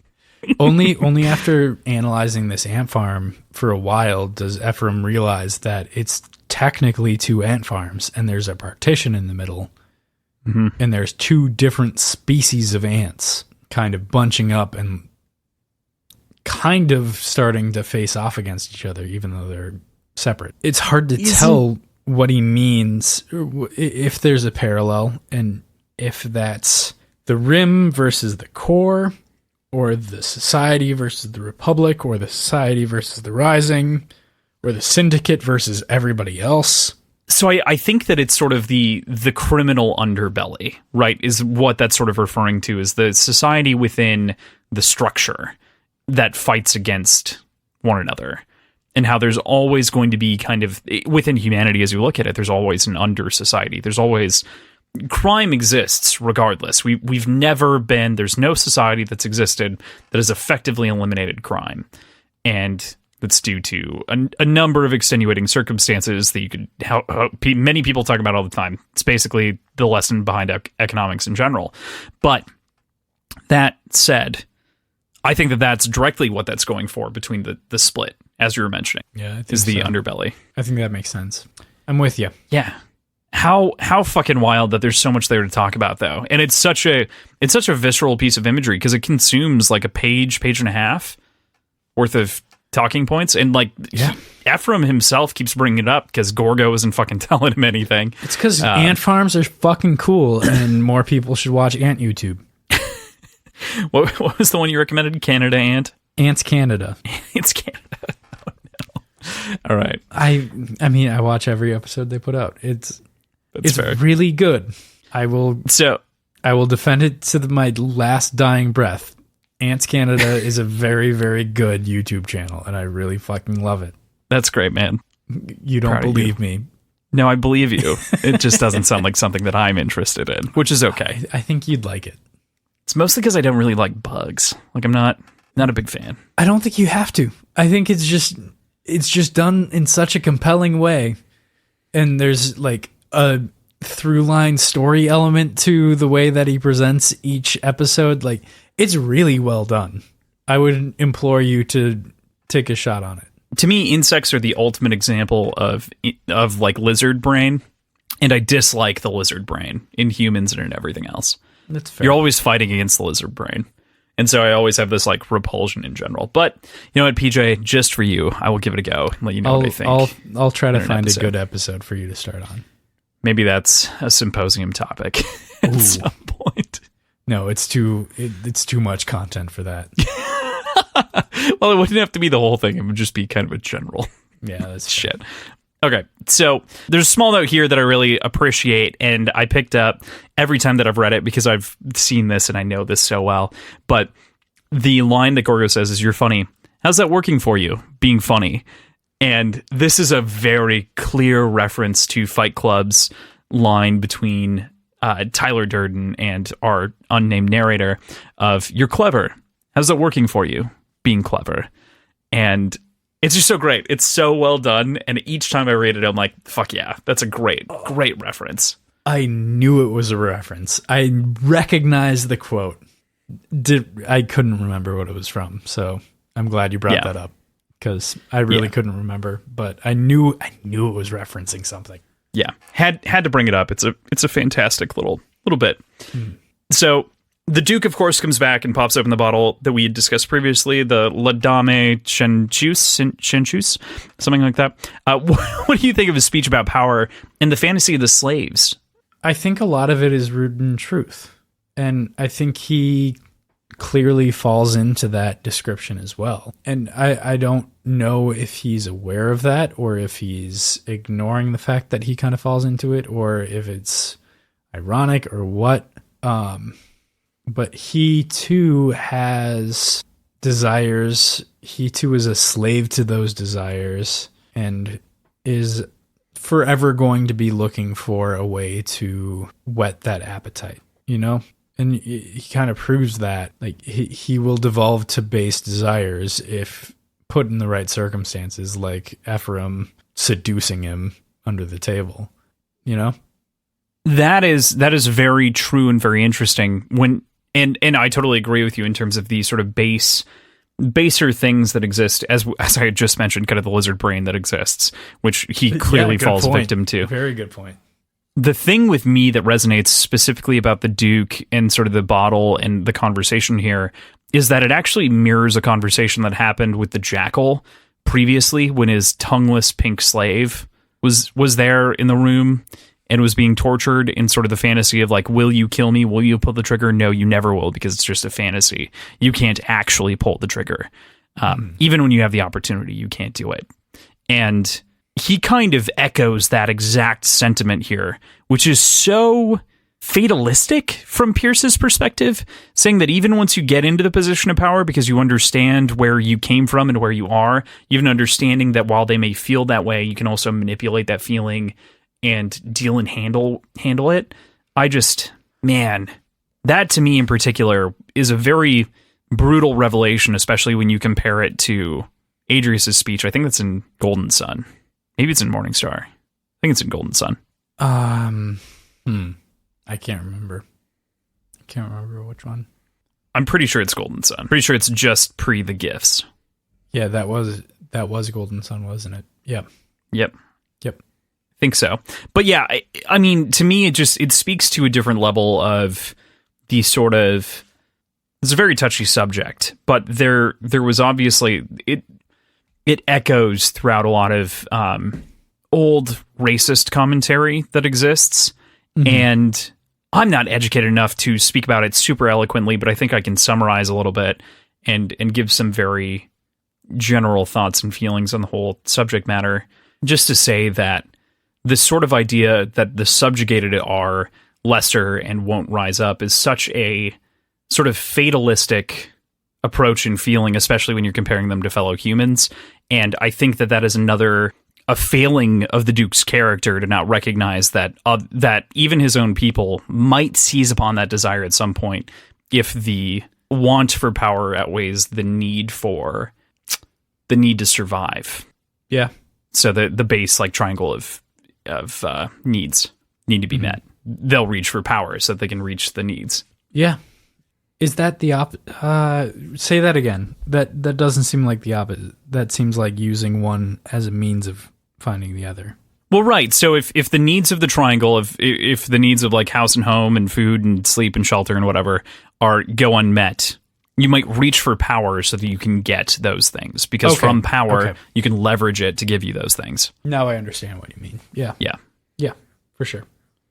only after analyzing this ant farm for a while does Ephraim realize that it's technically 2 ant farms, and there's a partition in the middle, and there's 2 different species of ants kind of bunching up and kind of starting to face off against each other, even though they're separate. It's hard to tell what he means, if there's a parallel, and if that's the rim versus the core, or the society versus the republic, or the society versus the rising, or the syndicate versus everybody else. So I think that it's sort of the criminal underbelly, right, is what that's sort of referring to, is the society within the structure that fights against one another, and how there's always going to be kind of, within humanity as you look at it, there's always an under society. There's always, crime exists regardless. We've never been, there's no society that's existed that has effectively eliminated crime. And that's due to a number of extenuating circumstances that you could many people talk about all the time. It's basically the lesson behind economics in general. But that said, I think that that's directly what that's going for between the split, as you were mentioning. Yeah, I think is the underbelly. I think that makes sense. I'm with you. Yeah. How fucking wild that there's so much there to talk about, though. And it's such a visceral piece of imagery, because it consumes like a page and a half worth of talking points, and like Ephraim himself keeps bringing it up because Gorgo isn't fucking telling him anything. It's because ant farms are fucking cool, and more people should watch ant YouTube. What was the one you recommended? Canada Ant? Ants Canada. Ants Canada. Oh no. All right. I mean, I watch every episode they put out. It's fair. Really good. I will defend it to my last dying breath. Ants Canada is a very, very good YouTube channel, and I really fucking love it. That's great, man. You don't believe me. No, I believe you. It just doesn't sound like something that I'm interested in, which is okay. I think you'd like it. It's mostly because I don't really like bugs. Like, I'm not a big fan. I don't think you have to. I think it's just done in such a compelling way, and there's like a through line story element to the way that he presents each episode. Like, it's really well done. I would implore you to take a shot on it. To me, insects are the ultimate example of like lizard brain, and I dislike the lizard brain in humans and in everything else. That's fair. You're always fighting against the lizard brain. And so I always have this like repulsion in general. But you know what, PJ, just for you, I will give it a go and let you know what I think. I'll try to find a good episode for you to start on. Maybe that's a symposium topic at some point. No, it's too much content for that. Well, it wouldn't have to be the whole thing. It would just be kind of a general that's shit. Okay, so there's a small note here that I really appreciate, and I picked up every time that I've read it because I've seen this and I know this so well. But the line that Gorgo says is, "You're funny. How's that working for you, being funny?" And this is a very clear reference to Fight Club's line between Tyler Durden and our unnamed narrator of, "You're clever. How's that working for you, being clever?" And it's just so great. It's so well done. And each time I read it, I'm like, fuck yeah, that's a great reference. I knew it was a reference. I recognized the quote. I couldn't remember what it was from. So I'm glad you brought that up, because I really couldn't remember, but I knew it was referencing something. Yeah. Had to bring it up. It's a fantastic little bit. So the Duke, of course, comes back and pops open the bottle that we had discussed previously, the La Dame Chenchus, something like that. What do you think of his speech about power and the fantasy of the slaves? I think a lot of it is rooted in truth. And I think he clearly falls into that description as well. And I don't know if he's aware of that or if he's ignoring the fact that he kind of falls into it or if it's ironic or what. But he too has desires. He too is a slave to those desires and is forever going to be looking for a way to whet that appetite, you know? And he kind of proves that, like, he will devolve to base desires if put in the right circumstances, like Ephraim seducing him under the table, you know? That is very true and very interesting. And I totally agree with you in terms of the sort of baser things that exist, as I had just mentioned, kind of the lizard brain that exists, which he clearly falls victim to. Very good point. The thing with me that resonates specifically about the Duke and sort of the bottle and the conversation here is that it actually mirrors a conversation that happened with the Jackal previously when his tongueless pink slave was there in the room and was being tortured in sort of the fantasy of like, will you kill me? Will you pull the trigger? No, you never will, because it's just a fantasy. You can't actually pull the trigger. Even when you have the opportunity, you can't do it. And he kind of echoes that exact sentiment here, which is so fatalistic from Pierce's perspective, saying that even once you get into the position of power, because you understand where you came from and where you are, you have an understanding that while they may feel that way, you can also manipulate that feeling and deal and handle it. Man, that to me in particular is a very brutal revelation, especially when you compare it to Adrius's speech. I think that's in Golden Sun. Maybe it's in Morning Star. I think it's in Golden Sun. I can't remember. I can't remember which one. I'm pretty sure it's Golden Sun. Pretty sure it's just pre the gifts. Yeah, that was Golden Sun, wasn't it? Yep. Think so. But yeah, I mean, to me, it speaks to a different level of the sort of, it's a very touchy subject, but there was obviously, it echoes throughout a lot of old racist commentary that exists. Mm-hmm. And I'm not educated enough to speak about it super eloquently, but I think I can summarize a little bit and give some very general thoughts and feelings on the whole subject matter, just to say that this sort of idea that the subjugated are lesser and won't rise up is such a sort of fatalistic approach and feeling, especially when you're comparing them to fellow humans. And I think that is a failing of the Duke's character to not recognize that even his own people might seize upon that desire at some point if the want for power outweighs the need to survive. Yeah. So the base like triangle of needs need to be met. They'll reach for power so that they can reach the needs. Yeah. Is that the say that again. That doesn't seem like the opposite. That seems like using one as a means of finding the other. Well, right. So if the needs of the triangle, if the needs of like house and home and food and sleep and shelter and whatever go unmet, you might reach for power so that you can get those things, because from power, you can leverage it to give you those things. Now I understand what you mean. Yeah. Yeah, for sure.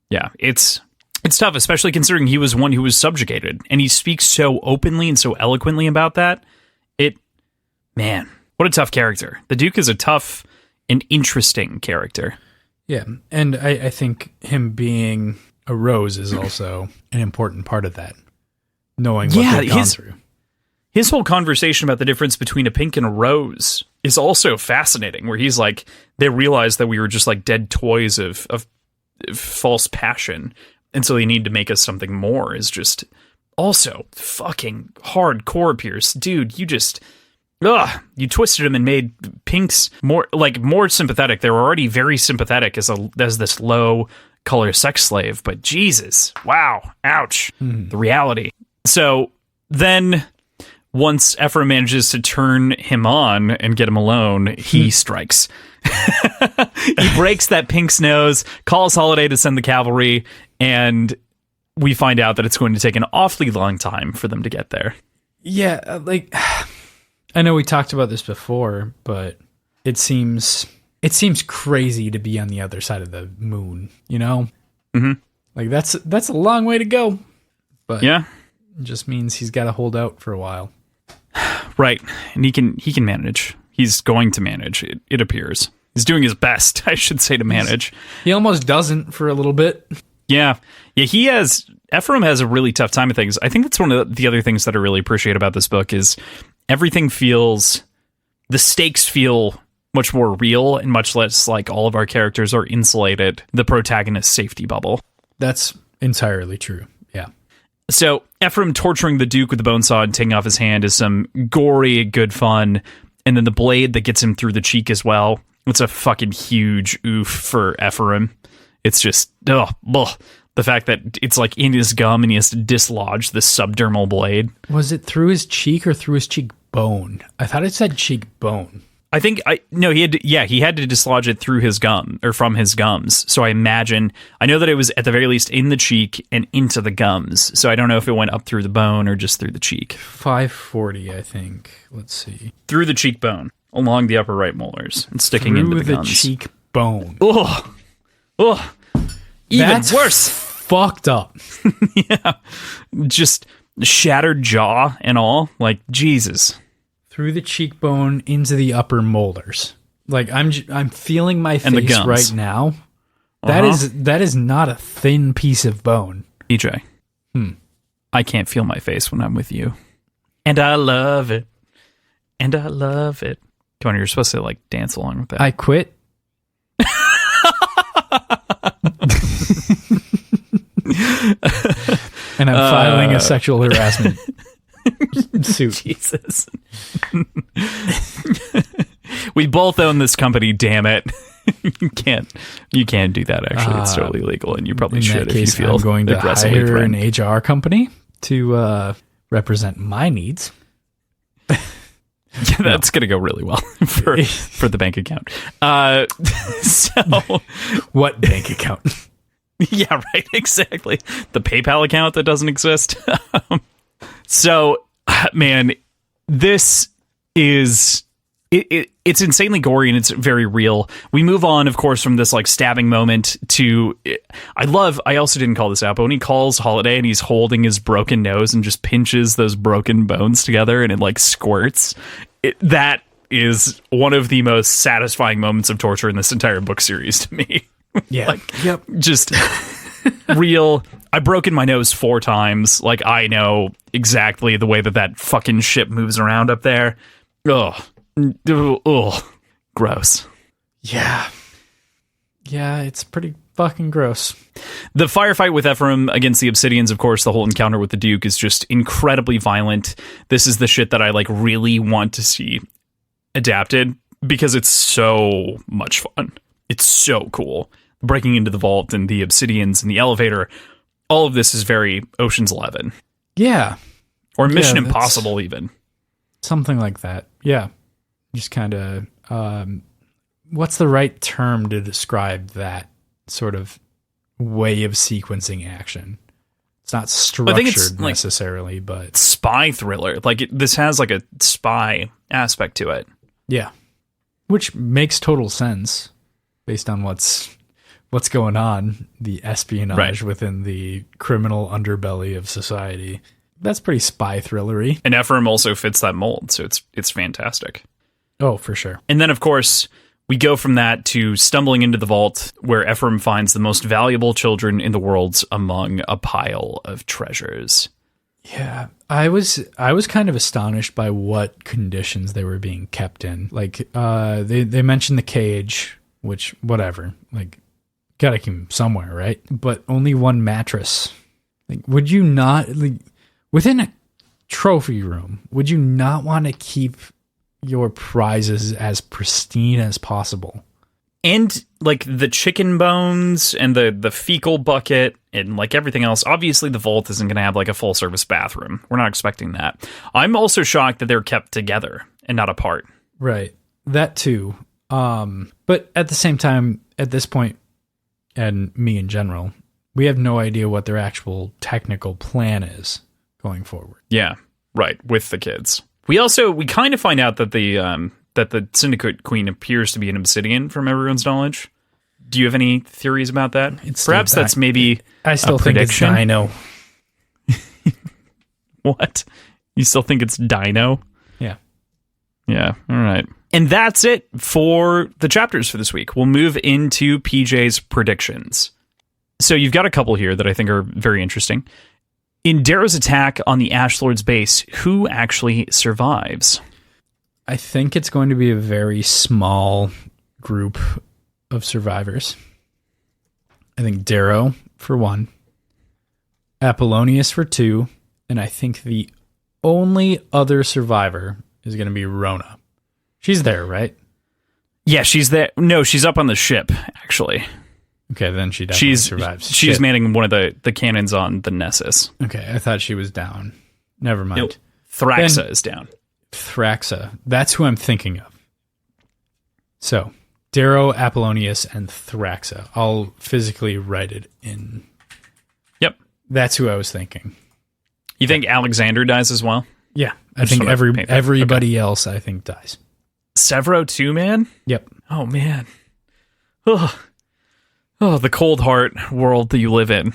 Yeah, it's tough, especially considering he was one who was subjugated, and he speaks so openly and so eloquently about that. Man, what a tough character. The Duke is a tough and interesting character. Yeah, and I think him being a rose is also an important part of that, knowing what they've gone through. His whole conversation about the difference between a pink and a rose is also fascinating, where he's like, they realized that we were just like dead toys of false passion, and so they need to make us something more, is just also fucking hardcore, Pierce. Dude, you twisted him and made pinks more sympathetic. They were already very sympathetic as this low color sex slave, but Jesus, wow, ouch, the reality. So then, once Ephraim manages to turn him on and get him alone, he strikes. He breaks that pink's nose, calls Holiday to send the cavalry, and we find out that it's going to take an awfully long time for them to get there. Yeah, I know we talked about this before, but it seems crazy to be on the other side of the moon, you know? Mm-hmm. Like, that's a long way to go. But yeah. It just means he's got to hold out for a while. Right. And he can manage. He's going to manage, it appears. He's doing his best, I should say, to manage. He almost doesn't for a little bit. Yeah. Ephraim has a really tough time of things. I think that's one of the other things that I really appreciate about this book is the stakes feel much more real and much less like all of our characters are insulated the protagonist's safety bubble. That's entirely true. Yeah. So Ephraim torturing the Duke with the bone saw and taking off his hand is some gory, good fun. And then the blade that gets him through the cheek as well. It's a fucking huge oof for Ephraim. It's just, the fact that it's like in his gum and he has to dislodge the subdermal blade. Was it through his cheek or through his cheekbone? I thought it said cheekbone. He had to dislodge it through his gum or from his gums. So I know that it was at the very least in the cheek and into the gums. So I don't know if it went up through the bone or just through the cheek. 540, I think. Let's see. Through the cheekbone, along the upper right molars and sticking into the gums. Through the cheekbone. Oh, even That's worse. Fucked up. Yeah, just shattered jaw and all. Like, Jesus. Through the cheekbone into the upper molars. Like I'm feeling my face right now. That is not a thin piece of bone. EJ. I can't feel my face when I'm with you. And I love it. And I love it. Come on, you're supposed to like dance along with that. I quit. And I'm filing a sexual harassment suit. Jesus. We both own this company, damn it. You can't do that, actually. It's totally illegal, and you probably should if you feel I'm going to aggressively hire threatened. an HR company to represent my needs. Yeah, that's going to go really well for the bank account. So what bank account? Yeah, right, exactly. The PayPal account that doesn't exist. So, man, this is... It's insanely gory and it's very real. We move on, of course, from this like stabbing moment to... I also didn't call this out, but when he calls Holiday and he's holding his broken nose and just pinches those broken bones together and it like squirts, that is one of the most satisfying moments of torture in this entire book series to me. Yeah. Just real. I've broken my nose 4 times. Like, I know exactly the way that fucking ship moves around up there. Ugh. Gross. Yeah, it's pretty fucking gross. The firefight with Ephraim against the Obsidians, of course, the whole encounter with the Duke is just incredibly violent. This is the shit that I like really want to see adapted because it's so much fun. It's so cool. Breaking into the vault and the Obsidians and the elevator. All of this is very Ocean's 11. Yeah. Or Mission Impossible even. Something like that. Yeah. Just kind of, what's the right term to describe that sort of way of sequencing action? It's not structured necessarily, but... Spy thriller. Like, this has like a spy aspect to it. Yeah. Which makes total sense based on what's going on, the espionage within the criminal underbelly of society. That's pretty spy thrillery. And Ephraim also fits that mold, so it's fantastic. Oh, for sure. And then, of course, we go from that to stumbling into the vault where Ephraim finds the most valuable children in the world among a pile of treasures. Yeah, I was kind of astonished by what conditions they were being kept in. Like, they mentioned the cage, which, whatever, like, gotta keep them somewhere, right? But only one mattress. Like, would you not, like, within a trophy room, would you not want to keep your prizes as pristine as possible? And like the chicken bones and the fecal bucket and like everything else, obviously the vault isn't going to have like a full service bathroom. We're not expecting that. I'm also shocked that they're kept together and not apart. Right. That too. But at the same time, at this point, and me in general, we have no idea what their actual technical plan is going forward. Yeah, right. With the kids. We kind of find out that the Syndicate Queen appears to be an Obsidian from everyone's knowledge. Do you have any theories about that? Perhaps that's maybe I still a think prediction. it's Dino. What? You still think it's Dino? Yeah. Yeah, all right. And that's it for the chapters for this week. We'll move into PJ's predictions. So you've got a couple here that I think are very interesting. In Darrow's attack on the Ash Lord's base, who actually survives? I think it's going to be a very small group of survivors. I think Darrow for 1, Apollonius for 2, and I think the only other survivor is going to be Rona. She's there, right? Yeah, she's there. No, she's up on the ship, actually. Okay, then she definitely survives. She's manning one of the cannons on the Nessus. Okay, I thought she was down. Never mind. Nope. Thraxa is down. Thraxa. That's who I'm thinking of. So, Darrow, Apollonius, and Thraxa. I'll physically write it in. Yep. That's who I was thinking. You think Alexander dies as well? Yeah, I think everybody else, I think, dies. Severo too, man? Yep. Oh, man. Oh, the cold heart world that you live in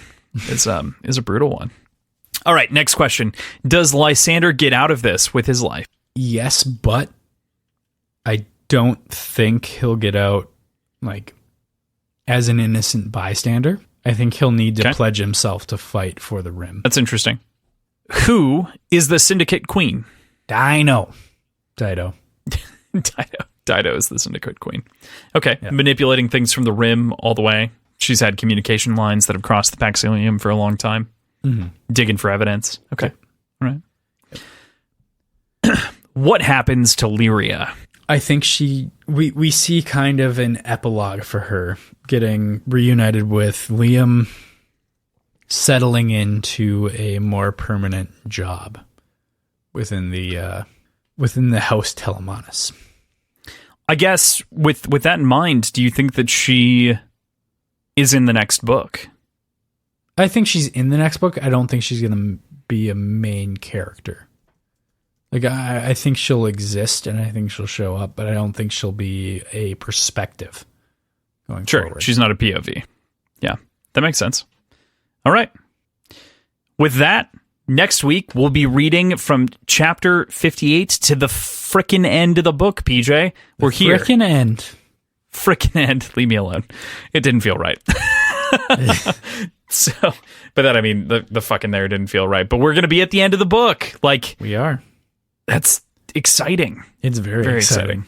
is a brutal one. All right, next question. Does Lysander get out of this with his life? Yes, but I don't think he'll get out like as an innocent bystander. I think he'll need to pledge himself to fight for the Rim. That's interesting. Who is the Syndicate Queen? Dido. Dido is the Syndicate Queen. Okay, yeah. Manipulating things from the Rim all the way. She's had communication lines that have crossed the Paxilium for a long time. Mm-hmm. Digging for evidence. Okay, all right. Yep. What happens to Lyria? I think we see kind of an epilogue for her, getting reunited with Liam, settling into a more permanent job within the House Telemanus. I guess with that in mind, do you think that she is in the next book? I think she's in the next book. I don't think she's going to be a main character. Like, I think she'll exist and I think she'll show up, but I don't think she'll be a perspective going forward. She's not a POV. Yeah, that makes sense. All right. With that, next week we'll be reading from chapter 58 to the frickin' end of the book, PJ. We're here. Frickin' end. Frickin' end. Leave me alone. It didn't feel right. So, but that, I mean, the fucking there didn't feel right. But we're going to be at the end of the book. Like, we are. That's exciting. It's very exciting.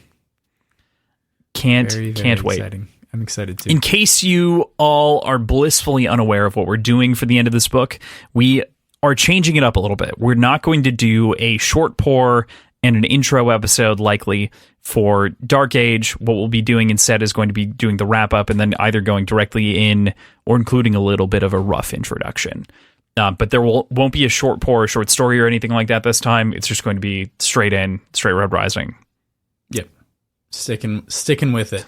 Can't wait. Exciting. I'm excited too. In case you all are blissfully unaware of what we're doing for the end of this book, we are changing it up a little bit. We're not going to do a short pour and an intro episode likely for Dark Age. What we'll be doing instead is going to be doing the wrap up and then either going directly in or including a little bit of a rough introduction. But there won't be a short pour, a short story or anything like that this time. It's just going to be straight Red Rising. Yep. Sticking with it.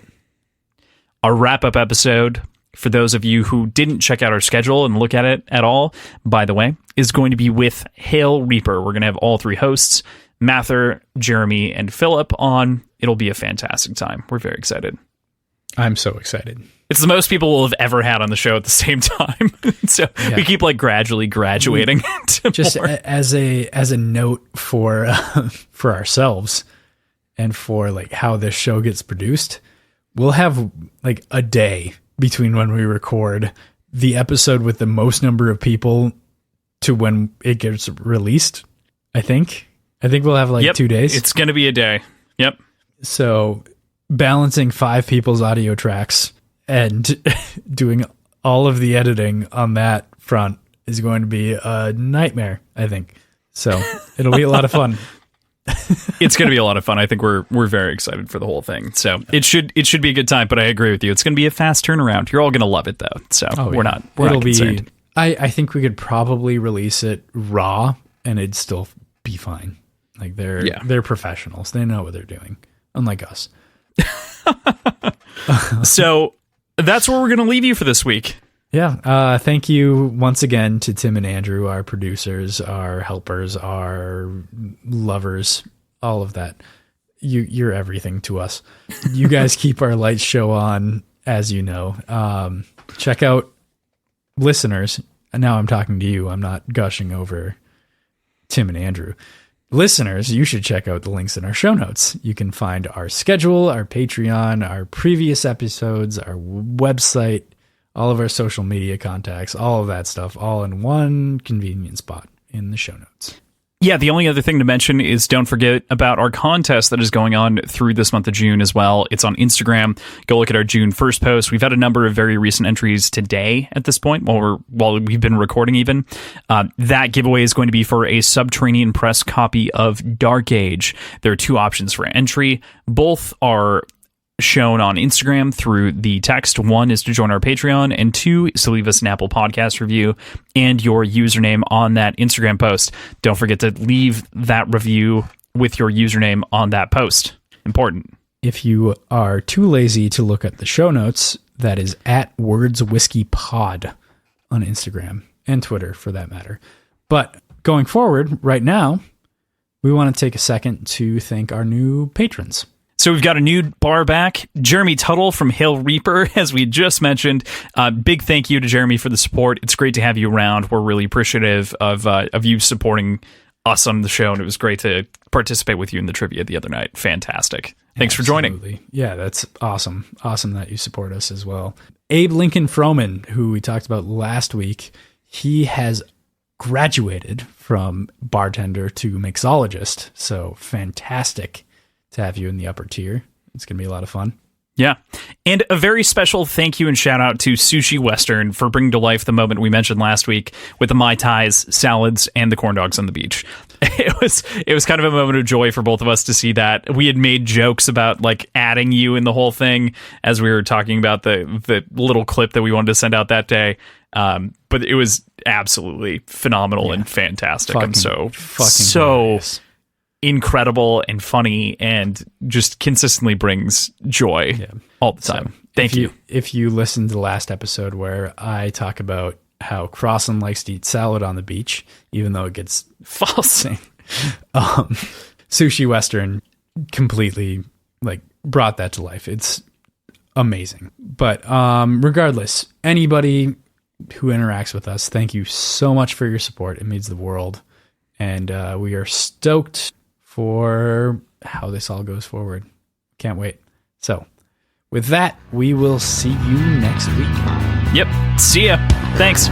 Our wrap-up episode, for those of you who didn't check out our schedule and look at it at all, by the way, is going to be with Hail Reaper. We're going to have all three hosts, Mather, Jeremy, and Philip on. It'll be a fantastic time. We're very excited. I'm so excited. It's the most people we'll have ever had on the show at the same time. So we keep like gradually graduating. Just as a note for ourselves and for like how this show gets produced, we'll have like a day between when we record the episode with the most number of people to when it gets released. I think we'll have like 2 days. It's going to be a day. Yep. So balancing 5 people's audio tracks and doing all of the editing on that front is going to be a nightmare, I think. So it'll be a lot of fun. It's going to be a lot of fun. I think we're very excited for the whole thing. So it should be a good time, but I agree with you. It's going to be a fast turnaround. You're all going to love it though. So we're not concerned. I think we could probably release it raw and it'd still be fine. Like they're professionals. They know what they're doing. Unlike us. So that's where we're going to leave you for this week. Yeah. Thank you once again to Tim and Andrew, our producers, our helpers, our lovers, all of that. You're everything to us. You guys keep our light show on, as you know. Check out listeners. Now I'm talking to you. I'm not gushing over Tim and Andrew. Listeners, you should check out the links in our show notes. You can find our schedule, our Patreon, our previous episodes, our website, all of our social media contacts, all of that stuff, all in one convenient spot in the show notes. Yeah, the only other thing to mention is don't forget about our contest that is going on through this month of June as well. It's on Instagram. Go look at our June 1st post. We've had a number of very recent entries today at this point while we've been recording even. That giveaway is going to be for a Subterranean Press copy of Dark Age. There are two options for entry. Both are shown on Instagram through the text. One is to join our Patreon, and two is to leave us an Apple Podcast review and your username on that Instagram post. Don't forget to leave that review with your username on that post. Important. If you are too lazy to look at the show notes, that is at WordsWhiskeyPod on Instagram and Twitter for that matter. But going forward, right now, we want to take a second to thank our new patrons. So we've got a new bar back, Jeremy Tuttle from Hill Reaper, as we just mentioned. Big thank you to Jeremy for the support. It's great to have you around. We're really appreciative of you supporting us on the show, and it was great to participate with you in the trivia the other night. Fantastic. Thanks for joining. Yeah, that's awesome. Awesome that you support us as well. Abe Lincoln Froman, who we talked about last week, he has graduated from bartender to mixologist. So fantastic to have you in the upper tier. It's going to be a lot of fun. Yeah. And a very special thank you and shout out to Sushi Western for bringing to life the moment we mentioned last week with the Mai Tais, salads, and the corn dogs on the beach. It was kind of a moment of joy for both of us to see that. We had made jokes about like adding you in the whole thing as we were talking about the little clip that we wanted to send out that day. But it was absolutely phenomenal and fantastic. I'm so hilarious. Incredible and funny and just consistently brings joy all the time. So Thank you. If you listened to the last episode where I talk about how Crossan likes to eat salad on the beach, even though it gets false, Sushi Western completely like brought that to life. It's amazing. But regardless, anybody who interacts with us, thank you so much for your support. It means the world. And we are stoked for how this all goes forward. Can't wait. So, with that, we will see you next week. Yep. See ya. Thanks.